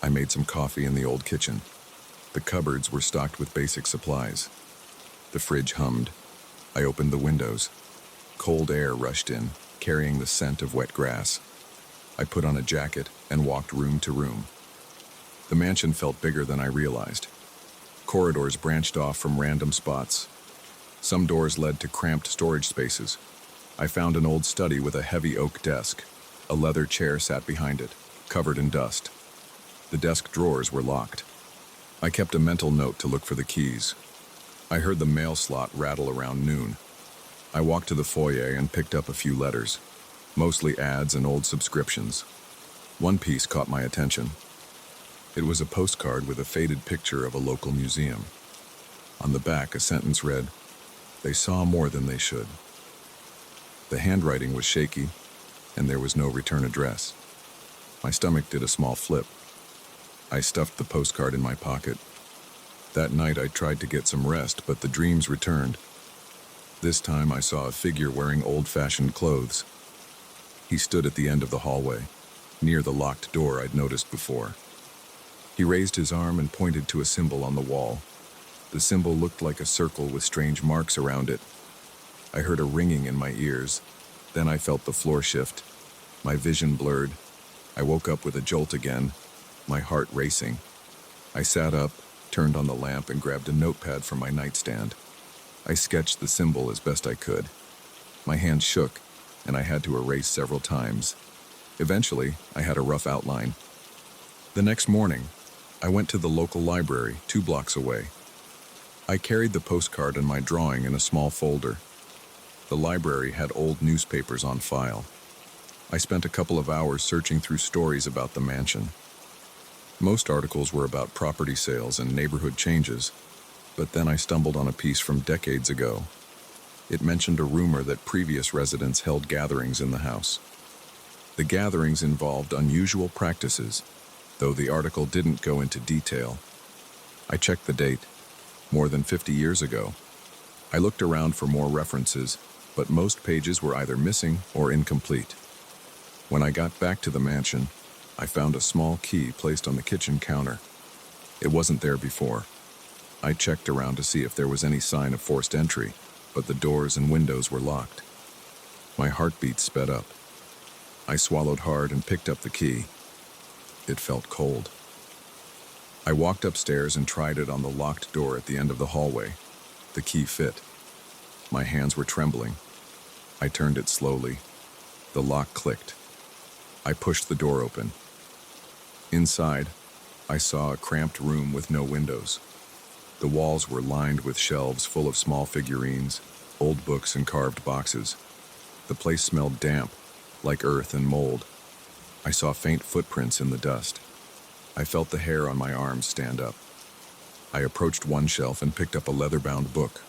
I made some coffee in the old kitchen. The cupboards were stocked with basic supplies. The fridge hummed. I opened the windows. Cold air rushed in, carrying the scent of wet grass. I put on a jacket and walked room to room. The mansion felt bigger than I realized. Corridors branched off from random spots. Some doors led to cramped storage spaces. I found an old study with a heavy oak desk. A leather chair sat behind it, covered in dust. The desk drawers were locked. I kept a mental note to look for the keys. I heard the mail slot rattle around noon. I walked to the foyer and picked up a few letters, mostly ads and old subscriptions. One piece caught my attention. It was a postcard with a faded picture of a local museum. On the back, a sentence read, "They saw more than they should." The handwriting was shaky, and there was no return address. My stomach did a small flip. I stuffed the postcard in my pocket. That night I tried to get some rest, but the dreams returned. This time I saw a figure wearing old-fashioned clothes. He stood at the end of the hallway, near the locked door I'd noticed before. He raised his arm and pointed to a symbol on the wall. The symbol looked like a circle with strange marks around it. I heard a ringing in my ears. Then I felt the floor shift. My vision blurred. I woke up with a jolt again, my heart racing. I sat up, turned on the lamp, and grabbed a notepad from my nightstand. I sketched the symbol as best I could. My hand shook, and I had to erase several times. Eventually, I had a rough outline. The next morning, I went to the local library, 2 blocks away. I carried the postcard and my drawing in a small folder. The library had old newspapers on file. I spent a couple of hours searching through stories about the mansion. Most articles were about property sales and neighborhood changes, but then I stumbled on a piece from decades ago. It mentioned a rumor that previous residents held gatherings in the house. The gatherings involved unusual practices, though the article didn't go into detail. I checked the date, more than 50 years ago. I looked around for more references, but most pages were either missing or incomplete. When I got back to the mansion, I found a small key placed on the kitchen counter. It wasn't there before. I checked around to see if there was any sign of forced entry, but the doors and windows were locked. My heartbeat sped up. I swallowed hard and picked up the key. It felt cold. I walked upstairs and tried it on the locked door at the end of the hallway. The key fit. My hands were trembling. I turned it slowly. The lock clicked. I pushed the door open. Inside, I saw a cramped room with no windows. The walls were lined with shelves full of small figurines, old books, and carved boxes. The place smelled damp, like earth and mold. I saw faint footprints in the dust. I felt the hair on my arms stand up. I approached one shelf and picked up a leather-bound book.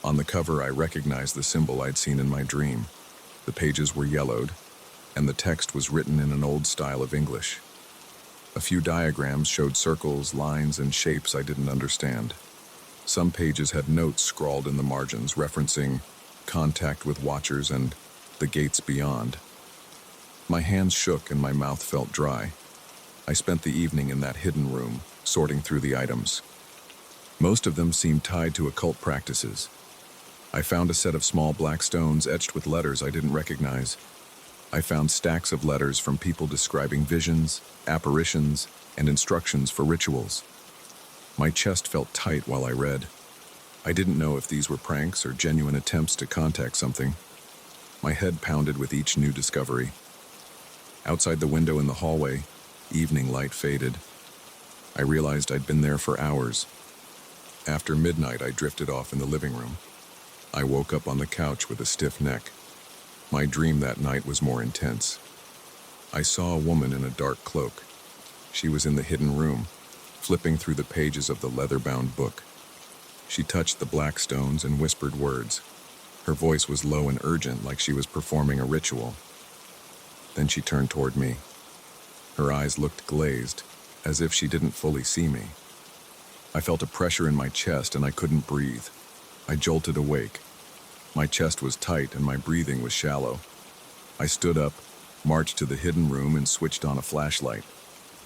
On the cover, I recognized the symbol I'd seen in my dream. The pages were yellowed, and the text was written in an old style of English. A few diagrams showed circles, lines, and shapes I didn't understand. Some pages had notes scrawled in the margins referencing contact with watchers and the gates beyond. My hands shook and my mouth felt dry. I spent the evening in that hidden room, sorting through the items. Most of them seemed tied to occult practices. I found a set of small black stones etched with letters I didn't recognize. I found stacks of letters from people describing visions, apparitions, and instructions for rituals. My chest felt tight while I read. I didn't know if these were pranks or genuine attempts to contact something. My head pounded with each new discovery. Outside the window in the hallway, evening light faded. I realized I'd been there for hours. After midnight, I drifted off in the living room. I woke up on the couch with a stiff neck. My dream that night was more intense. I saw a woman in a dark cloak. She was in the hidden room, flipping through the pages of the leather-bound book. She touched the black stones and whispered words. Her voice was low and urgent, like she was performing a ritual. Then she turned toward me. Her eyes looked glazed, as if she didn't fully see me. I felt a pressure in my chest and I couldn't breathe. I jolted awake. My chest was tight and my breathing was shallow. I stood up, marched to the hidden room, and switched on a flashlight.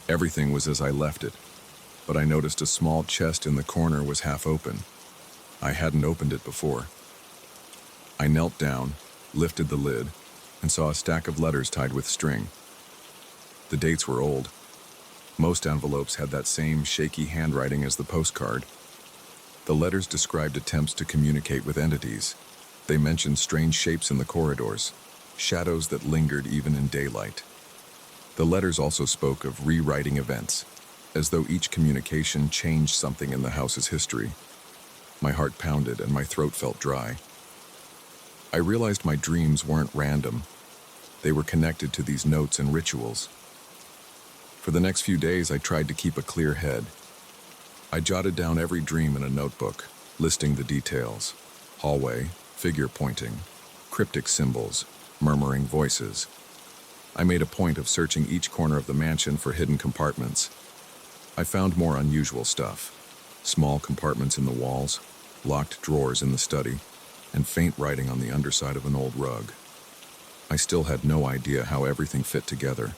Everything was as I left it, but I noticed a small chest in the corner was half open. I hadn't opened it before. I knelt down, lifted the lid, and saw a stack of letters tied with string. The dates were old. Most envelopes had that same shaky handwriting as the postcard. The letters described attempts to communicate with entities. They mentioned strange shapes in the corridors, shadows that lingered even in daylight. The letters also spoke of rewriting events, as though each communication changed something in the house's history. My heart pounded and my throat felt dry. I realized my dreams weren't random. They were connected to these notes and rituals. For the next few days, I tried to keep a clear head. I jotted down every dream in a notebook, listing the details: hallway, figure pointing, cryptic symbols, murmuring voices. I made a point of searching each corner of the mansion for hidden compartments. I found more unusual stuff: small compartments in the walls, locked drawers in the study, and faint writing on the underside of an old rug. I still had no idea how everything fit together.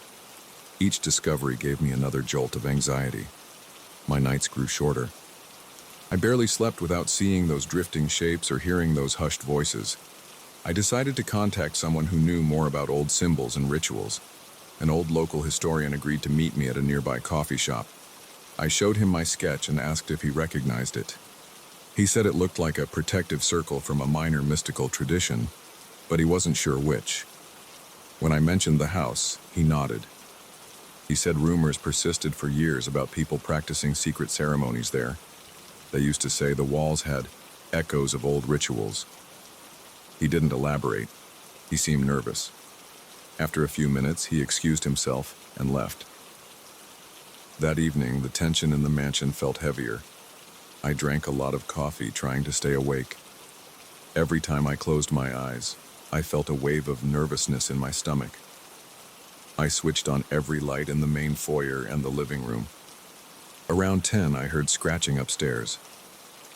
Each discovery gave me another jolt of anxiety. My nights grew shorter. I barely slept without seeing those drifting shapes or hearing those hushed voices. I decided to contact someone who knew more about old symbols and rituals. An old local historian agreed to meet me at a nearby coffee shop. I showed him my sketch and asked if he recognized it. He said it looked like a protective circle from a minor mystical tradition, but he wasn't sure which. When I mentioned the house, he nodded. He said rumors persisted for years about people practicing secret ceremonies there. They used to say the walls had echoes of old rituals. He didn't elaborate. He seemed nervous. After a few minutes, he excused himself and left. That evening, the tension in the mansion felt heavier. I drank a lot of coffee, trying to stay awake. Every time I closed my eyes, I felt a wave of nervousness in my stomach. I switched on every light in the main foyer and the living room. Around 10, I heard scratching upstairs.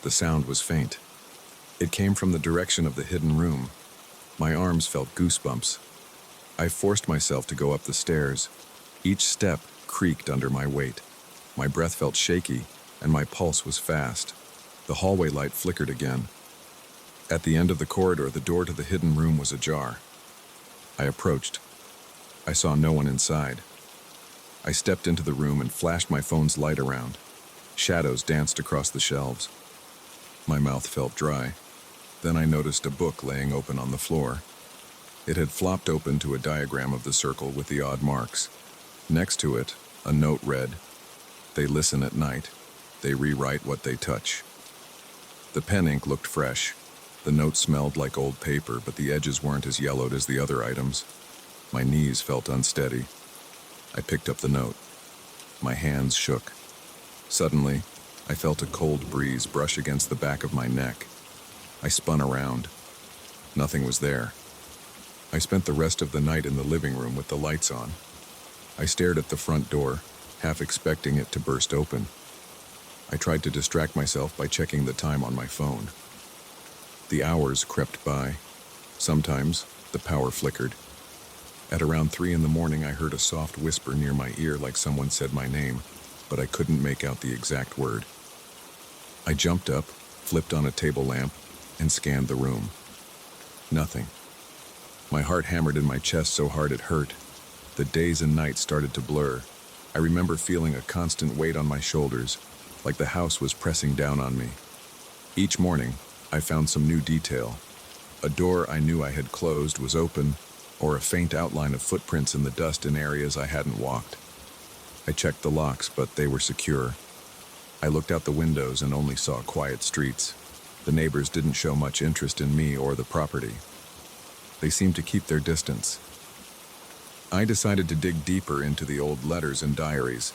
The sound was faint. It came from the direction of the hidden room. My arms felt goosebumps. I forced myself to go up the stairs. Each step creaked under my weight. My breath felt shaky, and my pulse was fast. The hallway light flickered again. At the end of the corridor, the door to the hidden room was ajar. I approached. I saw no one inside. I stepped into the room and flashed my phone's light around. Shadows danced across the shelves. My mouth felt dry. Then I noticed a book laying open on the floor. It had flopped open to a diagram of the circle with the odd marks. Next to it, a note read, "They listen at night. They rewrite what they touch." The pen ink looked fresh. The note smelled like old paper, but the edges weren't as yellowed as the other items. My knees felt unsteady. I picked up the note. My hands shook. Suddenly, I felt a cold breeze brush against the back of my neck. I spun around. Nothing was there. I spent the rest of the night in the living room with the lights on. I stared at the front door, half expecting it to burst open. I tried to distract myself by checking the time on my phone. The hours crept by. Sometimes, the power flickered. At around 3 in the morning, I heard a soft whisper near my ear like someone said my name, but I couldn't make out the exact word. I jumped up, flipped on a table lamp, and scanned the room. Nothing. My heart hammered in my chest so hard it hurt. The days and nights started to blur. I remember feeling a constant weight on my shoulders, like the house was pressing down on me. Each morning, I found some new detail. A door I knew I had closed was open, or a faint outline of footprints in the dust in areas I hadn't walked. I checked the locks, but they were secure. I looked out the windows and only saw quiet streets. The neighbors didn't show much interest in me or the property. They seemed to keep their distance. I decided to dig deeper into the old letters and diaries.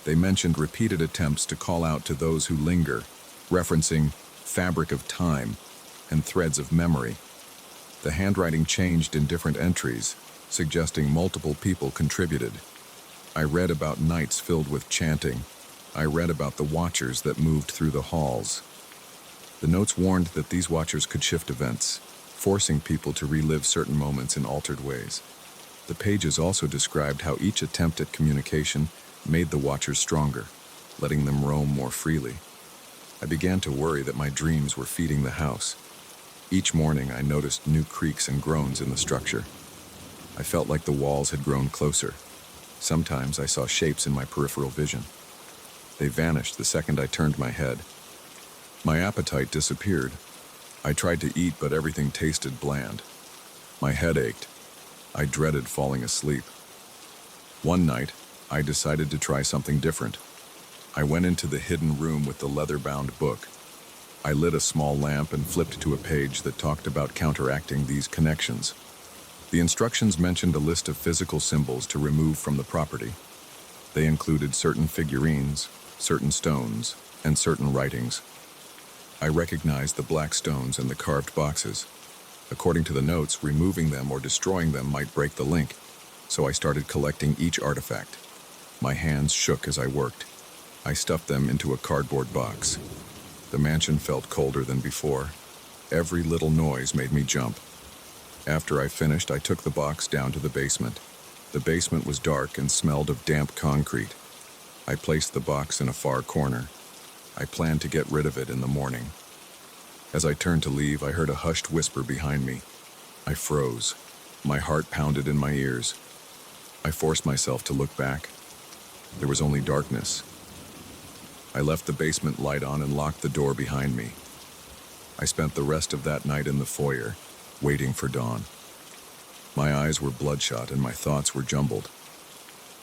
They mentioned repeated attempts to call out to those who linger, referencing fabric of time and threads of memory. The handwriting changed in different entries, suggesting multiple people contributed. I read about nights filled with chanting. I read about the watchers that moved through the halls. The notes warned that these watchers could shift events, forcing people to relive certain moments in altered ways. The pages also described how each attempt at communication made the watchers stronger, letting them roam more freely. I began to worry that my dreams were feeding the house. Each morning I noticed new creaks and groans in the structure. I felt like the walls had grown closer. Sometimes I saw shapes in my peripheral vision. They vanished the second I turned my head. My appetite disappeared. I tried to eat, but everything tasted bland. My head ached. I dreaded falling asleep. One night, I decided to try something different. I went into the hidden room with the leather-bound book. I lit a small lamp and flipped to a page that talked about counteracting these connections. The instructions mentioned a list of physical symbols to remove from the property. They included certain figurines, certain stones, and certain writings. I recognized the black stones and the carved boxes. According to the notes, removing them or destroying them might break the link, so I started collecting each artifact. My hands shook as I worked. I stuffed them into a cardboard box. The mansion felt colder than before. Every little noise made me jump. After I finished, I took the box down to the basement. The basement was dark and smelled of damp concrete. I placed the box in a far corner. I planned to get rid of it in the morning. As I turned to leave, I heard a hushed whisper behind me. I froze. My heart pounded in my ears. I forced myself to look back. There was only darkness. I left the basement light on and locked the door behind me. I spent the rest of that night in the foyer, waiting for dawn. My eyes were bloodshot and my thoughts were jumbled.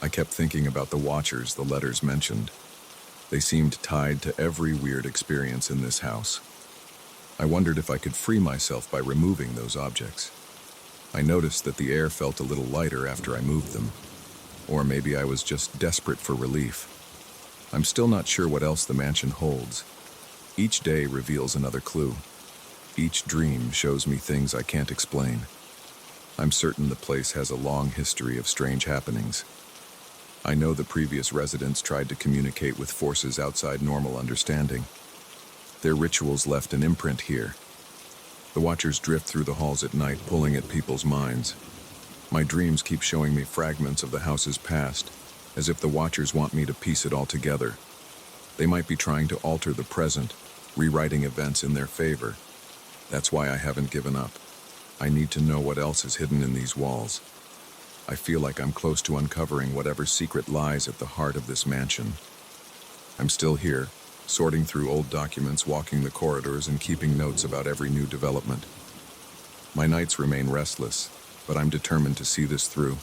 I kept thinking about the watchers the letters mentioned. They seemed tied to every weird experience in this house. I wondered if I could free myself by removing those objects. I noticed that the air felt a little lighter after I moved them. Or maybe I was just desperate for relief. I'm still not sure what else the mansion holds. Each day reveals another clue. Each dream shows me things I can't explain. I'm certain the place has a long history of strange happenings. I know the previous residents tried to communicate with forces outside normal understanding. Their rituals left an imprint here. The watchers drift through the halls at night, pulling at people's minds. My dreams keep showing me fragments of the house's past, as if the watchers want me to piece it all together. They might be trying to alter the present, rewriting events in their favor. That's why I haven't given up. I need to know what else is hidden in these walls. I feel like I'm close to uncovering whatever secret lies at the heart of this mansion. I'm still here, sorting through old documents, walking the corridors, and keeping notes about every new development. My nights remain restless, but I'm determined to see this through.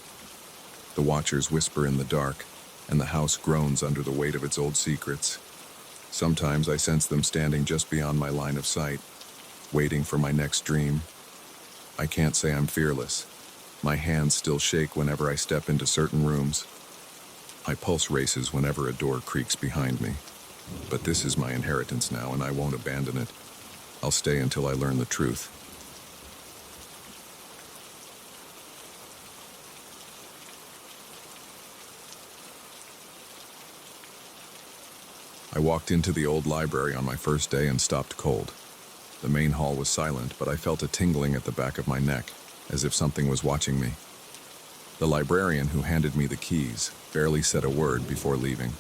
The watchers whisper in the dark, and the house groans under the weight of its old secrets. Sometimes I sense them standing just beyond my line of sight, waiting for my next dream. I can't say I'm fearless. My hands still shake whenever I step into certain rooms. My pulse races whenever a door creaks behind me. But this is my inheritance now, and I won't abandon it. I'll stay until I learn the truth. I walked into the old library on my first day and stopped cold. The main hall was silent, but I felt a tingling at the back of my neck, as if something was watching me. The librarian who handed me the keys barely said a word before leaving.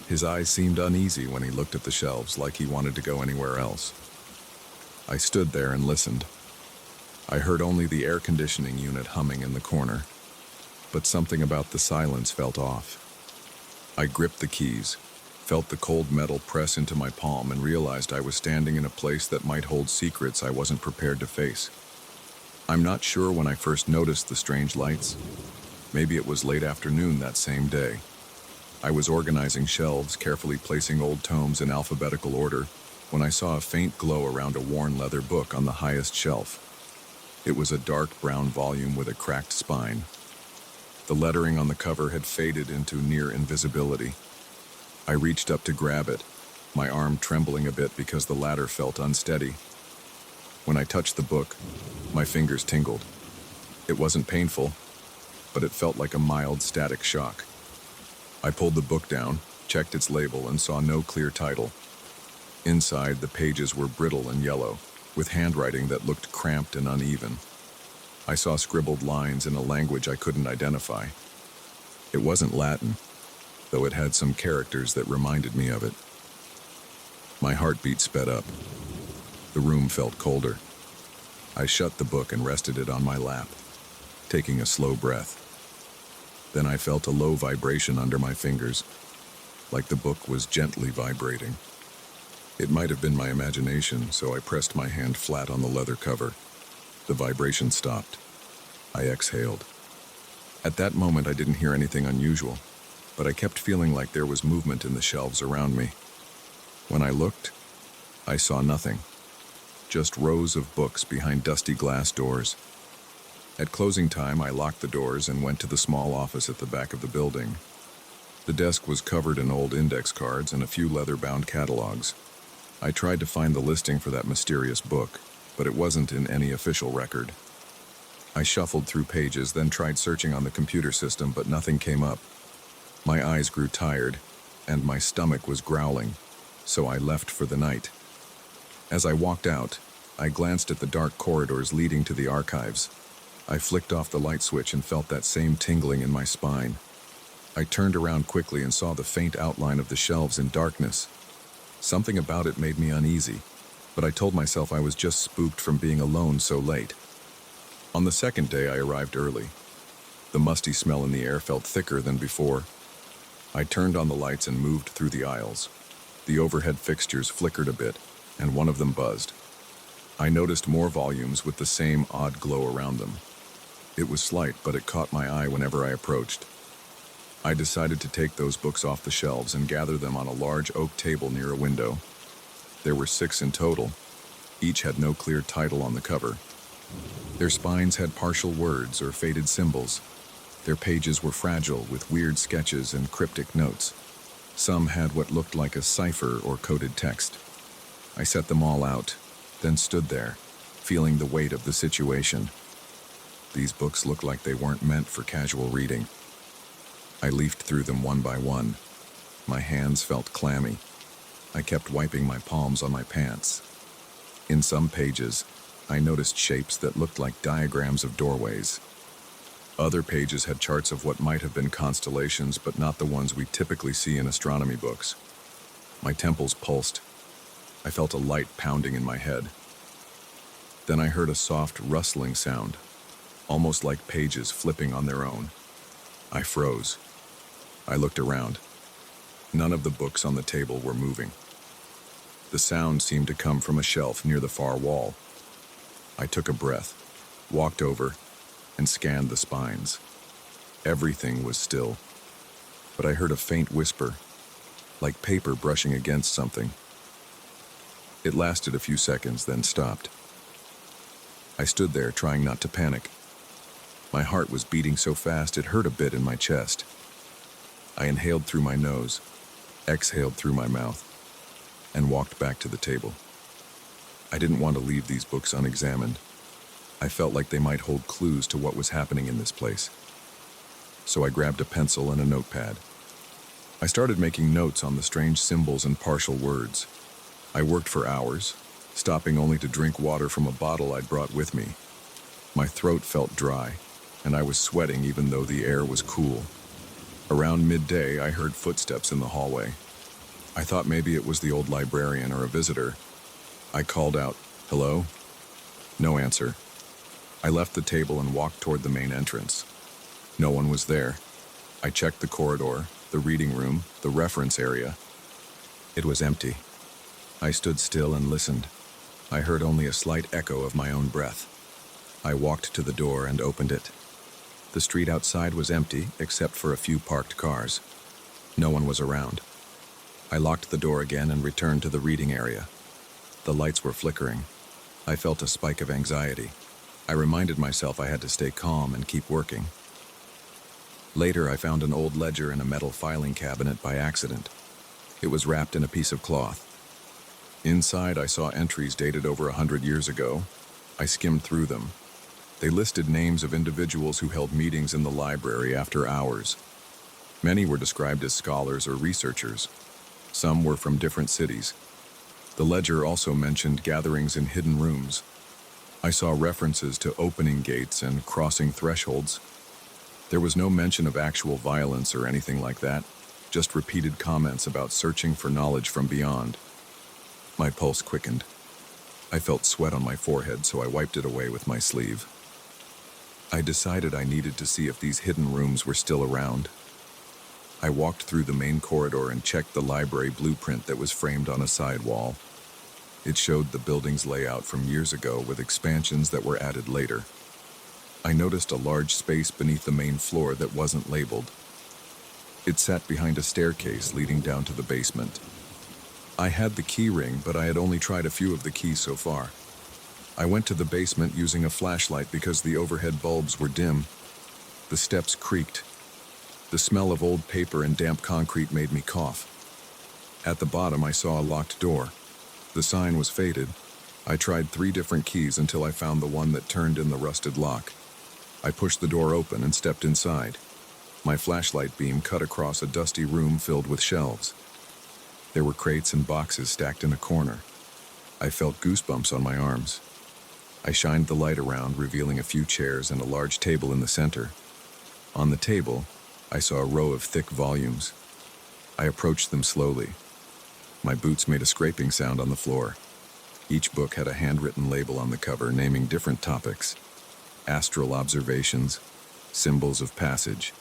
His eyes seemed uneasy when he looked at the shelves, like he wanted to go anywhere else. I stood there and listened. I heard only the air conditioning unit humming in the corner, but something about the silence felt off. I gripped the keys, felt the cold metal press into my palm, and realized I was standing in a place that might hold secrets I wasn't prepared to face. I'm not sure when I first noticed the strange lights. Maybe it was late afternoon that same day. I was organizing shelves, carefully placing old tomes in alphabetical order, when I saw a faint glow around a worn leather book on the highest shelf. It was a dark brown volume with a cracked spine. The lettering on the cover had faded into near invisibility. I reached up to grab it, my arm trembling a bit because the ladder felt unsteady. When I touched the book, my fingers tingled. It wasn't painful, but it felt like a mild static shock. I pulled the book down, checked its label, and saw no clear title. Inside, the pages were brittle and yellow, with handwriting that looked cramped and uneven. I saw scribbled lines in a language I couldn't identify. It wasn't Latin, though it had some characters that reminded me of it. My heartbeat sped up. The room felt colder. I shut the book and rested it on my lap, taking a slow breath. Then I felt a low vibration under my fingers, like the book was gently vibrating. It might have been my imagination, so I pressed my hand flat on the leather cover. The vibration stopped. I exhaled. At that moment, I didn't hear anything unusual, but I kept feeling like there was movement in the shelves around me. When I looked, I saw nothing. Just rows of books behind dusty glass doors. At closing time, I locked the doors and went to the small office at the back of the building. The desk was covered in old index cards and a few leather-bound catalogs. I tried to find the listing for that mysterious book, but it wasn't in any official record. I shuffled through pages, then tried searching on the computer system, but nothing came up. My eyes grew tired, and my stomach was growling, so I left for the night. As I walked out, I glanced at the dark corridors leading to the archives. I flicked off the light switch and felt that same tingling in my spine. I turned around quickly and saw the faint outline of the shelves in darkness. Something about it made me uneasy, but I told myself I was just spooked from being alone so late. On the second day, I arrived early. The musty smell in the air felt thicker than before. I turned on the lights and moved through the aisles. The overhead fixtures flickered a bit, and one of them buzzed. I noticed more volumes with the same odd glow around them. It was slight, but it caught my eye whenever I approached. I decided to take those books off the shelves and gather them on a large oak table near a window. There were 6 in total. Each had no clear title on the cover. Their spines had partial words or faded symbols. Their pages were fragile with weird sketches and cryptic notes. Some had what looked like a cipher or coded text. I set them all out, then stood there, feeling the weight of the situation. These books looked like they weren't meant for casual reading. I leafed through them one by one. My hands felt clammy. I kept wiping my palms on my pants. In some pages, I noticed shapes that looked like diagrams of doorways. Other pages had charts of what might have been constellations, but not the ones we typically see in astronomy books. My temples pulsed. I felt a light pounding in my head. Then I heard a soft rustling sound, almost like pages flipping on their own. I froze. I looked around. None of the books on the table were moving. The sound seemed to come from a shelf near the far wall. I took a breath, walked over, and scanned the spines. Everything was still, but I heard a faint whisper, like paper brushing against something. It lasted a few seconds, then stopped. I stood there, trying not to panic. My heart was beating so fast it hurt a bit in my chest. I inhaled through my nose, exhaled through my mouth, and walked back to the table. I didn't want to leave these books unexamined. I felt like they might hold clues to what was happening in this place. So I grabbed a pencil and a notepad. I started making notes on the strange symbols and partial words. I worked for hours, stopping only to drink water from a bottle I'd brought with me. My throat felt dry, and I was sweating even though the air was cool. Around midday, I heard footsteps in the hallway. I thought maybe it was the old librarian or a visitor. I called out, "Hello?" No answer. I left the table and walked toward the main entrance. No one was there. I checked the corridor, the reading room, the reference area. It was empty. I stood still and listened. I heard only a slight echo of my own breath. I walked to the door and opened it. The street outside was empty, except for a few parked cars. No one was around. I locked the door again and returned to the reading area. The lights were flickering. I felt a spike of anxiety. I reminded myself I had to stay calm and keep working. Later, I found an old ledger in a metal filing cabinet by accident. It was wrapped in a piece of cloth. Inside, I saw entries dated over 100 years ago. I skimmed through them. They listed names of individuals who held meetings in the library after hours. Many were described as scholars or researchers. Some were from different cities. The ledger also mentioned gatherings in hidden rooms. I saw references to opening gates and crossing thresholds. There was no mention of actual violence or anything like that, just repeated comments about searching for knowledge from beyond. My pulse quickened. I felt sweat on my forehead, so I wiped it away with my sleeve. I decided I needed to see if these hidden rooms were still around. I walked through the main corridor and checked the library blueprint that was framed on a side wall. It showed the building's layout from years ago with expansions that were added later. I noticed a large space beneath the main floor that wasn't labeled. It sat behind a staircase leading down to the basement. I had the key ring, but I had only tried a few of the keys so far. I went to the basement using a flashlight because the overhead bulbs were dim. The steps creaked. The smell of old paper and damp concrete made me cough. At the bottom, I saw a locked door. The sign was faded. I tried 3 different keys until I found the one that turned in the rusted lock. I pushed the door open and stepped inside. My flashlight beam cut across a dusty room filled with shelves. There were crates and boxes stacked in a corner. I felt goosebumps on my arms. I shined the light around, revealing a few chairs and a large table in the center. On the table, I saw a row of thick volumes. I approached them slowly. My boots made a scraping sound on the floor. Each book had a handwritten label on the cover naming different topics: astral observations, symbols of passage,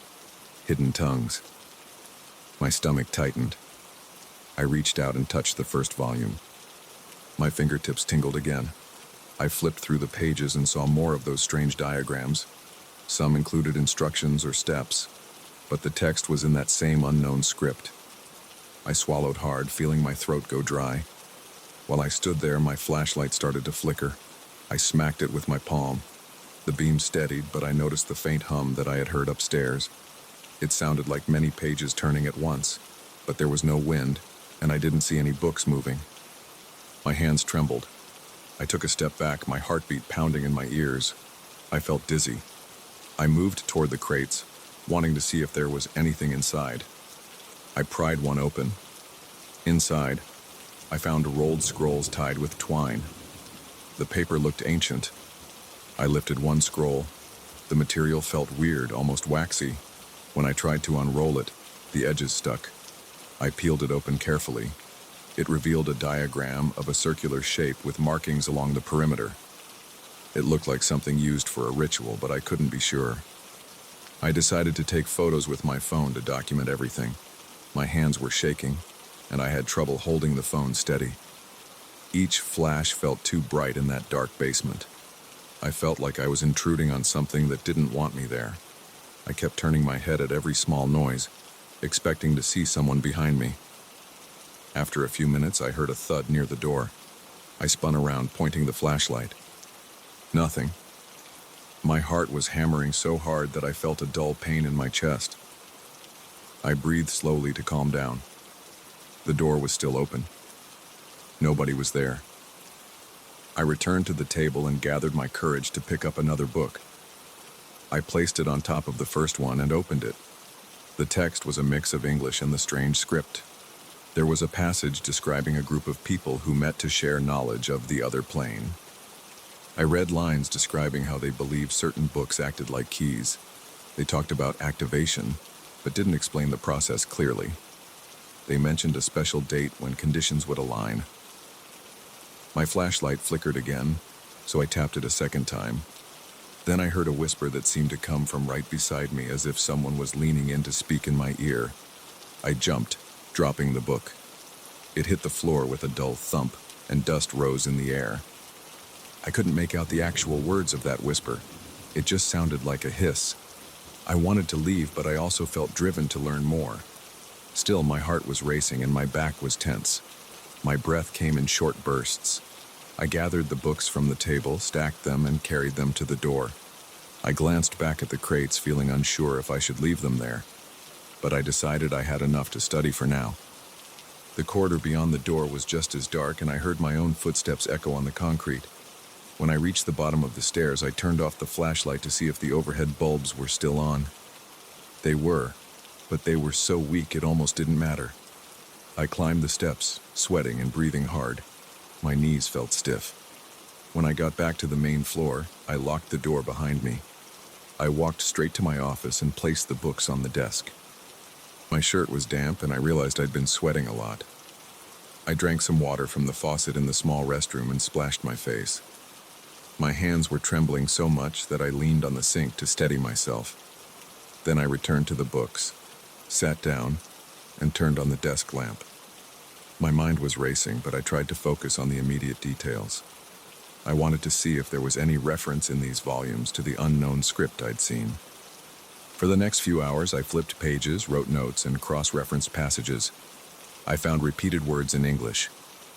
hidden tongues. My stomach tightened. I reached out and touched the first volume. My fingertips tingled again. I flipped through the pages and saw more of those strange diagrams. Some included instructions or steps, but the text was in that same unknown script. I swallowed hard, feeling my throat go dry. While I stood there, my flashlight started to flicker. I smacked it with my palm. The beam steadied, but I noticed the faint hum that I had heard upstairs. It sounded like many pages turning at once, but there was no wind, and I didn't see any books moving. My hands trembled. I took a step back, my heartbeat pounding in my ears. I felt dizzy. I moved toward the crates, wanting to see if there was anything inside. I pried one open. Inside, I found rolled scrolls tied with twine. The paper looked ancient. I lifted one scroll. The material felt weird, almost waxy. When I tried to unroll it, the edges stuck. I peeled it open carefully. It revealed a diagram of a circular shape with markings along the perimeter. It looked like something used for a ritual, but I couldn't be sure. I decided to take photos with my phone to document everything. My hands were shaking, and I had trouble holding the phone steady. Each flash felt too bright in that dark basement. I felt like I was intruding on something that didn't want me there. I kept turning my head at every small noise, expecting to see someone behind me. After a few minutes, I heard a thud near the door. I spun around, pointing the flashlight. Nothing. My heart was hammering so hard that I felt a dull pain in my chest. I breathed slowly to calm down. The door was still open. Nobody was there. I returned to the table and gathered my courage to pick up another book. I placed it on top of the first one and opened it. The text was a mix of English and the strange script. There was a passage describing a group of people who met to share knowledge of the other plane. I read lines describing how they believed certain books acted like keys. They talked about activation, but didn't explain the process clearly. They mentioned a special date when conditions would align. My flashlight flickered again, so I tapped it a second time. Then I heard a whisper that seemed to come from right beside me, as if someone was leaning in to speak in my ear. I jumped, dropping the book. It hit the floor with a dull thump, and dust rose in the air. I couldn't make out the actual words of that whisper. It just sounded like a hiss. I wanted to leave, but I also felt driven to learn more. Still, my heart was racing and my back was tense. My breath came in short bursts. I gathered the books from the table, stacked them, and carried them to the door. I glanced back at the crates, feeling unsure if I should leave them there. But I decided I had enough to study for now. The corridor beyond the door was just as dark, and I heard my own footsteps echo on the concrete. When I reached the bottom of the stairs, I turned off the flashlight to see if the overhead bulbs were still on. They were, but they were so weak it almost didn't matter. I climbed the steps, sweating and breathing hard. My knees felt stiff. When I got back to the main floor, I locked the door behind me. I walked straight to my office and placed the books on the desk. My shirt was damp, and I realized I'd been sweating a lot. I drank some water from the faucet in the small restroom and splashed my face. My hands were trembling so much that I leaned on the sink to steady myself. Then I returned to the books, sat down, and turned on the desk lamp. My mind was racing, but I tried to focus on the immediate details. I wanted to see if there was any reference in these volumes to the unknown script I'd seen. For the next few hours, I flipped pages, wrote notes, and cross-referenced passages. I found repeated words in English: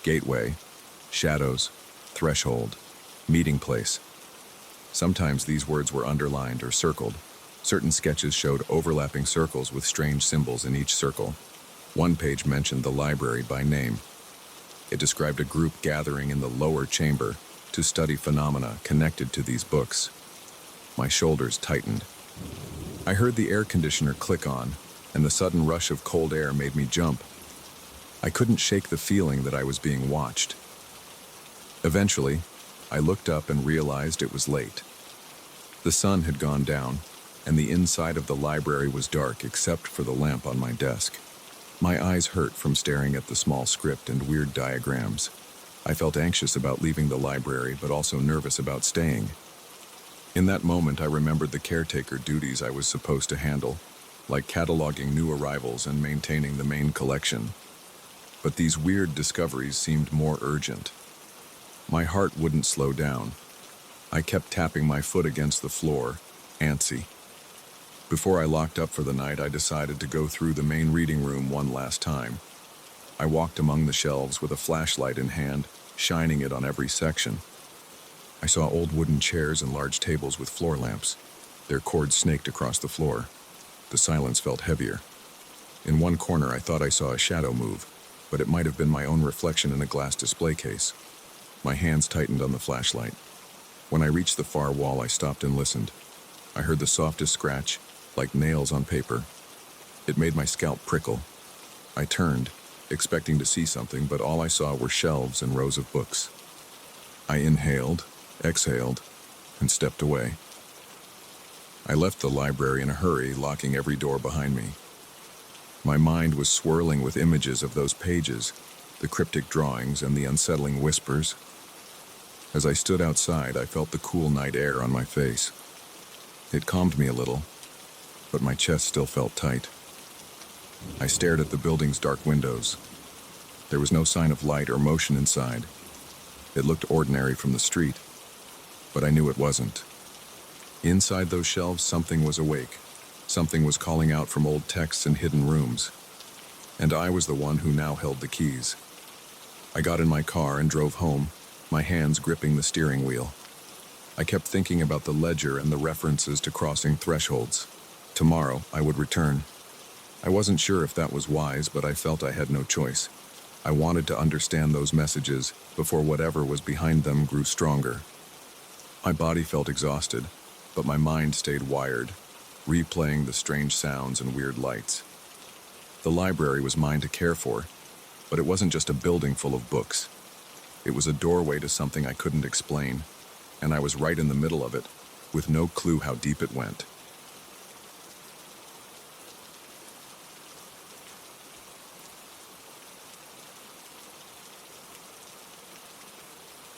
gateway, shadows, threshold, meeting place. Sometimes these words were underlined or circled. Certain sketches showed overlapping circles with strange symbols in each circle. One page mentioned the library by name. It described a group gathering in the lower chamber to study phenomena connected to these books. My shoulders tightened. I heard the air conditioner click on, and the sudden rush of cold air made me jump. I couldn't shake the feeling that I was being watched. Eventually, I looked up and realized it was late. The sun had gone down, and the inside of the library was dark except for the lamp on my desk. My eyes hurt from staring at the small script and weird diagrams. I felt anxious about leaving the library, but also nervous about staying. In that moment, I remembered the caretaker duties I was supposed to handle, like cataloging new arrivals and maintaining the main collection. But these weird discoveries seemed more urgent. My heart wouldn't slow down. I kept tapping my foot against the floor, antsy. Before I locked up for the night, I decided to go through the main reading room one last time. I walked among the shelves with a flashlight in hand, shining it on every section. I saw old wooden chairs and large tables with floor lamps. Their cords snaked across the floor. The silence felt heavier. In one corner, I thought I saw a shadow move, but it might have been my own reflection in a glass display case. My hands tightened on the flashlight. When I reached the far wall, I stopped and listened. I heard the softest scratch, like nails on paper. It made my scalp prickle. I turned, expecting to see something, but all I saw were shelves and rows of books. I inhaled, exhaled, and stepped away. I left the library in a hurry, locking every door behind me. My mind was swirling with images of those pages, the cryptic drawings and the unsettling whispers. As I stood outside, I felt the cool night air on my face. It calmed me a little, but my chest still felt tight. I stared at the building's dark windows. There was no sign of light or motion inside. It looked ordinary from the street, but I knew it wasn't. Inside those shelves, something was awake. Something was calling out from old texts and hidden rooms. And I was the one who now held the keys. I got in my car and drove home, my hands gripping the steering wheel. I kept thinking about the ledger and the references to crossing thresholds. Tomorrow, I would return. I wasn't sure if that was wise, but I felt I had no choice. I wanted to understand those messages before whatever was behind them grew stronger. My body felt exhausted, but my mind stayed wired, replaying the strange sounds and weird lights. The library was mine to care for, but it wasn't just a building full of books. It was a doorway to something I couldn't explain, and I was right in the middle of it, with no clue how deep it went.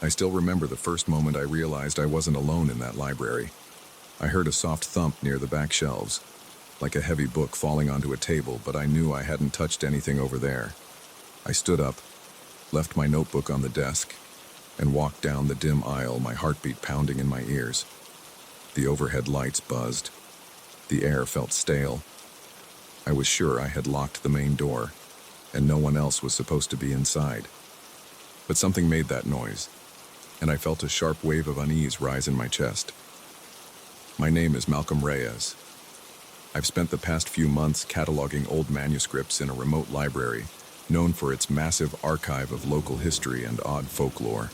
I still remember the first moment I realized I wasn't alone in that library. I heard a soft thump near the back shelves, like a heavy book falling onto a table, but I knew I hadn't touched anything over there. I stood up, left my notebook on the desk, and walked down the dim aisle, my heartbeat pounding in my ears. The overhead lights buzzed. The air felt stale. I was sure I had locked the main door, and no one else was supposed to be inside. But something made that noise, and I felt a sharp wave of unease rise in my chest. My name is Malcolm Reyes. I've spent the past few months cataloging old manuscripts in a remote library, known for its massive archive of local history and odd folklore.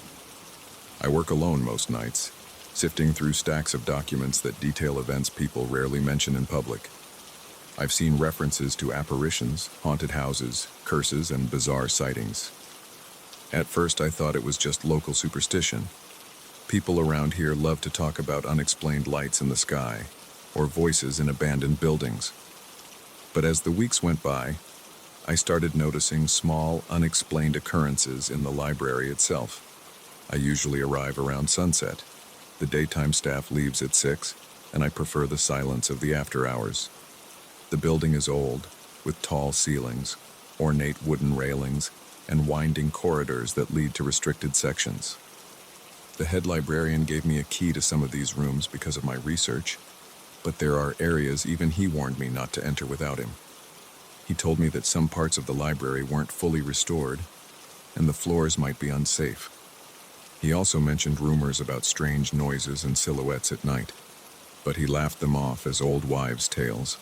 I work alone most nights, sifting through stacks of documents that detail events people rarely mention in public. I've seen references to apparitions, haunted houses, curses, and bizarre sightings. At first, I thought it was just local superstition. People around here love to talk about unexplained lights in the sky, or voices in abandoned buildings. But as the weeks went by, I started noticing small, unexplained occurrences in the library itself. I usually arrive around sunset. The daytime staff leaves at 6, and I prefer the silence of the after hours. The building is old, with tall ceilings, ornate wooden railings, and winding corridors that lead to restricted sections. The head librarian gave me a key to some of these rooms because of my research, but there are areas even he warned me not to enter without him. He told me that some parts of the library weren't fully restored, and the floors might be unsafe. He also mentioned rumors about strange noises and silhouettes at night. but he laughed them off as old wives' tales.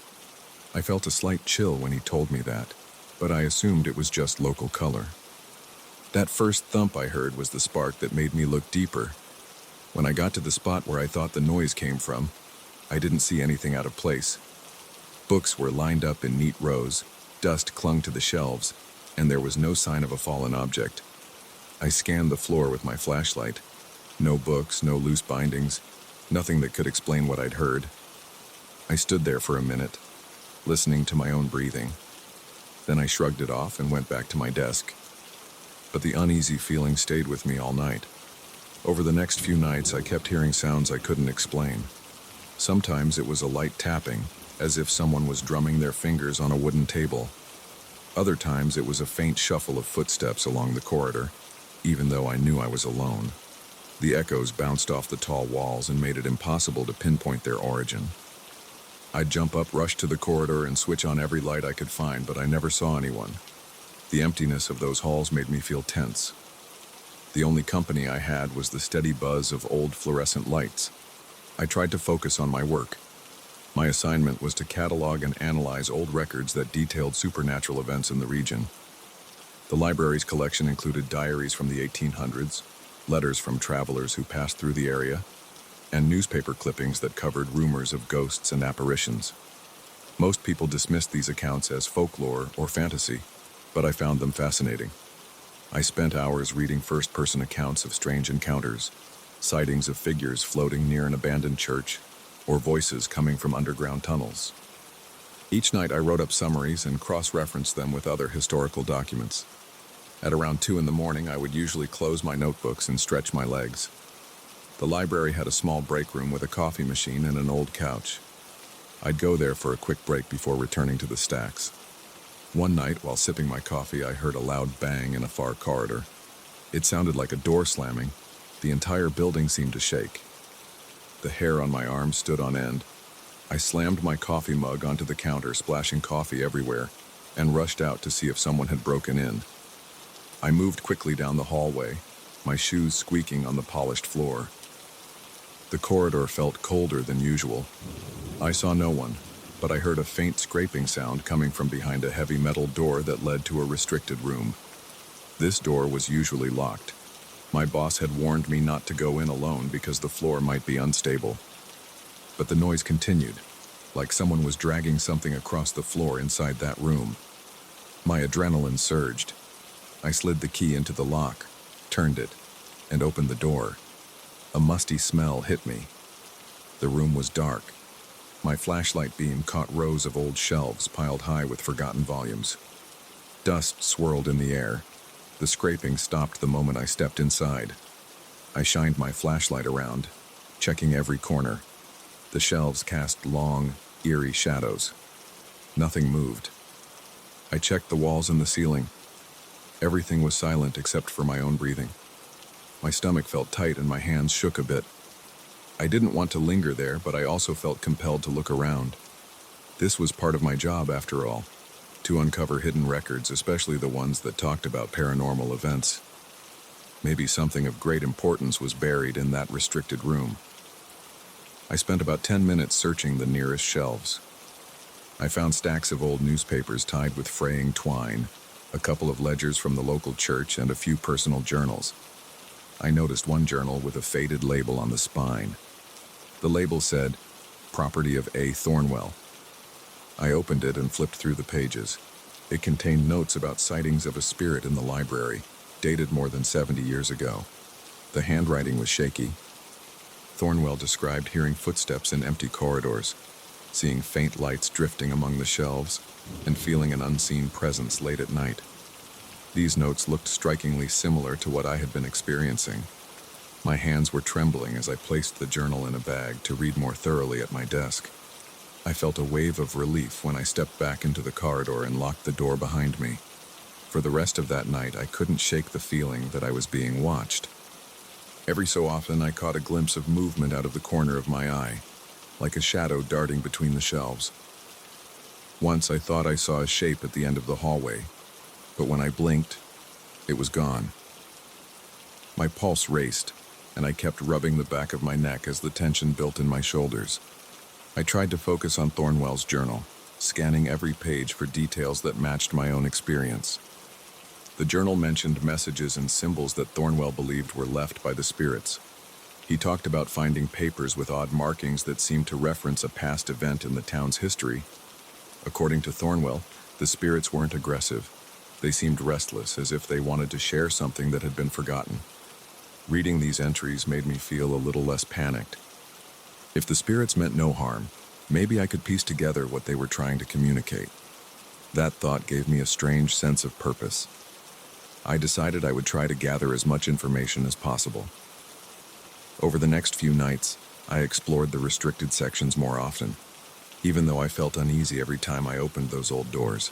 I felt a slight chill when he told me that, but I assumed it was just local color. That first thump I heard was the spark that made me look deeper. When I got to the spot where I thought the noise came from, I didn't see anything out of place. Books were lined up in neat rows, dust clung to the shelves, and there was no sign of a fallen object. I scanned the floor with my flashlight. No books, no loose bindings, nothing that could explain what I'd heard. I stood there for a minute, listening to my own breathing. Then I shrugged it off and went back to my desk. But the uneasy feeling stayed with me all night. Over the next few nights, I kept hearing sounds I couldn't explain. Sometimes it was a light tapping, as if someone was drumming their fingers on a wooden table. Other times it was a faint shuffle of footsteps along the corridor, even though I knew I was alone. The echoes bounced off the tall walls and made it impossible to pinpoint their origin. I'd jump up, rush to the corridor, and switch on every light I could find, but I never saw anyone. The emptiness of those halls made me feel tense. The only company I had was the steady buzz of old fluorescent lights. I tried to focus on my work. My assignment was to catalog and analyze old records that detailed supernatural events in the region. The library's collection included diaries from the 1800s, letters from travelers who passed through the area, and newspaper clippings that covered rumors of ghosts and apparitions. Most people dismissed these accounts as folklore or fantasy, but I found them fascinating. I spent hours reading first-person accounts of strange encounters, sightings of figures floating near an abandoned church, or voices coming from underground tunnels. Each night I wrote up summaries and cross-referenced them with other historical documents. At around 2 a.m, I would usually close my notebooks and stretch my legs. The library had a small break room with a coffee machine and an old couch. I'd go there for a quick break before returning to the stacks. One night, while sipping my coffee, I heard a loud bang in a far corridor. It sounded like a door slamming. The entire building seemed to shake. The hair on my arm stood on end. I slammed my coffee mug onto the counter, splashing coffee everywhere, and rushed out to see if someone had broken in. I moved quickly down the hallway, my shoes squeaking on the polished floor. The corridor felt colder than usual. I saw no one, but I heard a faint scraping sound coming from behind a heavy metal door that led to a restricted room. This door was usually locked. My boss had warned me not to go in alone because the floor might be unstable. But the noise continued, like someone was dragging something across the floor inside that room. My adrenaline surged. I slid the key into the lock, turned it, and opened the door. A musty smell hit me. The room was dark. My flashlight beam caught rows of old shelves piled high with forgotten volumes. Dust swirled in the air. The scraping stopped the moment I stepped inside. I shined my flashlight around, checking every corner. The shelves cast long, eerie shadows. Nothing moved. I checked the walls and the ceiling. Everything was silent except for my own breathing. My stomach felt tight and my hands shook a bit. I didn't want to linger there, but I also felt compelled to look around. This was part of my job, after all, to uncover hidden records, especially the ones that talked about paranormal events. Maybe something of great importance was buried in that restricted room. I spent about 10 minutes searching the nearest shelves. I found stacks of old newspapers tied with fraying twine, a couple of ledgers from the local church, and a few personal journals. I noticed one journal with a faded label on the spine. The label said, "Property of A. Thornwell." I opened it and flipped through the pages. It contained notes about sightings of a spirit in the library, dated more than 70 years ago. The handwriting was shaky. Thornwell described hearing footsteps in empty corridors, seeing faint lights drifting among the shelves, and feeling an unseen presence late at night. These notes looked strikingly similar to what I had been experiencing. My hands were trembling as I placed the journal in a bag to read more thoroughly at my desk. I felt a wave of relief when I stepped back into the corridor and locked the door behind me. For the rest of that night, I couldn't shake the feeling that I was being watched. Every so often, I caught a glimpse of movement out of the corner of my eye, like a shadow darting between the shelves. Once I thought I saw a shape at the end of the hallway, but when I blinked, it was gone. My pulse raced, and I kept rubbing the back of my neck as the tension built in my shoulders. I tried to focus on Thornwell's journal, scanning every page for details that matched my own experience. The journal mentioned messages and symbols that Thornwell believed were left by the spirits. He talked about finding papers with odd markings that seemed to reference a past event in the town's history. According to Thornwell, the spirits weren't aggressive. They seemed restless, as if they wanted to share something that had been forgotten. Reading these entries made me feel a little less panicked. If the spirits meant no harm, maybe I could piece together what they were trying to communicate. That thought gave me a strange sense of purpose. I decided I would try to gather as much information as possible. Over the next few nights, I explored the restricted sections more often, even though I felt uneasy every time I opened those old doors.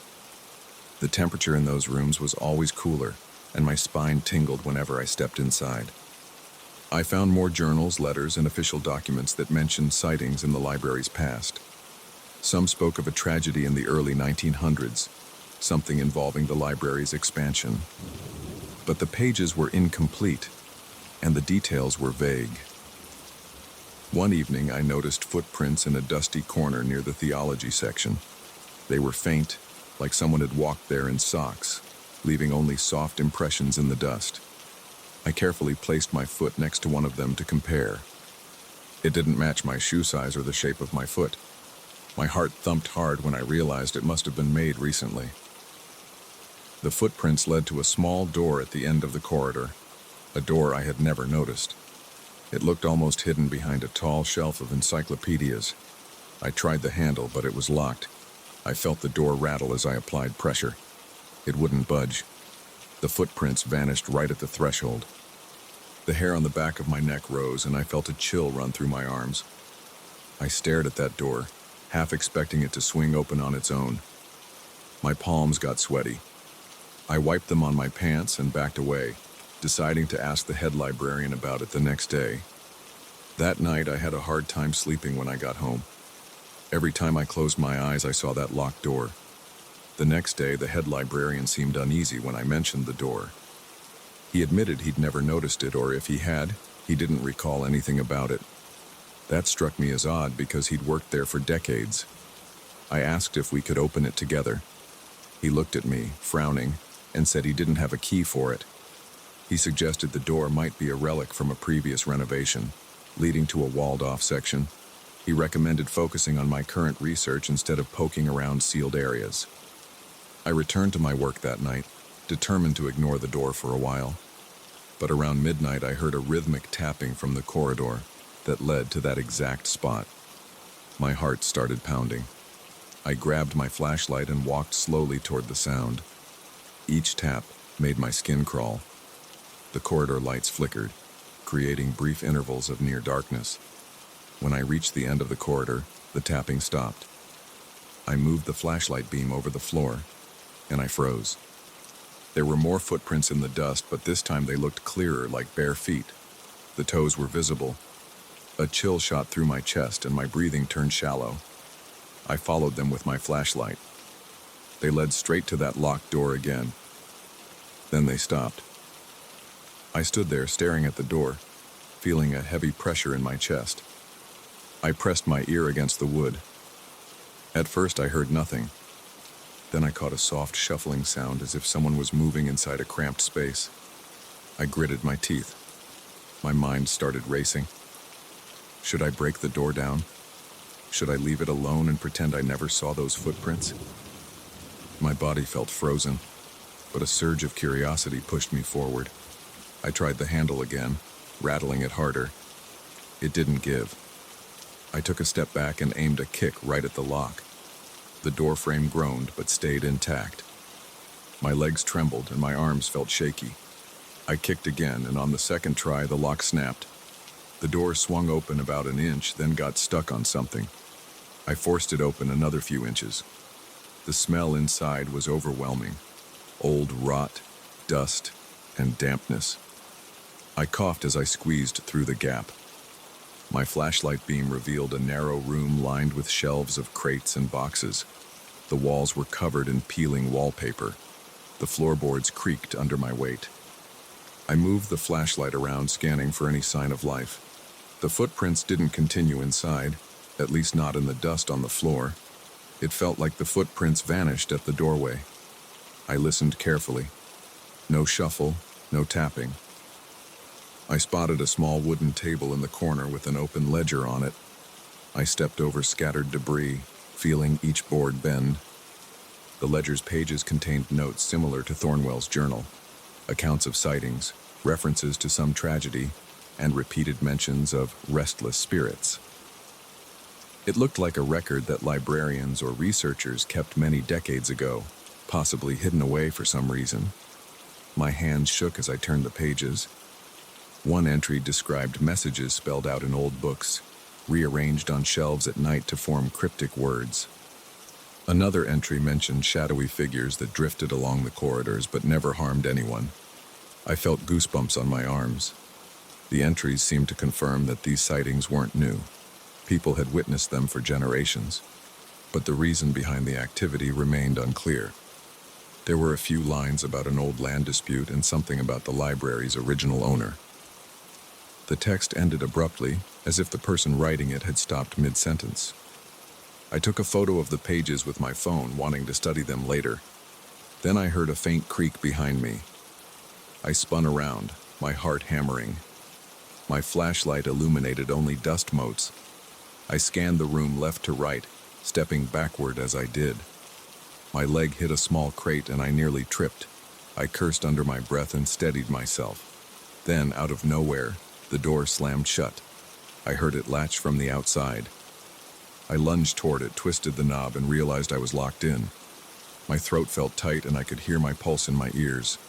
The temperature in those rooms was always cooler, and my spine tingled whenever I stepped inside. I found more journals, letters, and official documents that mentioned sightings in the library's past. Some spoke of a tragedy in the early 1900s, something involving the library's expansion. But the pages were incomplete, and the details were vague. One evening, I noticed footprints in a dusty corner near the theology section. They were faint, like someone had walked there in socks, leaving only soft impressions in the dust. I carefully placed my foot next to one of them to compare. It didn't match my shoe size or the shape of my foot. My heart thumped hard when I realized it must have been made recently. The footprints led to a small door at the end of the corridor, a door I had never noticed. It looked almost hidden behind a tall shelf of encyclopedias. I tried the handle, but it was locked. I felt the door rattle as I applied pressure. It wouldn't budge. The footprints vanished right at the threshold. The hair on the back of my neck rose, and I felt a chill run through my arms. I stared at that door, half expecting it to swing open on its own. My palms got sweaty. I wiped them on my pants and backed away, deciding to ask the head librarian about it the next day. That night, I had a hard time sleeping when I got home. Every time I closed my eyes, I saw that locked door. The next day, the head librarian seemed uneasy when I mentioned the door. He admitted he'd never noticed it, or if he had, he didn't recall anything about it. That struck me as odd because he'd worked there for decades. I asked if we could open it together. He looked at me, frowning, and said he didn't have a key for it. He suggested the door might be a relic from a previous renovation, leading to a walled-off section. He recommended focusing on my current research instead of poking around sealed areas. I returned to my work that night, determined to ignore the door for a while. But around midnight, I heard a rhythmic tapping from the corridor that led to that exact spot. My heart started pounding. I grabbed my flashlight and walked slowly toward the sound. Each tap made my skin crawl. The corridor lights flickered, creating brief intervals of near darkness. When I reached the end of the corridor, the tapping stopped. I moved the flashlight beam over the floor, and I froze. There were more footprints in the dust, but this time they looked clearer, like bare feet. The toes were visible. A chill shot through my chest, and my breathing turned shallow. I followed them with my flashlight. They led straight to that locked door again. Then they stopped. I stood there staring at the door, feeling a heavy pressure in my chest. I pressed my ear against the wood. At first I heard nothing. Then I caught a soft shuffling sound as if someone was moving inside a cramped space. I gritted my teeth. My mind started racing. Should I break the door down? Should I leave it alone and pretend I never saw those footprints? My body felt frozen, but a surge of curiosity pushed me forward. I tried the handle again, rattling it harder. It didn't give. I took a step back and aimed a kick right at the lock. The door frame groaned but stayed intact. My legs trembled and my arms felt shaky. I kicked again, and on the second try, the lock snapped. The door swung open about an inch, then got stuck on something. I forced it open another few inches. The smell inside was overwhelming. Old rot, dust, and dampness. I coughed as I squeezed through the gap. My flashlight beam revealed a narrow room lined with shelves of crates and boxes. The walls were covered in peeling wallpaper. The floorboards creaked under my weight. I moved the flashlight around, scanning for any sign of life. The footprints didn't continue inside, at least not in the dust on the floor. It felt like the footprints vanished at the doorway. I listened carefully. No shuffle, no tapping. I spotted a small wooden table in the corner with an open ledger on it. I stepped over scattered debris, feeling each board bend. The ledger's pages contained notes similar to Thornwell's journal, accounts of sightings, references to some tragedy, and repeated mentions of restless spirits. It looked like a record that librarians or researchers kept many decades ago, possibly hidden away for some reason. My hands shook as I turned the pages. One entry described messages spelled out in old books, rearranged on shelves at night to form cryptic words. Another entry mentioned shadowy figures that drifted along the corridors but never harmed anyone. I felt goosebumps on my arms. The entries seemed to confirm that these sightings weren't new. People had witnessed them for generations, but the reason behind the activity remained unclear. There were a few lines about an old land dispute and something about the library's original owner. The text ended abruptly, as if the person writing it had stopped mid-sentence. I took a photo of the pages with my phone, wanting to study them later. Then I heard a faint creak behind me. I spun around, my heart hammering. My flashlight illuminated only dust motes. I scanned the room left to right, stepping backward as I did. My leg hit a small crate and I nearly tripped. I cursed under my breath and steadied myself. Then, out of nowhere, the door slammed shut. I heard it latch from the outside. I lunged toward it, twisted the knob, and realized I was locked in. My throat felt tight and I could hear my pulse in my ears.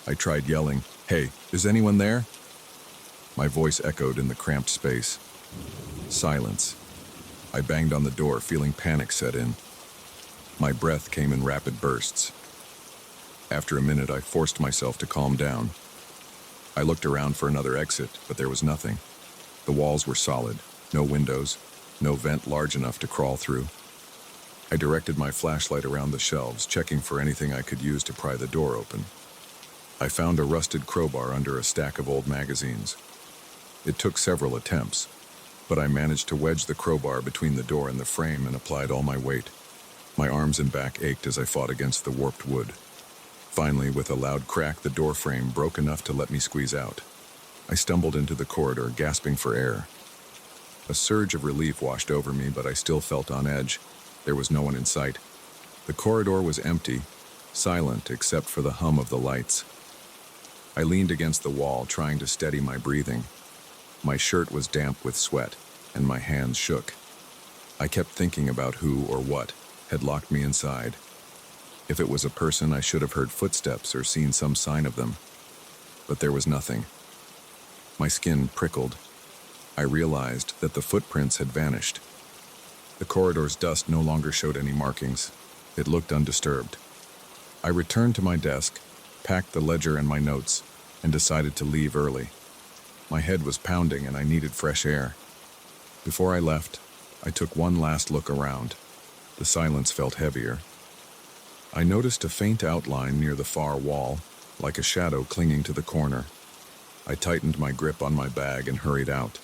I tried yelling, "Hey, is anyone there?" My voice echoed in the cramped space. Silence. I banged on the door, feeling panic set in. My breath came in rapid bursts. After a minute, I forced myself to calm down. I looked around for another exit, but there was nothing. The walls were solid, no windows, no vent large enough to crawl through. I directed my flashlight around the shelves, checking for anything I could use to pry the door open. I found a rusted crowbar under a stack of old magazines. It took several attempts, but I managed to wedge the crowbar between the door and the frame and applied all my weight. My arms and back ached as I fought against the warped wood. Finally, with a loud crack, the door frame broke enough to let me squeeze out. I stumbled into the corridor, gasping for air. A surge of relief washed over me, but I still felt on edge. There was no one in sight. The corridor was empty, silent except for the hum of the lights. I leaned against the wall, trying to steady my breathing. My shirt was damp with sweat, and my hands shook. I kept thinking about who or what had locked me inside. If it was a person, I should have heard footsteps or seen some sign of them. But there was nothing. My skin prickled. I realized that the footprints had vanished. The corridor's dust no longer showed any markings. It looked undisturbed. I returned to my desk, packed the ledger and my notes, and decided to leave early. My head was pounding and I needed fresh air. Before I left, I took one last look around. The silence felt heavier. I noticed a faint outline near the far wall, like a shadow clinging to the corner. I tightened my grip on my bag and hurried out.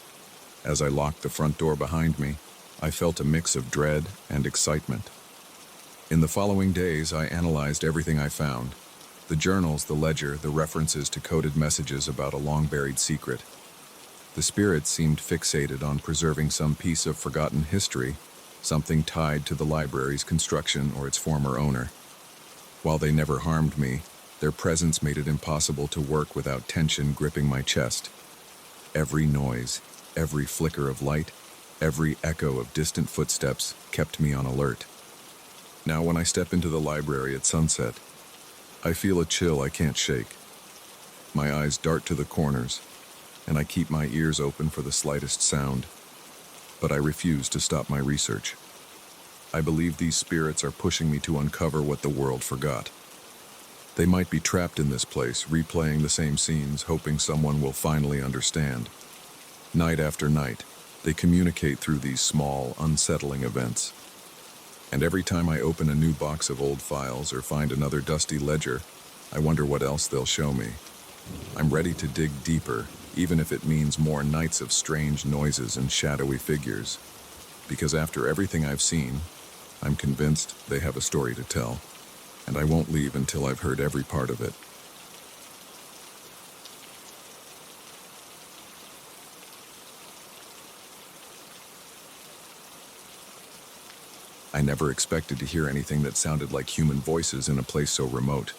As I locked the front door behind me, I felt a mix of dread and excitement. In the following days, I analyzed everything I found. The journals, the ledger, the references to coded messages about a long-buried secret. The spirits seemed fixated on preserving some piece of forgotten history, something tied to the library's construction or its former owner. While they never harmed me, their presence made it impossible to work without tension gripping my chest. Every noise, every flicker of light, every echo of distant footsteps kept me on alert. Now when I step into the library at sunset, I feel a chill I can't shake. My eyes dart to the corners, and I keep my ears open for the slightest sound. But I refuse to stop my research. I believe these spirits are pushing me to uncover what the world forgot. They might be trapped in this place, replaying the same scenes, hoping someone will finally understand. Night after night, they communicate through these small, unsettling events. And every time I open a new box of old files or find another dusty ledger, I wonder what else they'll show me. I'm ready to dig deeper, even if it means more nights of strange noises and shadowy figures. because after everything I've seen, I'm convinced they have a story to tell, and I won't leave until I've heard every part of it. I never expected to hear anything that sounded like human voices in a place so remote.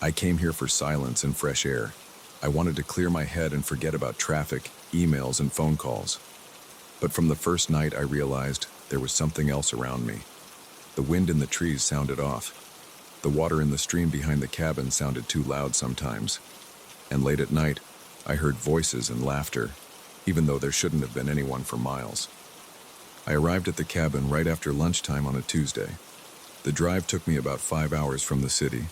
I came here for silence and fresh air. I wanted to clear my head and forget about traffic, emails, and phone calls. But from the first night, I realized there was something else around me. The wind in the trees sounded off. The water in the stream behind the cabin sounded too loud sometimes. And late at night, I heard voices and laughter, even though there shouldn't have been anyone for miles. I arrived at the cabin right after lunchtime on a Tuesday. The drive took me about 5 hours from the city.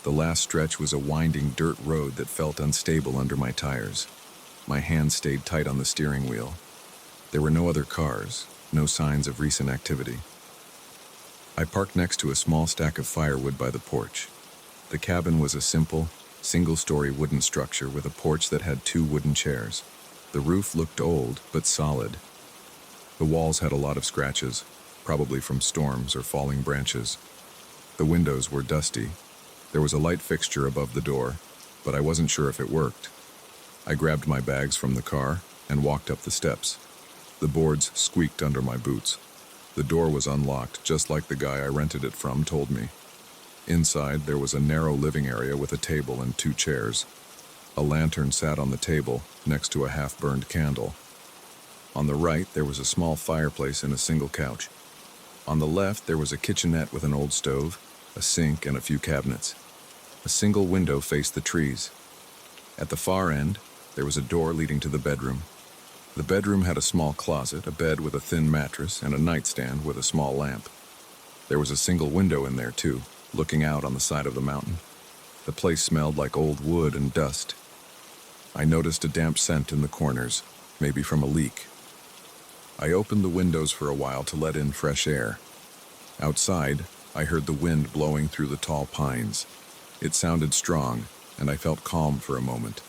The last stretch was a winding dirt road that felt unstable under my tires. My hands stayed tight on the steering wheel. There were no other cars, no signs of recent activity. I parked next to a small stack of firewood by the porch. The cabin was a simple, single-story wooden structure with a porch that had 2 wooden chairs. The roof looked old, but solid. The walls had a lot of scratches, probably from storms or falling branches. The windows were dusty. There was a light fixture above the door, but I wasn't sure if it worked. I grabbed my bags from the car and walked up the steps. The boards squeaked under my boots. The door was unlocked, just like the guy I rented it from told me. Inside, there was a narrow living area with a table and 2 chairs. A lantern sat on the table, next to a half-burned candle. On the right, there was a small fireplace and a single couch. On the left, there was a kitchenette with an old stove, a sink, and a few cabinets. A single window faced the trees. At the far end, there was a door leading to the bedroom. The bedroom had a small closet, a bed with a thin mattress, and a nightstand with a small lamp. There was a single window in there, too, looking out on the side of the mountain. The place smelled like old wood and dust. I noticed a damp scent in the corners, maybe from a leak. I opened the windows for a while to let in fresh air. Outside, I heard the wind blowing through the tall pines. It sounded strong, and I felt calm for a moment.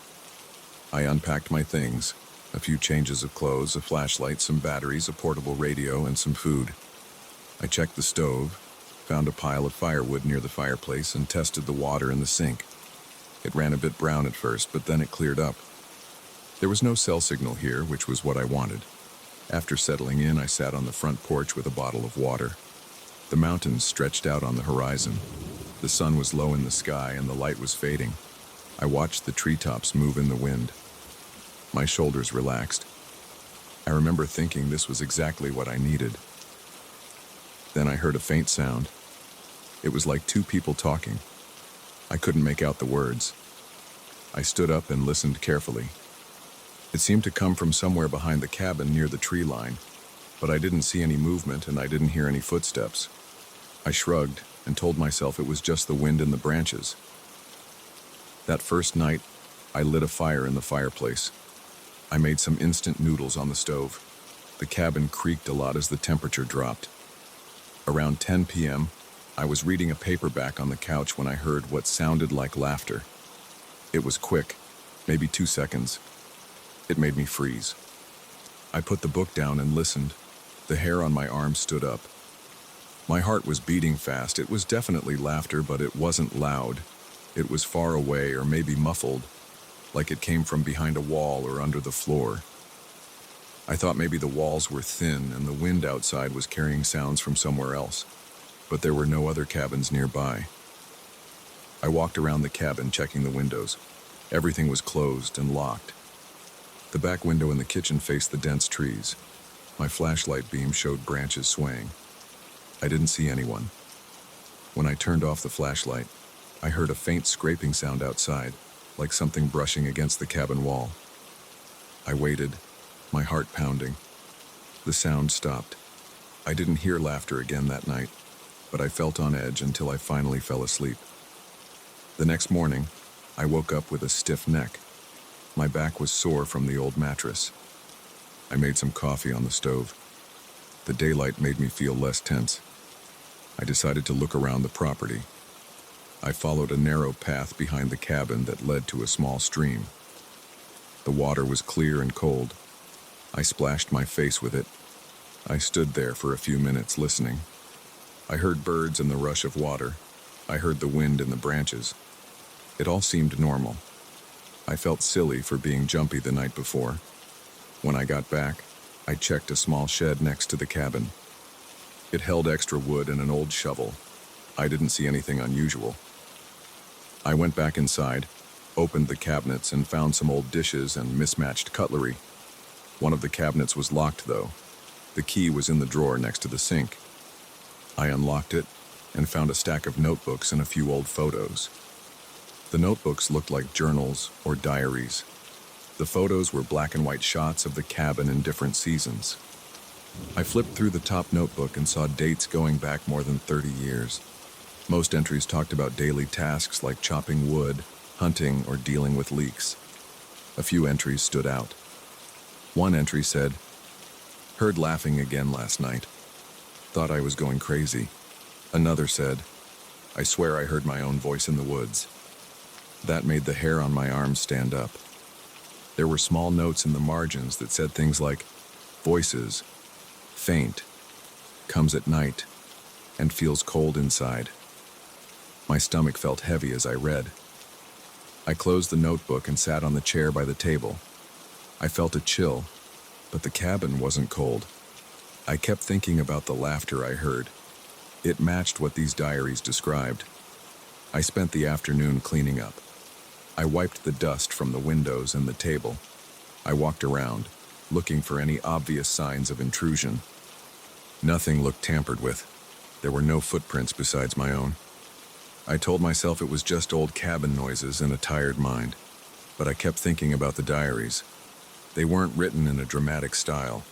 I unpacked my things, a few changes of clothes, a flashlight, some batteries, a portable radio, and some food. I checked the stove, found a pile of firewood near the fireplace, and tested the water in the sink. It ran a bit brown at first, but then it cleared up. There was no cell signal here, which was what I wanted. After settling in, I sat on the front porch with a bottle of water. The mountains stretched out on the horizon. The sun was low in the sky and the light was fading. I watched the treetops move in the wind. My shoulders relaxed. I remember thinking this was exactly what I needed. Then I heard a faint sound. It was like 2 people talking. I couldn't make out the words. I stood up and listened carefully. It seemed to come from somewhere behind the cabin near the tree line, but I didn't see any movement and I didn't hear any footsteps. I shrugged and told myself it was just the wind in the branches. That first night, I lit a fire in the fireplace. I made some instant noodles on the stove. The cabin creaked a lot as the temperature dropped. Around 10 p.m., I was reading a paperback on the couch when I heard what sounded like laughter. It was quick, maybe 2 seconds. It made me freeze. I put the book down and listened. The hair on my arm stood up. My heart was beating fast. It was definitely laughter, but it wasn't loud. It was far away or maybe muffled, like it came from behind a wall or under the floor. I thought maybe the walls were thin and the wind outside was carrying sounds from somewhere else, but there were no other cabins nearby. I walked around the cabin checking the windows. Everything was closed and locked. The back window in the kitchen faced the dense trees. My flashlight beam showed branches swaying. I didn't see anyone. When I turned off the flashlight, I heard a faint scraping sound outside, like something brushing against the cabin wall. I waited, my heart pounding. The sound stopped. I didn't hear laughter again that night, but I felt on edge until I finally fell asleep. The next morning, I woke up with a stiff neck. My back was sore from the old mattress. I made some coffee on the stove. The daylight made me feel less tense. I decided to look around the property. I followed a narrow path behind the cabin that led to a small stream. The water was clear and cold. I splashed my face with it. I stood there for a few minutes listening. I heard birds and the rush of water. I heard the wind in the branches. It all seemed normal. I felt silly for being jumpy the night before. When I got back, I checked a small shed next to the cabin. It held extra wood and an old shovel. I didn't see anything unusual. I went back inside, opened the cabinets, and found some old dishes and mismatched cutlery. One of the cabinets was locked, though. The key was in the drawer next to the sink. I unlocked it and found a stack of notebooks and a few old photos. The notebooks looked like journals or diaries. The photos were black and white shots of the cabin in different seasons. I flipped through the top notebook and saw dates going back more than 30 years. Most entries talked about daily tasks like chopping wood, hunting, or dealing with leaks. A few entries stood out. One entry said, "Heard laughing again last night. Thought I was going crazy." Another said, "I swear I heard my own voice in the woods." That made the hair on my arms stand up. There were small notes in the margins that said things like, "Voices, faint, comes at night, and feels cold inside." My stomach felt heavy as I read. I closed the notebook and sat on the chair by the table. I felt a chill, but the cabin wasn't cold. I kept thinking about the laughter I heard. It matched what these diaries described. I spent the afternoon cleaning up. I wiped the dust from the windows and the table. I walked around, looking for any obvious signs of intrusion. Nothing looked tampered with. There were no footprints besides my own. I told myself it was just old cabin noises and a tired mind, but I kept thinking about the diaries. They weren't written in a dramatic style.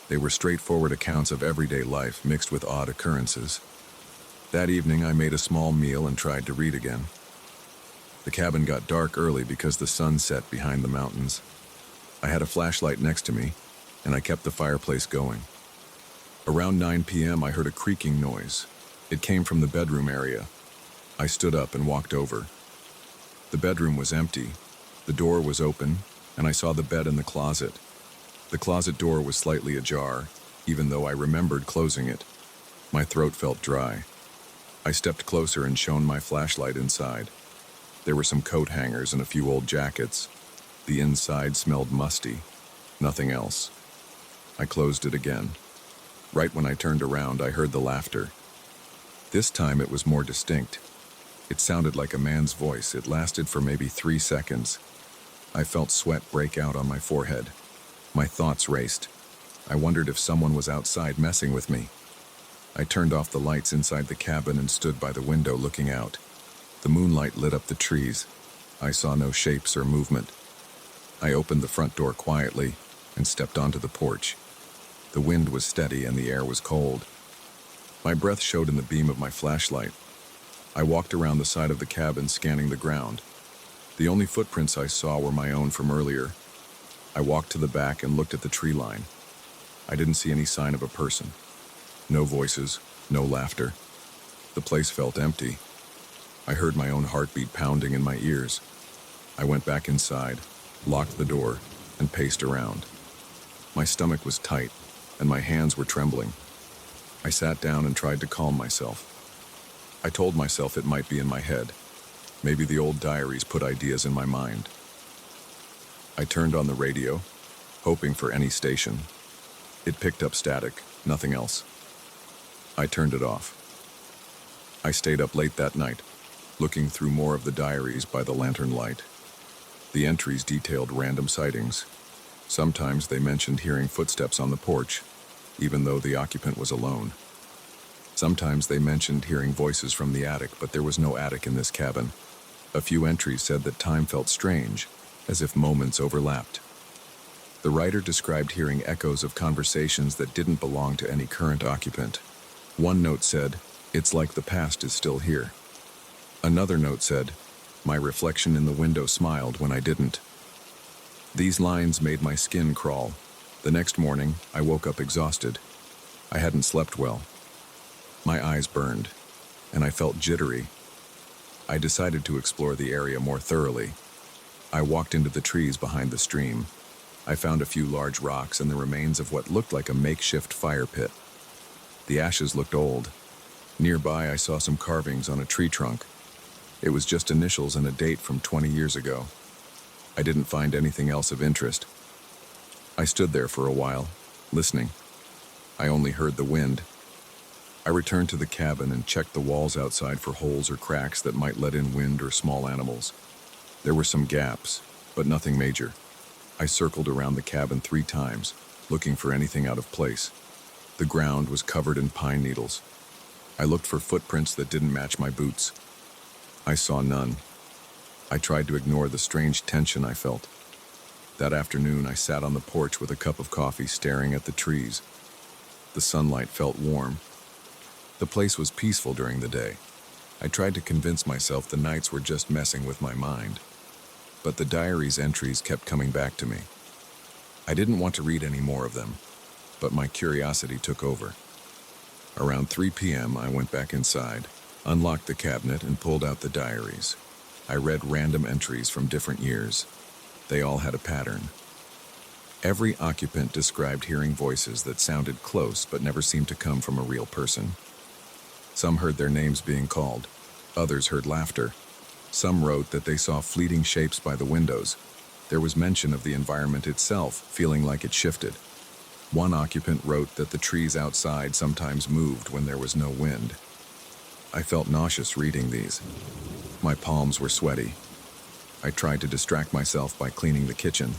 They were straightforward accounts of everyday life mixed with odd occurrences. That evening, I made a small meal and tried to read again. The cabin got dark early because the sun set behind the mountains. I had a flashlight next to me, and I kept the fireplace going. Around 9 p.m., I heard a creaking noise. It came from the bedroom area. I stood up and walked over. The bedroom was empty. The door was open, and I saw the bed in the closet. The closet door was slightly ajar, even though I remembered closing it. My throat felt dry. I stepped closer and shone my flashlight inside. There were some coat hangers and a few old jackets. The inside smelled musty. Nothing else. I closed it again. Right when I turned around, I heard the laughter. This time it was more distinct. It sounded like a man's voice. It lasted for maybe 3 seconds. I felt sweat break out on my forehead. My thoughts raced. I wondered if someone was outside messing with me. I turned off the lights inside the cabin and stood by the window looking out. The moonlight lit up the trees. I saw no shapes or movement. I opened the front door quietly and stepped onto the porch. The wind was steady and the air was cold. My breath showed in the beam of my flashlight. I walked around the side of the cabin, scanning the ground. The only footprints I saw were my own from earlier. I walked to the back and looked at the tree line. I didn't see any sign of a person. No voices, no laughter. The place felt empty. I heard my own heartbeat pounding in my ears. I went back inside, locked the door, and paced around. My stomach was tight, and my hands were trembling. I sat down and tried to calm myself. I told myself it might be in my head. Maybe the old diaries put ideas in my mind. I turned on the radio, hoping for any station. It picked up static, nothing else. I turned it off. I stayed up late that night, looking through more of the diaries by the lantern light. The entries detailed random sightings. Sometimes they mentioned hearing footsteps on the porch, even though the occupant was alone. Sometimes they mentioned hearing voices from the attic, but there was no attic in this cabin. A few entries said that time felt strange, as if moments overlapped. The writer described hearing echoes of conversations that didn't belong to any current occupant. One note said, "It's like the past is still here." Another note said, "My reflection in the window smiled when I didn't." These lines made my skin crawl. The next morning, I woke up exhausted. I hadn't slept well. My eyes burned, and I felt jittery. I decided to explore the area more thoroughly. I walked into the trees behind the stream. I found a few large rocks and the remains of what looked like a makeshift fire pit. The ashes looked old. Nearby, I saw some carvings on a tree trunk. It was just initials and a date from 20 years ago. I didn't find anything else of interest. I stood there for a while, listening. I only heard the wind. I returned to the cabin and checked the walls outside for holes or cracks that might let in wind or small animals. There were some gaps, but nothing major. I circled around the cabin 3 times, looking for anything out of place. The ground was covered in pine needles. I looked for footprints that didn't match my boots. I saw none. I tried to ignore the strange tension I felt. That afternoon, I sat on the porch with a cup of coffee staring at the trees. The sunlight felt warm. The place was peaceful during the day. I tried to convince myself the nights were just messing with my mind. But the diary's entries kept coming back to me. I didn't want to read any more of them, but my curiosity took over. Around 3 p.m., I went back inside, unlocked the cabinet, and pulled out the diaries. I read random entries from different years. They all had a pattern. Every occupant described hearing voices that sounded close but never seemed to come from a real person. Some heard their names being called. Others heard laughter. Some wrote that they saw fleeting shapes by the windows. There was mention of the environment itself, feeling like it shifted. One occupant wrote that the trees outside sometimes moved when there was no wind. I felt nauseous reading these. My palms were sweaty. I tried to distract myself by cleaning the kitchen.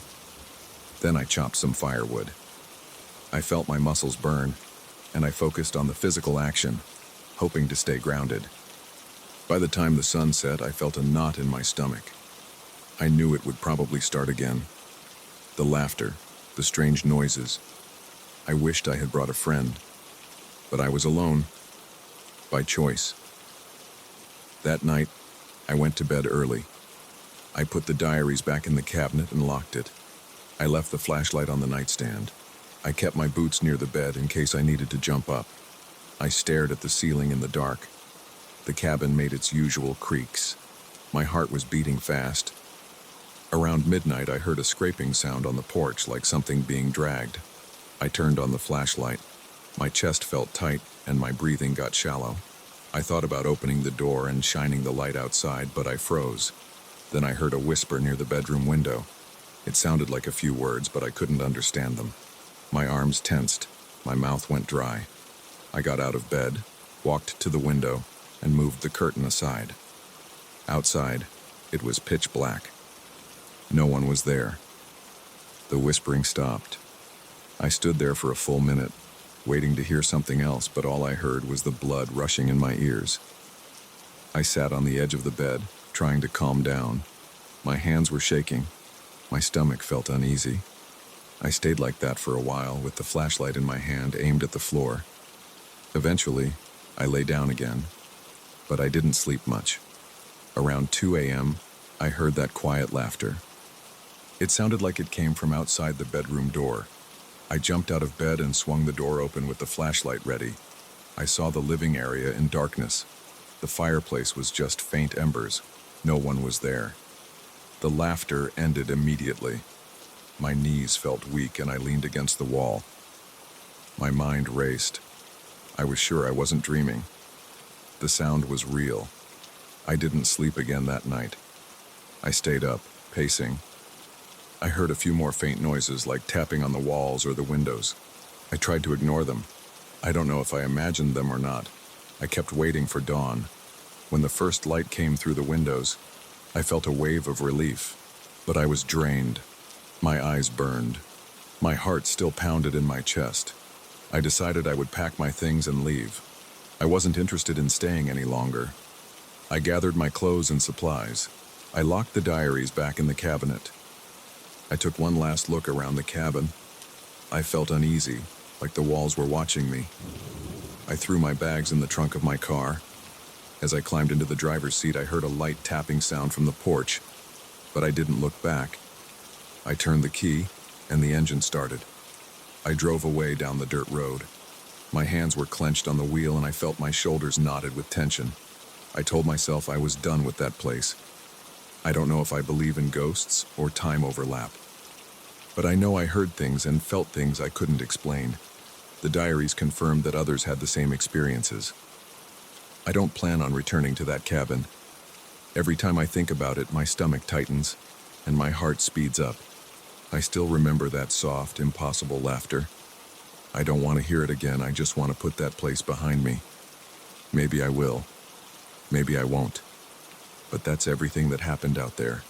Then I chopped some firewood. I felt my muscles burn, and I focused on the physical action, hoping to stay grounded. By the time the sun set, I felt a knot in my stomach. I knew it would probably start again. The laughter, the strange noises. I wished I had brought a friend, but I was alone, by choice. That night, I went to bed early. I put the diaries back in the cabinet and locked it. I left the flashlight on the nightstand. I kept my boots near the bed in case I needed to jump up. I stared at the ceiling in the dark. The cabin made its usual creaks. My heart was beating fast. Around midnight, I heard a scraping sound on the porch, like something being dragged. I turned on the flashlight. My chest felt tight, and my breathing got shallow. I thought about opening the door and shining the light outside, but I froze. Then I heard a whisper near the bedroom window. It sounded like a few words, but I couldn't understand them. My arms tensed. My mouth went dry. I got out of bed, walked to the window, and moved the curtain aside. Outside, it was pitch black. No one was there. The whispering stopped. I stood there for a full minute, waiting to hear something else, but all I heard was the blood rushing in my ears. I sat on the edge of the bed, trying to calm down. My hands were shaking. My stomach felt uneasy. I stayed like that for a while, with the flashlight in my hand aimed at the floor. Eventually, I lay down again, but I didn't sleep much. Around 2 a.m., I heard that quiet laughter. It sounded like it came from outside the bedroom door. I jumped out of bed and swung the door open with the flashlight ready. I saw the living area in darkness. The fireplace was just faint embers. No one was there. The laughter ended immediately. My knees felt weak and I leaned against the wall. My mind raced. I was sure I wasn't dreaming. The sound was real. I didn't sleep again that night. I stayed up, pacing. I heard a few more faint noises like tapping on the walls or the windows. I tried to ignore them. I don't know if I imagined them or not. I kept waiting for dawn. When the first light came through the windows, I felt a wave of relief, but I was drained. My eyes burned. My heart still pounded in my chest. I decided I would pack my things and leave. I wasn't interested in staying any longer. I gathered my clothes and supplies. I locked the diaries back in the cabinet. I took one last look around the cabin. I felt uneasy, like the walls were watching me. I threw my bags in the trunk of my car. As I climbed into the driver's seat, I heard a light tapping sound from the porch, but I didn't look back. I turned the key, and the engine started. I drove away down the dirt road. My hands were clenched on the wheel, and I felt my shoulders knotted with tension. I told myself I was done with that place. I don't know if I believe in ghosts or time overlap. But I know I heard things and felt things I couldn't explain. The diaries confirmed that others had the same experiences. I don't plan on returning to that cabin. Every time I think about it, my stomach tightens and my heart speeds up. I still remember that soft, impossible laughter. I don't want to hear it again. I just want to put that place behind me. Maybe I will. Maybe I won't. But that's everything that happened out there.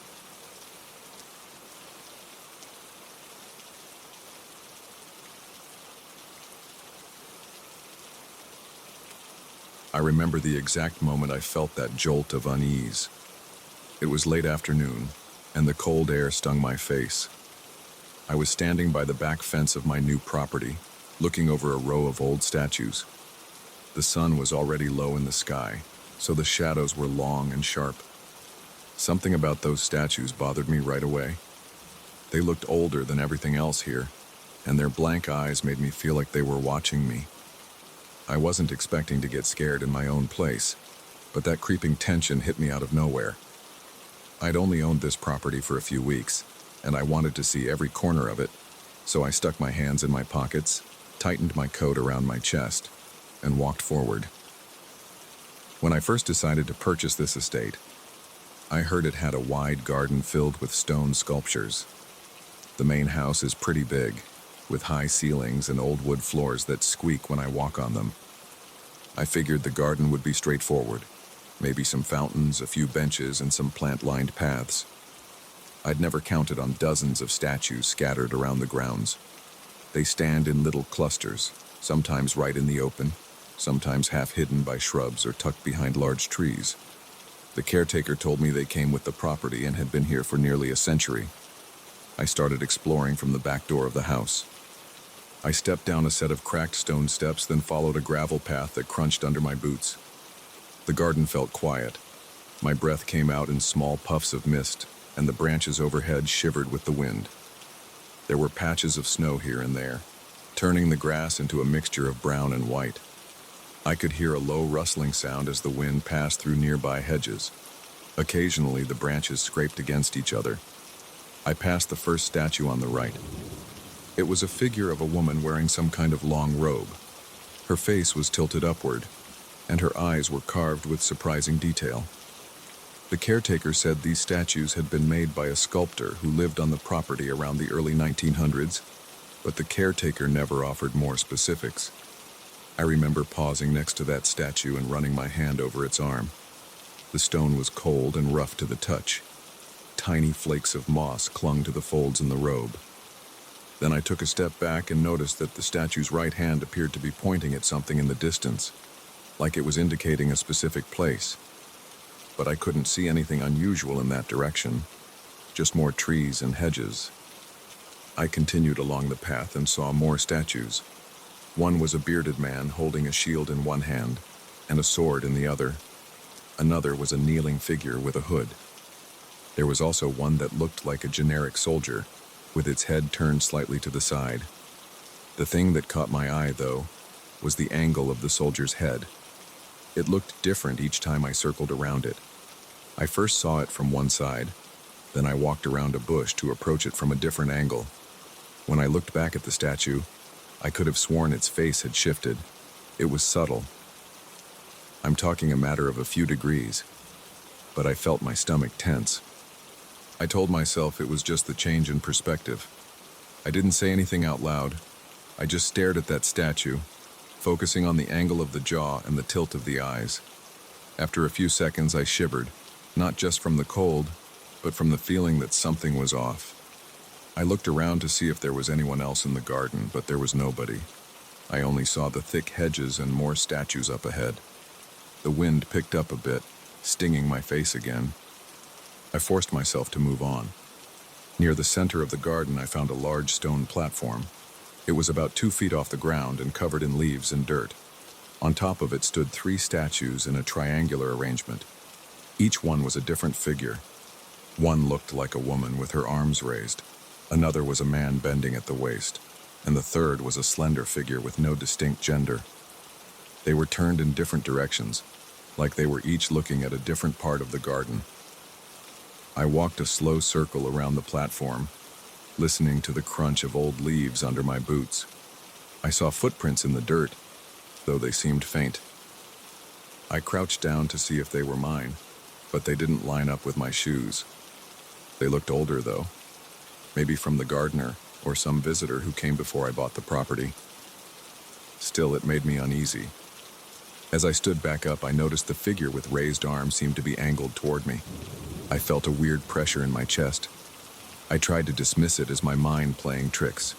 I remember the exact moment I felt that jolt of unease. It was late afternoon, and the cold air stung my face. I was standing by the back fence of my new property, looking over a row of old statues. The sun was already low in the sky, so the shadows were long and sharp. Something about those statues bothered me right away. They looked older than everything else here, and their blank eyes made me feel like they were watching me. I wasn't expecting to get scared in my own place, but that creeping tension hit me out of nowhere. I'd only owned this property for a few weeks, and I wanted to see every corner of it, so I stuck my hands in my pockets, tightened my coat around my chest, and walked forward. When I first decided to purchase this estate, I heard it had a wide garden filled with stone sculptures. The main house is pretty big, with high ceilings and old wood floors that squeak when I walk on them. I figured the garden would be straightforward. Maybe some fountains, a few benches, and some plant-lined paths. I'd never counted on dozens of statues scattered around the grounds. They stand in little clusters, sometimes right in the open, sometimes half hidden by shrubs or tucked behind large trees. The caretaker told me they came with the property and had been here for nearly a century. I started exploring from the back door of the house. I stepped down a set of cracked stone steps, then followed a gravel path that crunched under my boots. The garden felt quiet. My breath came out in small puffs of mist, and the branches overhead shivered with the wind. There were patches of snow here and there, turning the grass into a mixture of brown and white. I could hear a low rustling sound as the wind passed through nearby hedges. Occasionally, the branches scraped against each other. I passed the first statue on the right. It was a figure of a woman wearing some kind of long robe. Her face was tilted upward, and her eyes were carved with surprising detail. The caretaker said these statues had been made by a sculptor who lived on the property around the early 1900s, but the caretaker never offered more specifics. I remember pausing next to that statue and running my hand over its arm. The stone was cold and rough to the touch. Tiny flakes of moss clung to the folds in the robe. Then I took a step back and noticed that the statue's right hand appeared to be pointing at something in the distance, like it was indicating a specific place. But I couldn't see anything unusual in that direction, just more trees and hedges. I continued along the path and saw more statues. One was a bearded man holding a shield in one hand and a sword in the other. Another was a kneeling figure with a hood. There was also one that looked like a generic soldier, with its head turned slightly to the side. The thing that caught my eye, though, was the angle of the soldier's head. It looked different each time I circled around it. I first saw it from one side, then I walked around a bush to approach it from a different angle. When I looked back at the statue, I could have sworn its face had shifted. It was subtle. I'm talking a matter of a few degrees, but I felt my stomach tense. I told myself it was just the change in perspective. I didn't say anything out loud. I just stared at that statue, focusing on the angle of the jaw and the tilt of the eyes. After a few seconds, I shivered, not just from the cold, but from the feeling that something was off. I looked around to see if there was anyone else in the garden, but there was nobody. I only saw the thick hedges and more statues up ahead. The wind picked up a bit, stinging my face again. I forced myself to move on. Near the center of the garden, I found a large stone platform. It was about 2 feet off the ground and covered in leaves and dirt. On top of it stood 3 statues in a triangular arrangement. Each one was a different figure. One looked like a woman with her arms raised. Another was a man bending at the waist. And the third was a slender figure with no distinct gender. They were turned in different directions, like they were each looking at a different part of the garden. I walked a slow circle around the platform, listening to the crunch of old leaves under my boots. I saw footprints in the dirt, though they seemed faint. I crouched down to see if they were mine, but they didn't line up with my shoes. They looked older, though. Maybe from the gardener or some visitor who came before I bought the property. Still, it made me uneasy. As I stood back up, I noticed the figure with raised arms seemed to be angled toward me. I felt a weird pressure in my chest. I tried to dismiss it as my mind playing tricks.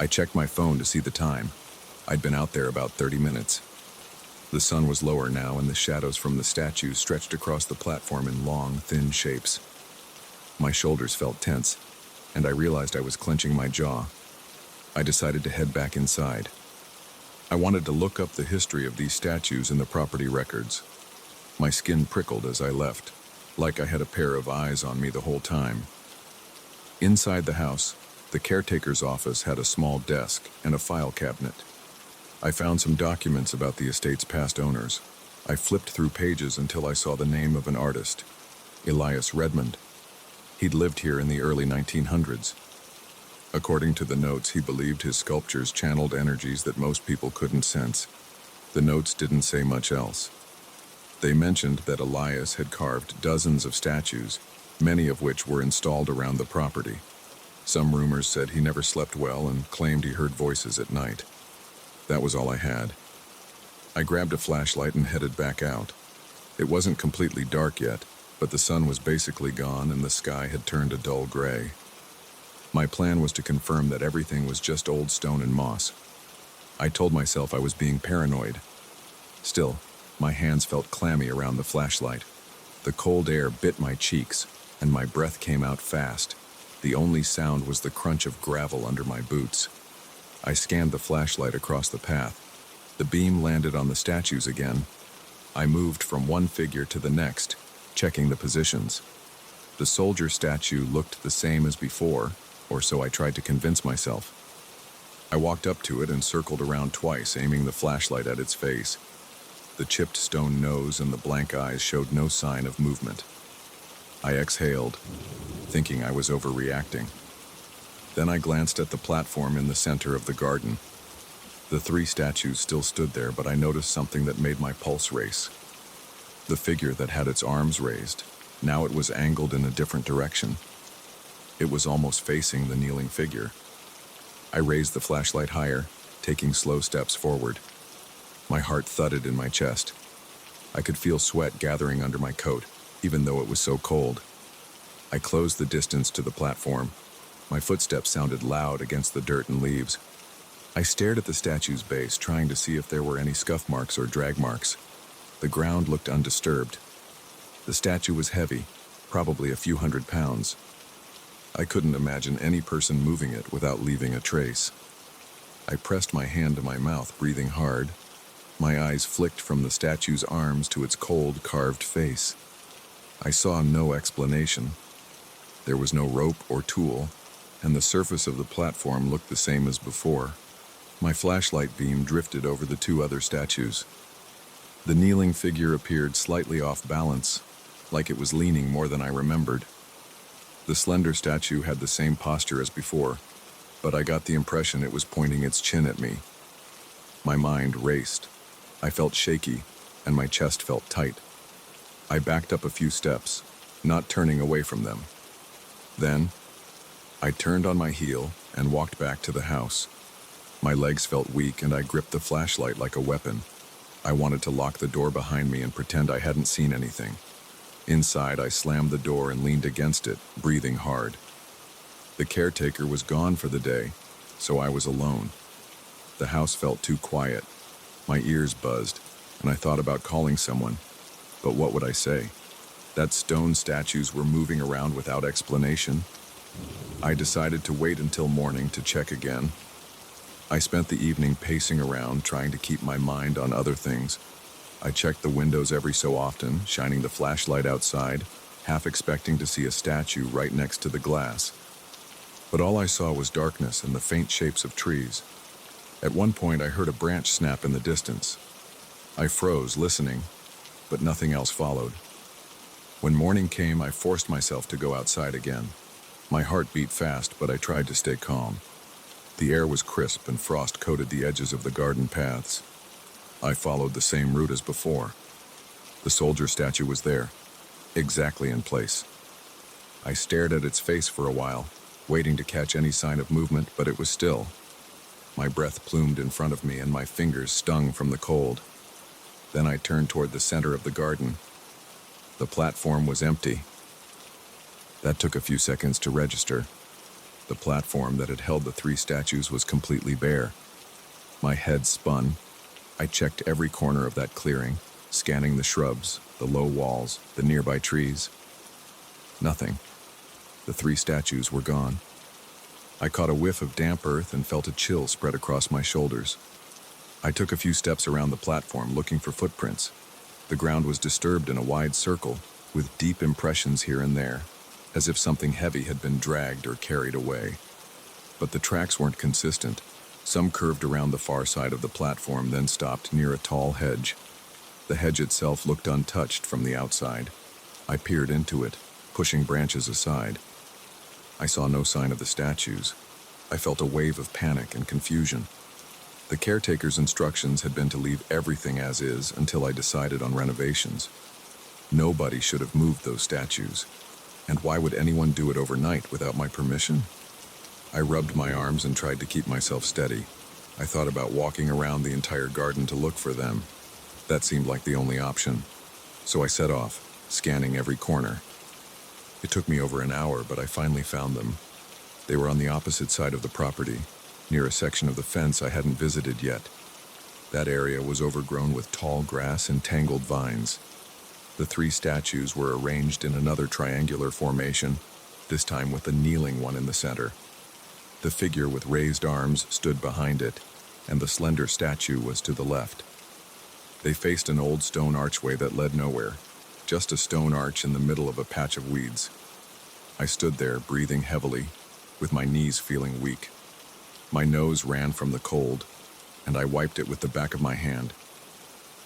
I checked my phone to see the time. I'd been out there about 30 minutes. The sun was lower now, and the shadows from the statues stretched across the platform in long, thin shapes. My shoulders felt tense, and I realized I was clenching my jaw. I decided to head back inside. I wanted to look up the history of these statues in the property records. My skin prickled as I left, like I had a pair of eyes on me the whole time. Inside the house, the caretaker's office had a small desk and a file cabinet. I found some documents about the estate's past owners. I flipped through pages until I saw the name of an artist, Elias Redmond. He'd lived here in the early 1900s. According to the notes, he believed his sculptures channeled energies that most people couldn't sense. The notes didn't say much else. They mentioned that Elias had carved dozens of statues, many of which were installed around the property. Some rumors said he never slept well and claimed he heard voices at night. That was all I had. I grabbed a flashlight and headed back out. It wasn't completely dark yet, but the sun was basically gone and the sky had turned a dull gray. My plan was to confirm that everything was just old stone and moss. I told myself I was being paranoid. Still, my hands felt clammy around the flashlight. The cold air bit my cheeks, and my breath came out fast. The only sound was the crunch of gravel under my boots. I scanned the flashlight across the path. The beam landed on the statues again. I moved from one figure to the next, checking the positions. The soldier statue looked the same as before, or so I tried to convince myself. I walked up to it and circled around twice, aiming the flashlight at its face. The chipped stone nose and the blank eyes showed no sign of movement. I exhaled, thinking I was overreacting. Then I glanced at the platform in the center of the garden. The three statues still stood there, but I noticed something that made my pulse race. The figure that had its arms raised, now it was angled in a different direction. It was almost facing the kneeling figure. I raised the flashlight higher, taking slow steps forward. My heart thudded in my chest. I could feel sweat gathering under my coat, even though it was so cold. I closed the distance to the platform. My footsteps sounded loud against the dirt and leaves. I stared at the statue's base, trying to see if there were any scuff marks or drag marks. The ground looked undisturbed. The statue was heavy, probably a few hundred pounds. I couldn't imagine any person moving it without leaving a trace. I pressed my hand to my mouth, breathing hard. My eyes flicked from the statue's arms to its cold, carved face. I saw no explanation. There was no rope or tool, and the surface of the platform looked the same as before. My flashlight beam drifted over the two other statues. The kneeling figure appeared slightly off balance, like it was leaning more than I remembered. The slender statue had the same posture as before, but I got the impression it was pointing its chin at me. My mind raced. I felt shaky, and my chest felt tight. I backed up a few steps, not turning away from them. Then, I turned on my heel and walked back to the house. My legs felt weak, and I gripped the flashlight like a weapon. I wanted to lock the door behind me and pretend I hadn't seen anything. Inside, I slammed the door and leaned against it, breathing hard. The caretaker was gone for the day, so I was alone. The house felt too quiet. My ears buzzed, and I thought about calling someone. But what would I say? That stone statues were moving around without explanation? I decided to wait until morning to check again. I spent the evening pacing around, trying to keep my mind on other things. I checked the windows every so often, shining the flashlight outside, half expecting to see a statue right next to the glass. But all I saw was darkness and the faint shapes of trees. At one point, I heard a branch snap in the distance. I froze, listening, but nothing else followed. When morning came, I forced myself to go outside again. My heart beat fast, but I tried to stay calm. The air was crisp and frost coated the edges of the garden paths. I followed the same route as before. The soldier statue was there, exactly in place. I stared at its face for a while, waiting to catch any sign of movement, but it was still. My breath plumed in front of me and my fingers stung from the cold. Then I turned toward the center of the garden. The platform was empty. That took a few seconds to register. The platform that had held the 3 statues was completely bare. My head spun. I checked every corner of that clearing, scanning the shrubs, the low walls, the nearby trees. Nothing. The 3 statues were gone. I caught a whiff of damp earth and felt a chill spread across my shoulders. I took a few steps around the platform looking for footprints. The ground was disturbed in a wide circle, with deep impressions here and there, as if something heavy had been dragged or carried away. But the tracks weren't consistent. Some curved around the far side of the platform, then stopped near a tall hedge. The hedge itself looked untouched from the outside. I peered into it, pushing branches aside. I saw no sign of the statues. I felt a wave of panic and confusion. The caretaker's instructions had been to leave everything as is until I decided on renovations. Nobody should have moved those statues. And why would anyone do it overnight without my permission? I rubbed my arms and tried to keep myself steady. I thought about walking around the entire garden to look for them. That seemed like the only option. So I set off, scanning every corner. It took me over an hour, but I finally found them. They were on the opposite side of the property, near a section of the fence I hadn't visited yet. That area was overgrown with tall grass and tangled vines. The 3 statues were arranged in another triangular formation, this time with a kneeling one in the center. The figure with raised arms stood behind it, and the slender statue was to the left. They faced an old stone archway that led nowhere, just a stone arch in the middle of a patch of weeds. I stood there, breathing heavily, with my knees feeling weak. My nose ran from the cold, and I wiped it with the back of my hand.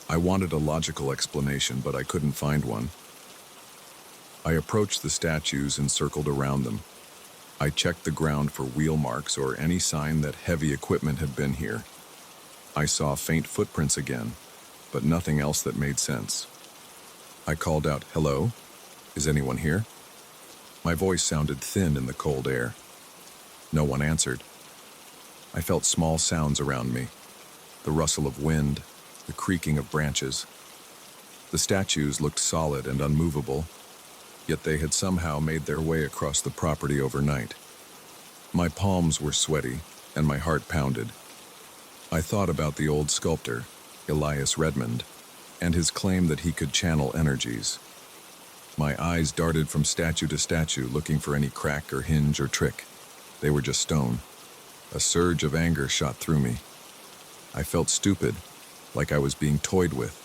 I wanted a logical explanation, but I couldn't find one. I approached the statues and circled around them. I checked the ground for wheel marks or any sign that heavy equipment had been here. I saw faint footprints again, but nothing else that made sense. I called out, "Hello? Is anyone here?" My voice sounded thin in the cold air. No one answered. I felt small sounds around me, the rustle of wind, the creaking of branches. The statues looked solid and unmovable, yet they had somehow made their way across the property overnight. My palms were sweaty, and my heart pounded. I thought about the old sculptor, Elias Redmond, and his claim that he could channel energies. My eyes darted from statue to statue, looking for any crack or hinge or trick. They were just stone. A surge of anger shot through me. I felt stupid, like I was being toyed with.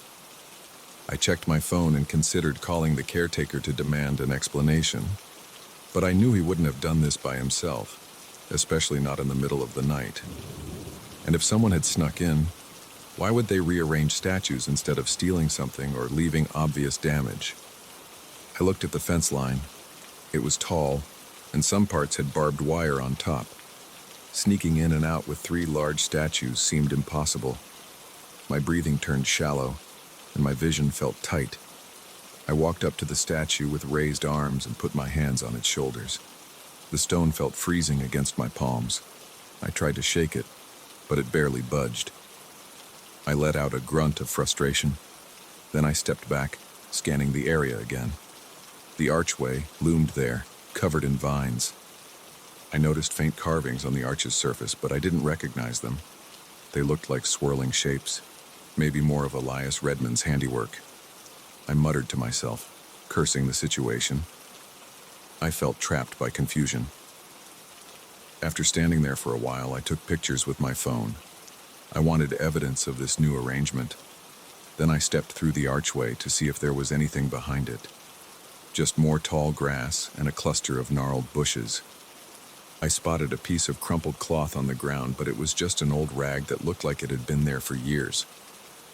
I checked my phone and considered calling the caretaker to demand an explanation. But I knew he wouldn't have done this by himself, especially not in the middle of the night. And if someone had snuck in, why would they rearrange statues instead of stealing something or leaving obvious damage? I looked at the fence line. It was tall, and some parts had barbed wire on top. Sneaking in and out with 3 large statues seemed impossible. My breathing turned shallow, and my vision felt tight. I walked up to the statue with raised arms and put my hands on its shoulders. The stone felt freezing against my palms. I tried to shake it, but it barely budged. I let out a grunt of frustration. Then I stepped back, scanning the area again. The archway loomed there, covered in vines. I noticed faint carvings on the arch's surface, but I didn't recognize them. They looked like swirling shapes, maybe more of Elias Redmond's handiwork. I muttered to myself, cursing the situation. I felt trapped by confusion. After standing there for a while, I took pictures with my phone. I wanted evidence of this new arrangement. Then I stepped through the archway to see if there was anything behind it. Just more tall grass and a cluster of gnarled bushes. I spotted a piece of crumpled cloth on the ground, but it was just an old rag that looked like it had been there for years.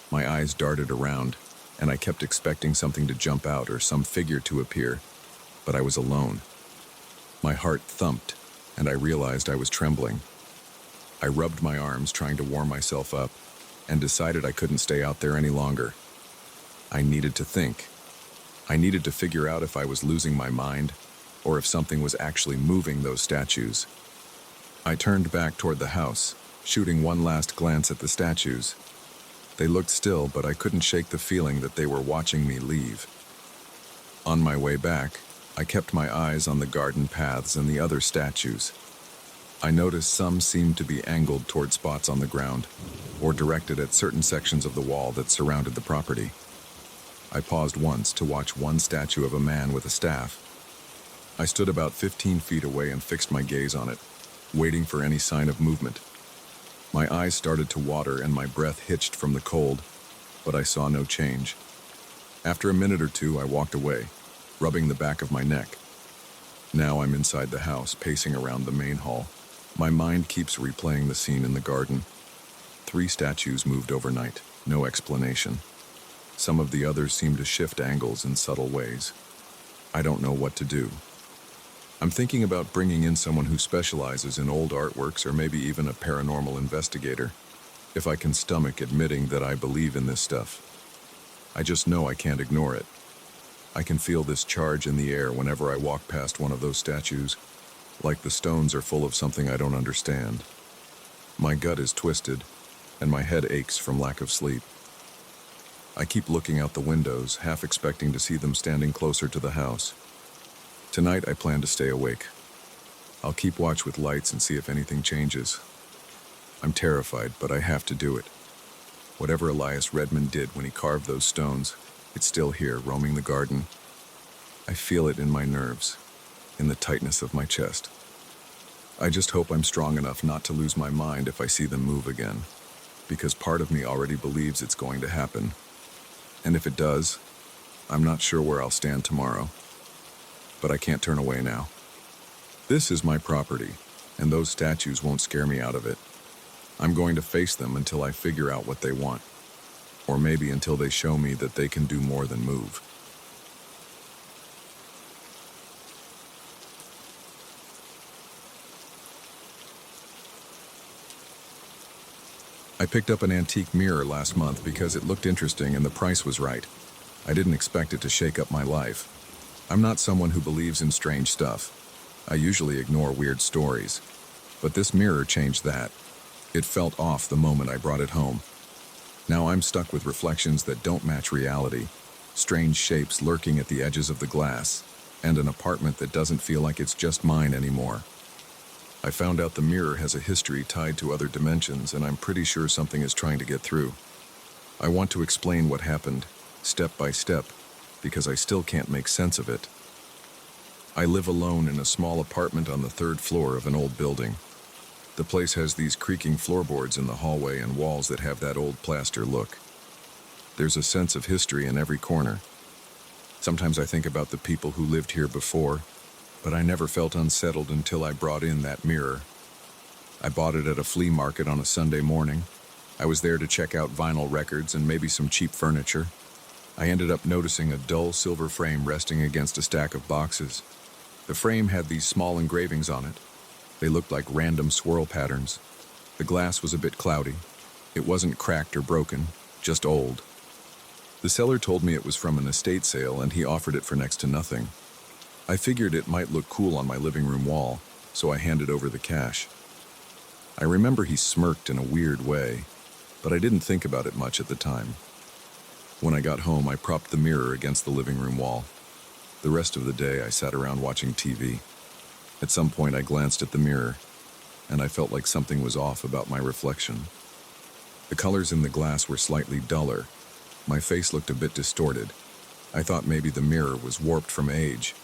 My eyes darted around, and I kept expecting something to jump out or some figure to appear, but I was alone. My heart thumped, and I realized I was trembling. I rubbed my arms, trying to warm myself up, and decided I couldn't stay out there any longer. I needed to think. I needed to figure out if I was losing my mind, or if something was actually moving those statues. I turned back toward the house, shooting one last glance at the statues. They looked still, but I couldn't shake the feeling that they were watching me leave. On my way back, I kept my eyes on the garden paths and the other statues. I noticed some seemed to be angled toward spots on the ground, or directed at certain sections of the wall that surrounded the property. I paused once to watch one statue of a man with a staff. I stood about 15 feet away and fixed my gaze on it, waiting for any sign of movement. My eyes started to water and my breath hitched from the cold, but I saw no change. After a minute or two, I walked away, rubbing the back of my neck. Now I'm inside the house, pacing around the main hall. My mind keeps replaying the scene in the garden. 3 statues moved overnight, no explanation. Some of the others seem to shift angles in subtle ways. I don't know what to do. I'm thinking about bringing in someone who specializes in old artworks or maybe even a paranormal investigator, if I can stomach admitting that I believe in this stuff. I just know I can't ignore it. I can feel this charge in the air whenever I walk past one of those statues, like the stones are full of something I don't understand. My gut is twisted, and my head aches from lack of sleep. I keep looking out the windows, half expecting to see them standing closer to the house. Tonight I plan to stay awake. I'll keep watch with lights and see if anything changes. I'm terrified, but I have to do it. Whatever Elias Redmond did when he carved those stones, it's still here, roaming the garden. I feel it in my nerves, in the tightness of my chest. I just hope I'm strong enough not to lose my mind if I see them move again, because part of me already believes it's going to happen. And if it does, I'm not sure where I'll stand tomorrow. But I can't turn away now. This is my property, and those statues won't scare me out of it. I'm going to face them until I figure out what they want, or maybe until they show me that they can do more than move. I picked up an antique mirror last month because it looked interesting and the price was right. I didn't expect it to shake up my life. I'm not someone who believes in strange stuff. I usually ignore weird stories. But this mirror changed that. It felt off the moment I brought it home. Now I'm stuck with reflections that don't match reality, strange shapes lurking at the edges of the glass, and an apartment that doesn't feel like it's just mine anymore. I found out the mirror has a history tied to other dimensions, and I'm pretty sure something is trying to get through. I want to explain what happened, step by step, because I still can't make sense of it. I live alone in a small apartment on the 3rd floor of an old building. The place has these creaking floorboards in the hallway and walls that have that old plaster look. There's a sense of history in every corner. Sometimes I think about the people who lived here before, but I never felt unsettled until I brought in that mirror. I bought it at a flea market on a Sunday morning. I was there to check out vinyl records and maybe some cheap furniture. I ended up noticing a dull silver frame resting against a stack of boxes. The frame had these small engravings on it. They looked like random swirl patterns. The glass was a bit cloudy. It wasn't cracked or broken, just old. The seller told me it was from an estate sale and he offered it for next to nothing. I figured it might look cool on my living room wall, so I handed over the cash. I remember he smirked in a weird way, but I didn't think about it much at the time. When I got home, I propped the mirror against the living room wall. The rest of the day, I sat around watching TV. At some point, I glanced at the mirror, and I felt like something was off about my reflection. The colors in the glass were slightly duller. My face looked a bit distorted. I thought maybe the mirror was warped from age.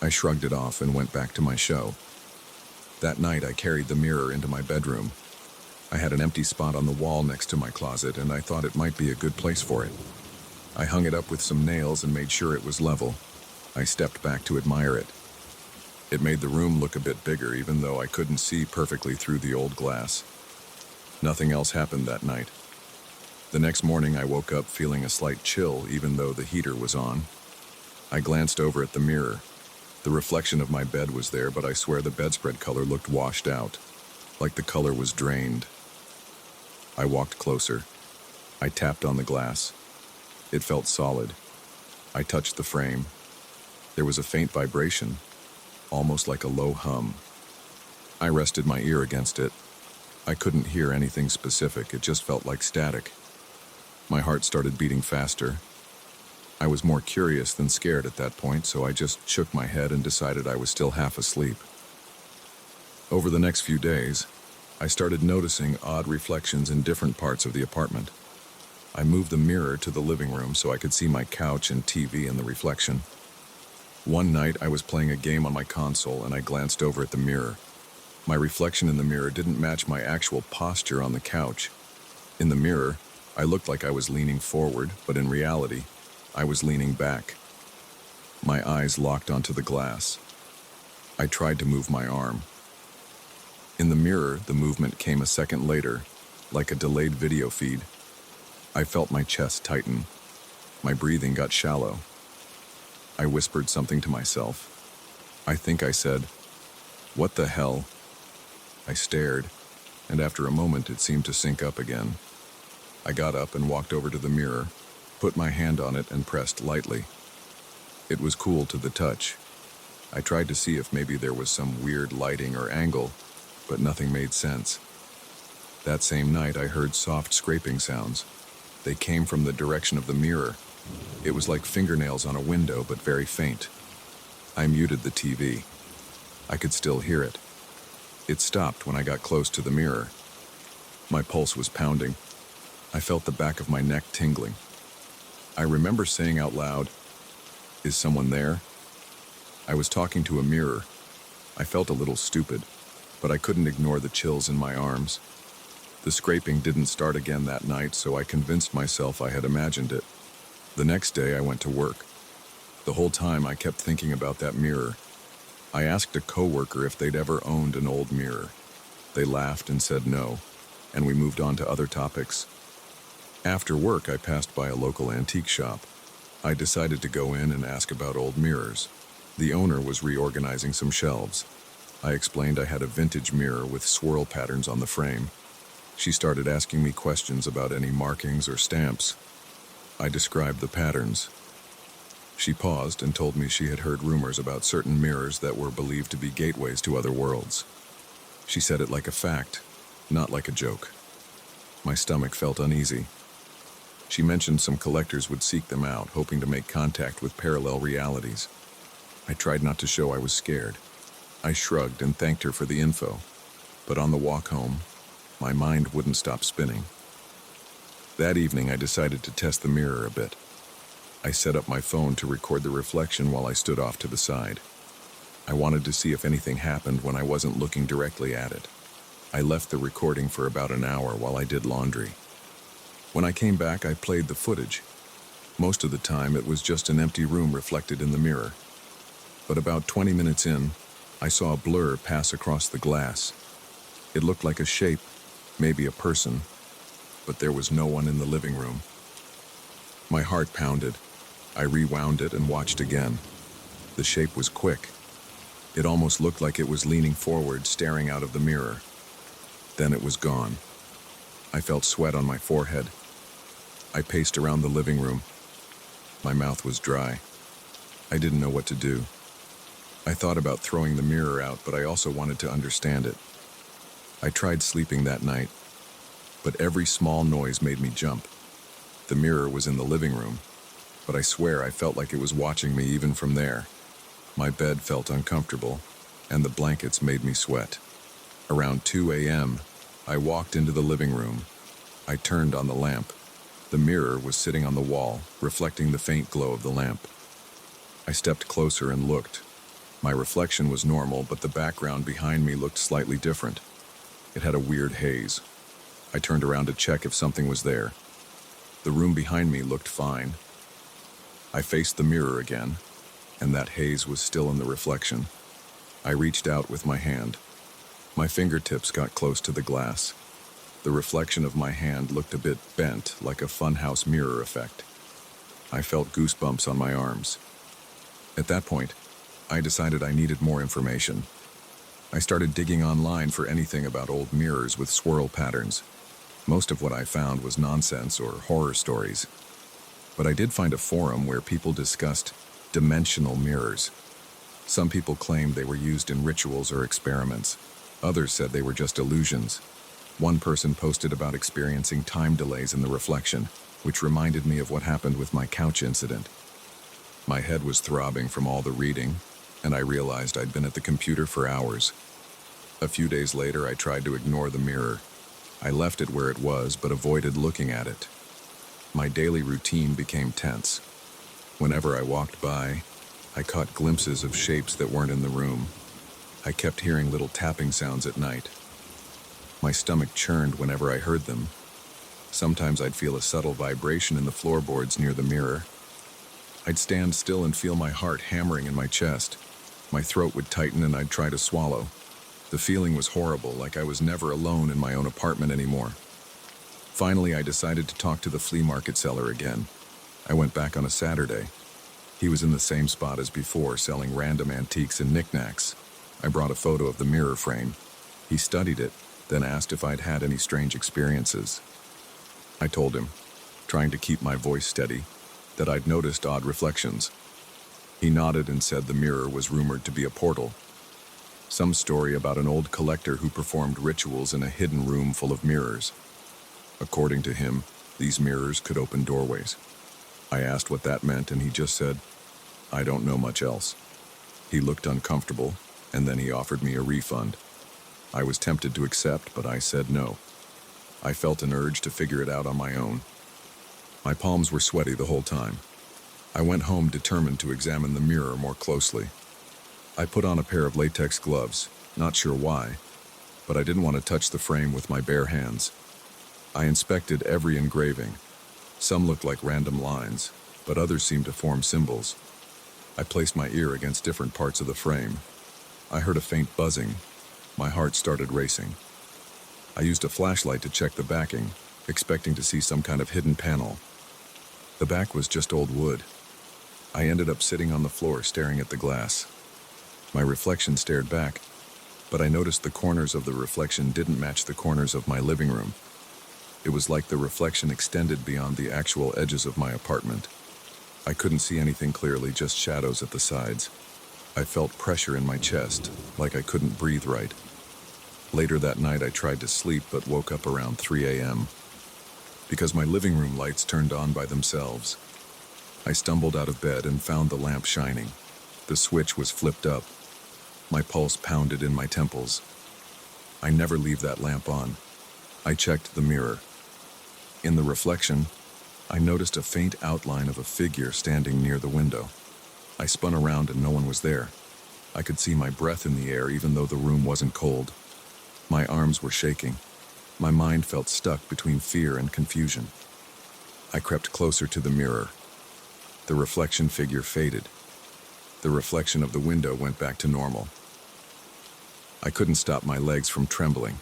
I shrugged it off and went back to my show. That night, I carried the mirror into my bedroom. I had an empty spot on the wall next to my closet, and I thought it might be a good place for it. I hung it up with some nails and made sure it was level. I stepped back to admire it. It made the room look a bit bigger, even though I couldn't see perfectly through the old glass. Nothing else happened that night. The next morning, I woke up feeling a slight chill, even though the heater was on. I glanced over at the mirror. The reflection of my bed was there, but I swear the bedspread color looked washed out, like the color was drained. I walked closer. I tapped on the glass. It felt solid. I touched the frame. There was a faint vibration, almost like a low hum. I rested my ear against it. I couldn't hear anything specific, it just felt like static. My heart started beating faster. I was more curious than scared at that point, so I just shook my head and decided I was still half asleep. Over the next few days, I started noticing odd reflections in different parts of the apartment. I moved the mirror to the living room so I could see my couch and TV in the reflection. One night, I was playing a game on my console and I glanced over at the mirror. My reflection in the mirror didn't match my actual posture on the couch. In the mirror, I looked like I was leaning forward, but in reality, I was leaning back. My eyes locked onto the glass. I tried to move my arm. In the mirror, the movement came a second later, like a delayed video feed. I felt my chest tighten. My breathing got shallow. I whispered something to myself. I think I said, "What the hell?" I stared, and after a moment it seemed to sync up again. I got up and walked over to the mirror, put my hand on it and pressed lightly. It was cool to the touch. I tried to see if maybe there was some weird lighting or angle, but nothing made sense. That same night I heard soft scraping sounds. They came from the direction of the mirror. It was like fingernails on a window, but very faint. I muted the TV. I could still hear it. It stopped when I got close to the mirror. My pulse was pounding. I felt the back of my neck tingling. I remember saying out loud, "Is someone there?" I was talking to a mirror. I felt a little stupid, but I couldn't ignore the chills in my arms. The scraping didn't start again that night, so I convinced myself I had imagined it. The next day I went to work. The whole time I kept thinking about that mirror. I asked a coworker if they'd ever owned an old mirror. They laughed and said no, and we moved on to other topics. After work, I passed by a local antique shop. I decided to go in and ask about old mirrors. The owner was reorganizing some shelves. I explained I had a vintage mirror with swirl patterns on the frame. She started asking me questions about any markings or stamps. I described the patterns. She paused and told me she had heard rumors about certain mirrors that were believed to be gateways to other worlds. She said it like a fact, not like a joke. My stomach felt uneasy. She mentioned some collectors would seek them out, hoping to make contact with parallel realities. I tried not to show I was scared. I shrugged and thanked her for the info. But on the walk home, my mind wouldn't stop spinning. That evening, I decided to test the mirror a bit. I set up my phone to record the reflection while I stood off to the side. I wanted to see if anything happened when I wasn't looking directly at it. I left the recording for about an hour while I did laundry. When I came back, I played the footage. Most of the time, it was just an empty room reflected in the mirror. But about 20 minutes in, I saw a blur pass across the glass. It looked like a shape, maybe a person, but there was no one in the living room. My heart pounded. I rewound it and watched again. The shape was quick. It almost looked like it was leaning forward, staring out of the mirror. Then it was gone. I felt sweat on my forehead. I paced around the living room. My mouth was dry. I didn't know what to do. I thought about throwing the mirror out, but I also wanted to understand it. I tried sleeping that night, but every small noise made me jump. The mirror was in the living room, but I swear I felt like it was watching me even from there. My bed felt uncomfortable, and the blankets made me sweat. Around 2 a.m., I walked into the living room. I turned on the lamp. The mirror was sitting on the wall, reflecting the faint glow of the lamp. I stepped closer and looked. My reflection was normal, but the background behind me looked slightly different. It had a weird haze. I turned around to check if something was there. The room behind me looked fine. I faced the mirror again, and that haze was still in the reflection. I reached out with my hand. My fingertips got close to the glass. The reflection of my hand looked a bit bent, like a funhouse mirror effect. I felt goosebumps on my arms. At that point, I decided I needed more information. I started digging online for anything about old mirrors with swirl patterns. Most of what I found was nonsense or horror stories. But I did find a forum where people discussed dimensional mirrors. Some people claimed they were used in rituals or experiments. Others said they were just illusions. One person posted about experiencing time delays in the reflection, which reminded me of what happened with my couch incident. My head was throbbing from all the reading, and I realized I'd been at the computer for hours. A few days later, I tried to ignore the mirror. I left it where it was, but avoided looking at it. My daily routine became tense. Whenever I walked by, I caught glimpses of shapes that weren't in the room. I kept hearing little tapping sounds at night. My stomach churned whenever I heard them. Sometimes I'd feel a subtle vibration in the floorboards near the mirror. I'd stand still and feel my heart hammering in my chest. My throat would tighten and I'd try to swallow. The feeling was horrible, like I was never alone in my own apartment anymore. Finally, I decided to talk to the flea market seller again. I went back on a Saturday. He was in the same spot as before, selling random antiques and knickknacks. I brought a photo of the mirror frame. He studied it, then asked if I'd had any strange experiences. I told him, trying to keep my voice steady, that I'd noticed odd reflections. He nodded and said the mirror was rumored to be a portal. Some story about an old collector who performed rituals in a hidden room full of mirrors. According to him, these mirrors could open doorways. I asked what that meant, and he just said, "I don't know much else." He looked uncomfortable, and then he offered me a refund. I was tempted to accept, but I said no. I felt an urge to figure it out on my own. My palms were sweaty the whole time. I went home determined to examine the mirror more closely. I put on a pair of latex gloves, not sure why, but I didn't want to touch the frame with my bare hands. I inspected every engraving. Some looked like random lines, but others seemed to form symbols. I placed my ear against different parts of the frame. I heard a faint buzzing. My heart started racing. I used a flashlight to check the backing, expecting to see some kind of hidden panel. The back was just old wood. I ended up sitting on the floor staring at the glass. My reflection stared back, but I noticed the corners of the reflection didn't match the corners of my living room. It was like the reflection extended beyond the actual edges of my apartment. I couldn't see anything clearly, just shadows at the sides. I felt pressure in my chest, like I couldn't breathe right. Later that night I tried to sleep but woke up around 3 a.m. because my living room lights turned on by themselves. I stumbled out of bed and found the lamp shining. The switch was flipped up. My pulse pounded in my temples. I never leave that lamp on. I checked the mirror. In the reflection, I noticed a faint outline of a figure standing near the window. I spun around and no one was there. I could see my breath in the air even though the room wasn't cold. My arms were shaking. My mind felt stuck between fear and confusion. I crept closer to the mirror. The reflection figure faded. The reflection of the window went back to normal. I couldn't stop my legs from trembling.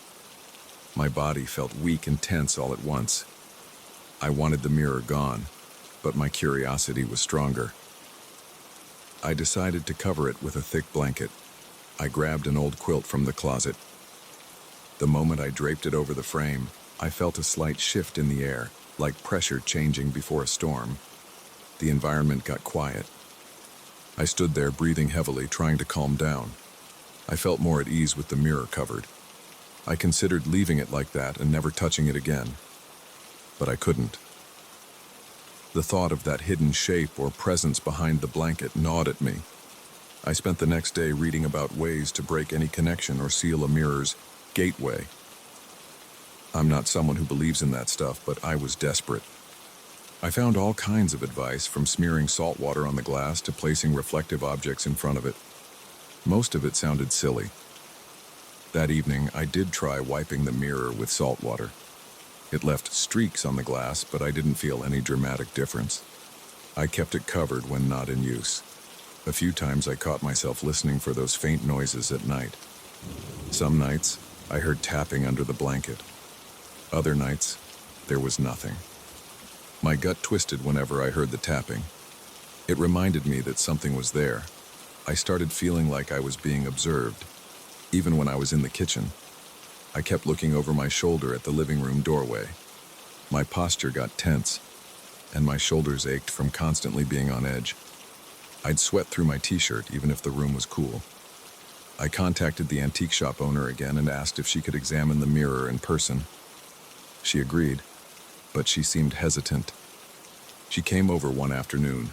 My body felt weak and tense all at once. I wanted the mirror gone, but my curiosity was stronger. I decided to cover it with a thick blanket. I grabbed an old quilt from the closet. The moment I draped it over the frame, I felt a slight shift in the air, like pressure changing before a storm. The environment got quiet. I stood there breathing heavily, trying to calm down. I felt more at ease with the mirror covered. I considered leaving it like that and never touching it again. But I couldn't. The thought of that hidden shape or presence behind the blanket gnawed at me. I spent the next day reading about ways to break any connection or seal a mirror's gateway. I'm not someone who believes in that stuff, but I was desperate. I found all kinds of advice, from smearing salt water on the glass to placing reflective objects in front of it. Most of it sounded silly. That evening, I did try wiping the mirror with salt water. It left streaks on the glass, but I didn't feel any dramatic difference. I kept it covered when not in use. A few times I caught myself listening for those faint noises at night. Some nights, I heard tapping under the blanket. Other nights, there was nothing. My gut twisted whenever I heard the tapping. It reminded me that something was there, I started feeling like I was being observed, even when I was in the kitchen. I kept looking over my shoulder at the living room doorway. My posture got tense, and my shoulders ached from constantly being on edge. I'd sweat through my t-shirt even if the room was cool. I contacted the antique shop owner again and asked if she could examine the mirror in person. She agreed, but she seemed hesitant. She came over one afternoon.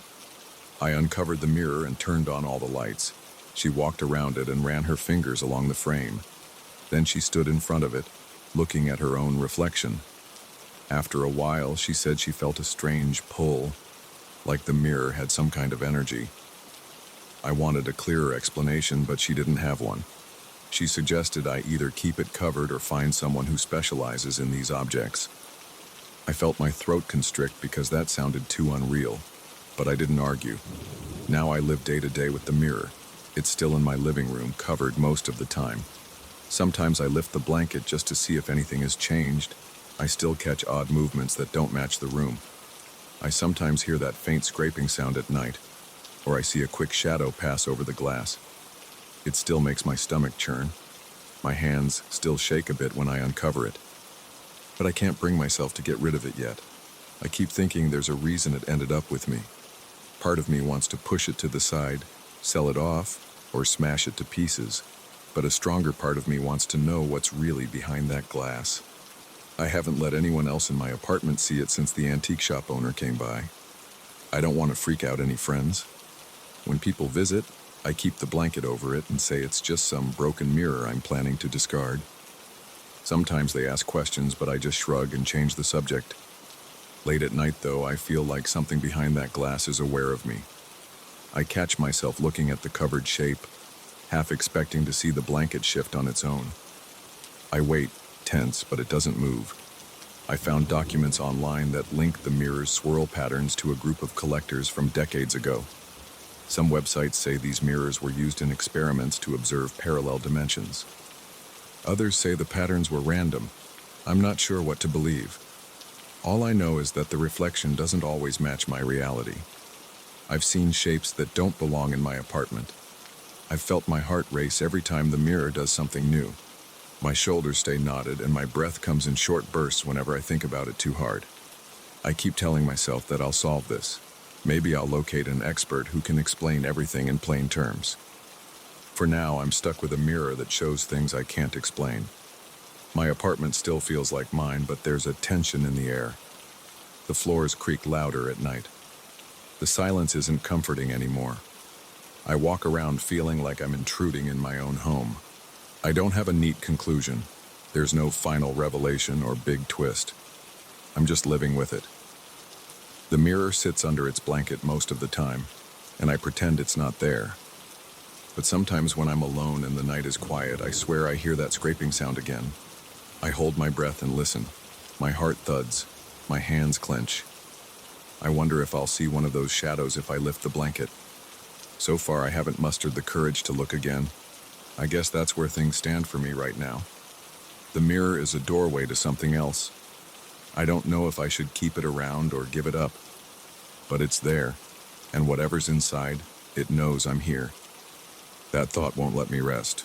I uncovered the mirror and turned on all the lights. She walked around it and ran her fingers along the frame. Then she stood in front of it, looking at her own reflection. After a while, she said she felt a strange pull, like the mirror had some kind of energy. I wanted a clearer explanation, but she didn't have one. She suggested I either keep it covered or find someone who specializes in these objects. I felt my throat constrict because that sounded too unreal, but I didn't argue. Now I live day to day with the mirror. It's still in my living room, covered most of the time. Sometimes I lift the blanket just to see if anything has changed. I still catch odd movements that don't match the room. I sometimes hear that faint scraping sound at night, or I see a quick shadow pass over the glass. It still makes my stomach churn. My hands still shake a bit when I uncover it. But I can't bring myself to get rid of it yet. I keep thinking there's a reason it ended up with me. Part of me wants to push it to the side, sell it off, or smash it to pieces. But a stronger part of me wants to know what's really behind that glass. I haven't let anyone else in my apartment see it since the antique shop owner came by. I don't want to freak out any friends. When people visit, I keep the blanket over it and say it's just some broken mirror I'm planning to discard. Sometimes they ask questions, but I just shrug and change the subject. Late at night, though, I feel like something behind that glass is aware of me. I catch myself looking at the covered shape, half expecting to see the blanket shift on its own. I wait, tense, but it doesn't move. I found documents online that link the mirror's swirl patterns to a group of collectors from decades ago. Some websites say these mirrors were used in experiments to observe parallel dimensions. Others say the patterns were random. I'm not sure what to believe. All I know is that the reflection doesn't always match my reality. I've seen shapes that don't belong in my apartment. I've felt my heart race every time the mirror does something new. My shoulders stay knotted and my breath comes in short bursts whenever I think about it too hard. I keep telling myself that I'll solve this. Maybe I'll locate an expert who can explain everything in plain terms. For now, I'm stuck with a mirror that shows things I can't explain. My apartment still feels like mine, but there's a tension in the air. The floors creak louder at night. The silence isn't comforting anymore. I walk around feeling like I'm intruding in my own home. I don't have a neat conclusion. There's no final revelation or big twist. I'm just living with it. The mirror sits under its blanket most of the time, and I pretend it's not there. But sometimes when I'm alone and the night is quiet, I swear I hear that scraping sound again. I hold my breath and listen. My heart thuds. My hands clench. I wonder if I'll see one of those shadows if I lift the blanket. So far, I haven't mustered the courage to look again. I guess that's where things stand for me right now. The mirror is a doorway to something else. I don't know if I should keep it around or give it up. But it's there, and whatever's inside, it knows I'm here. That thought won't let me rest.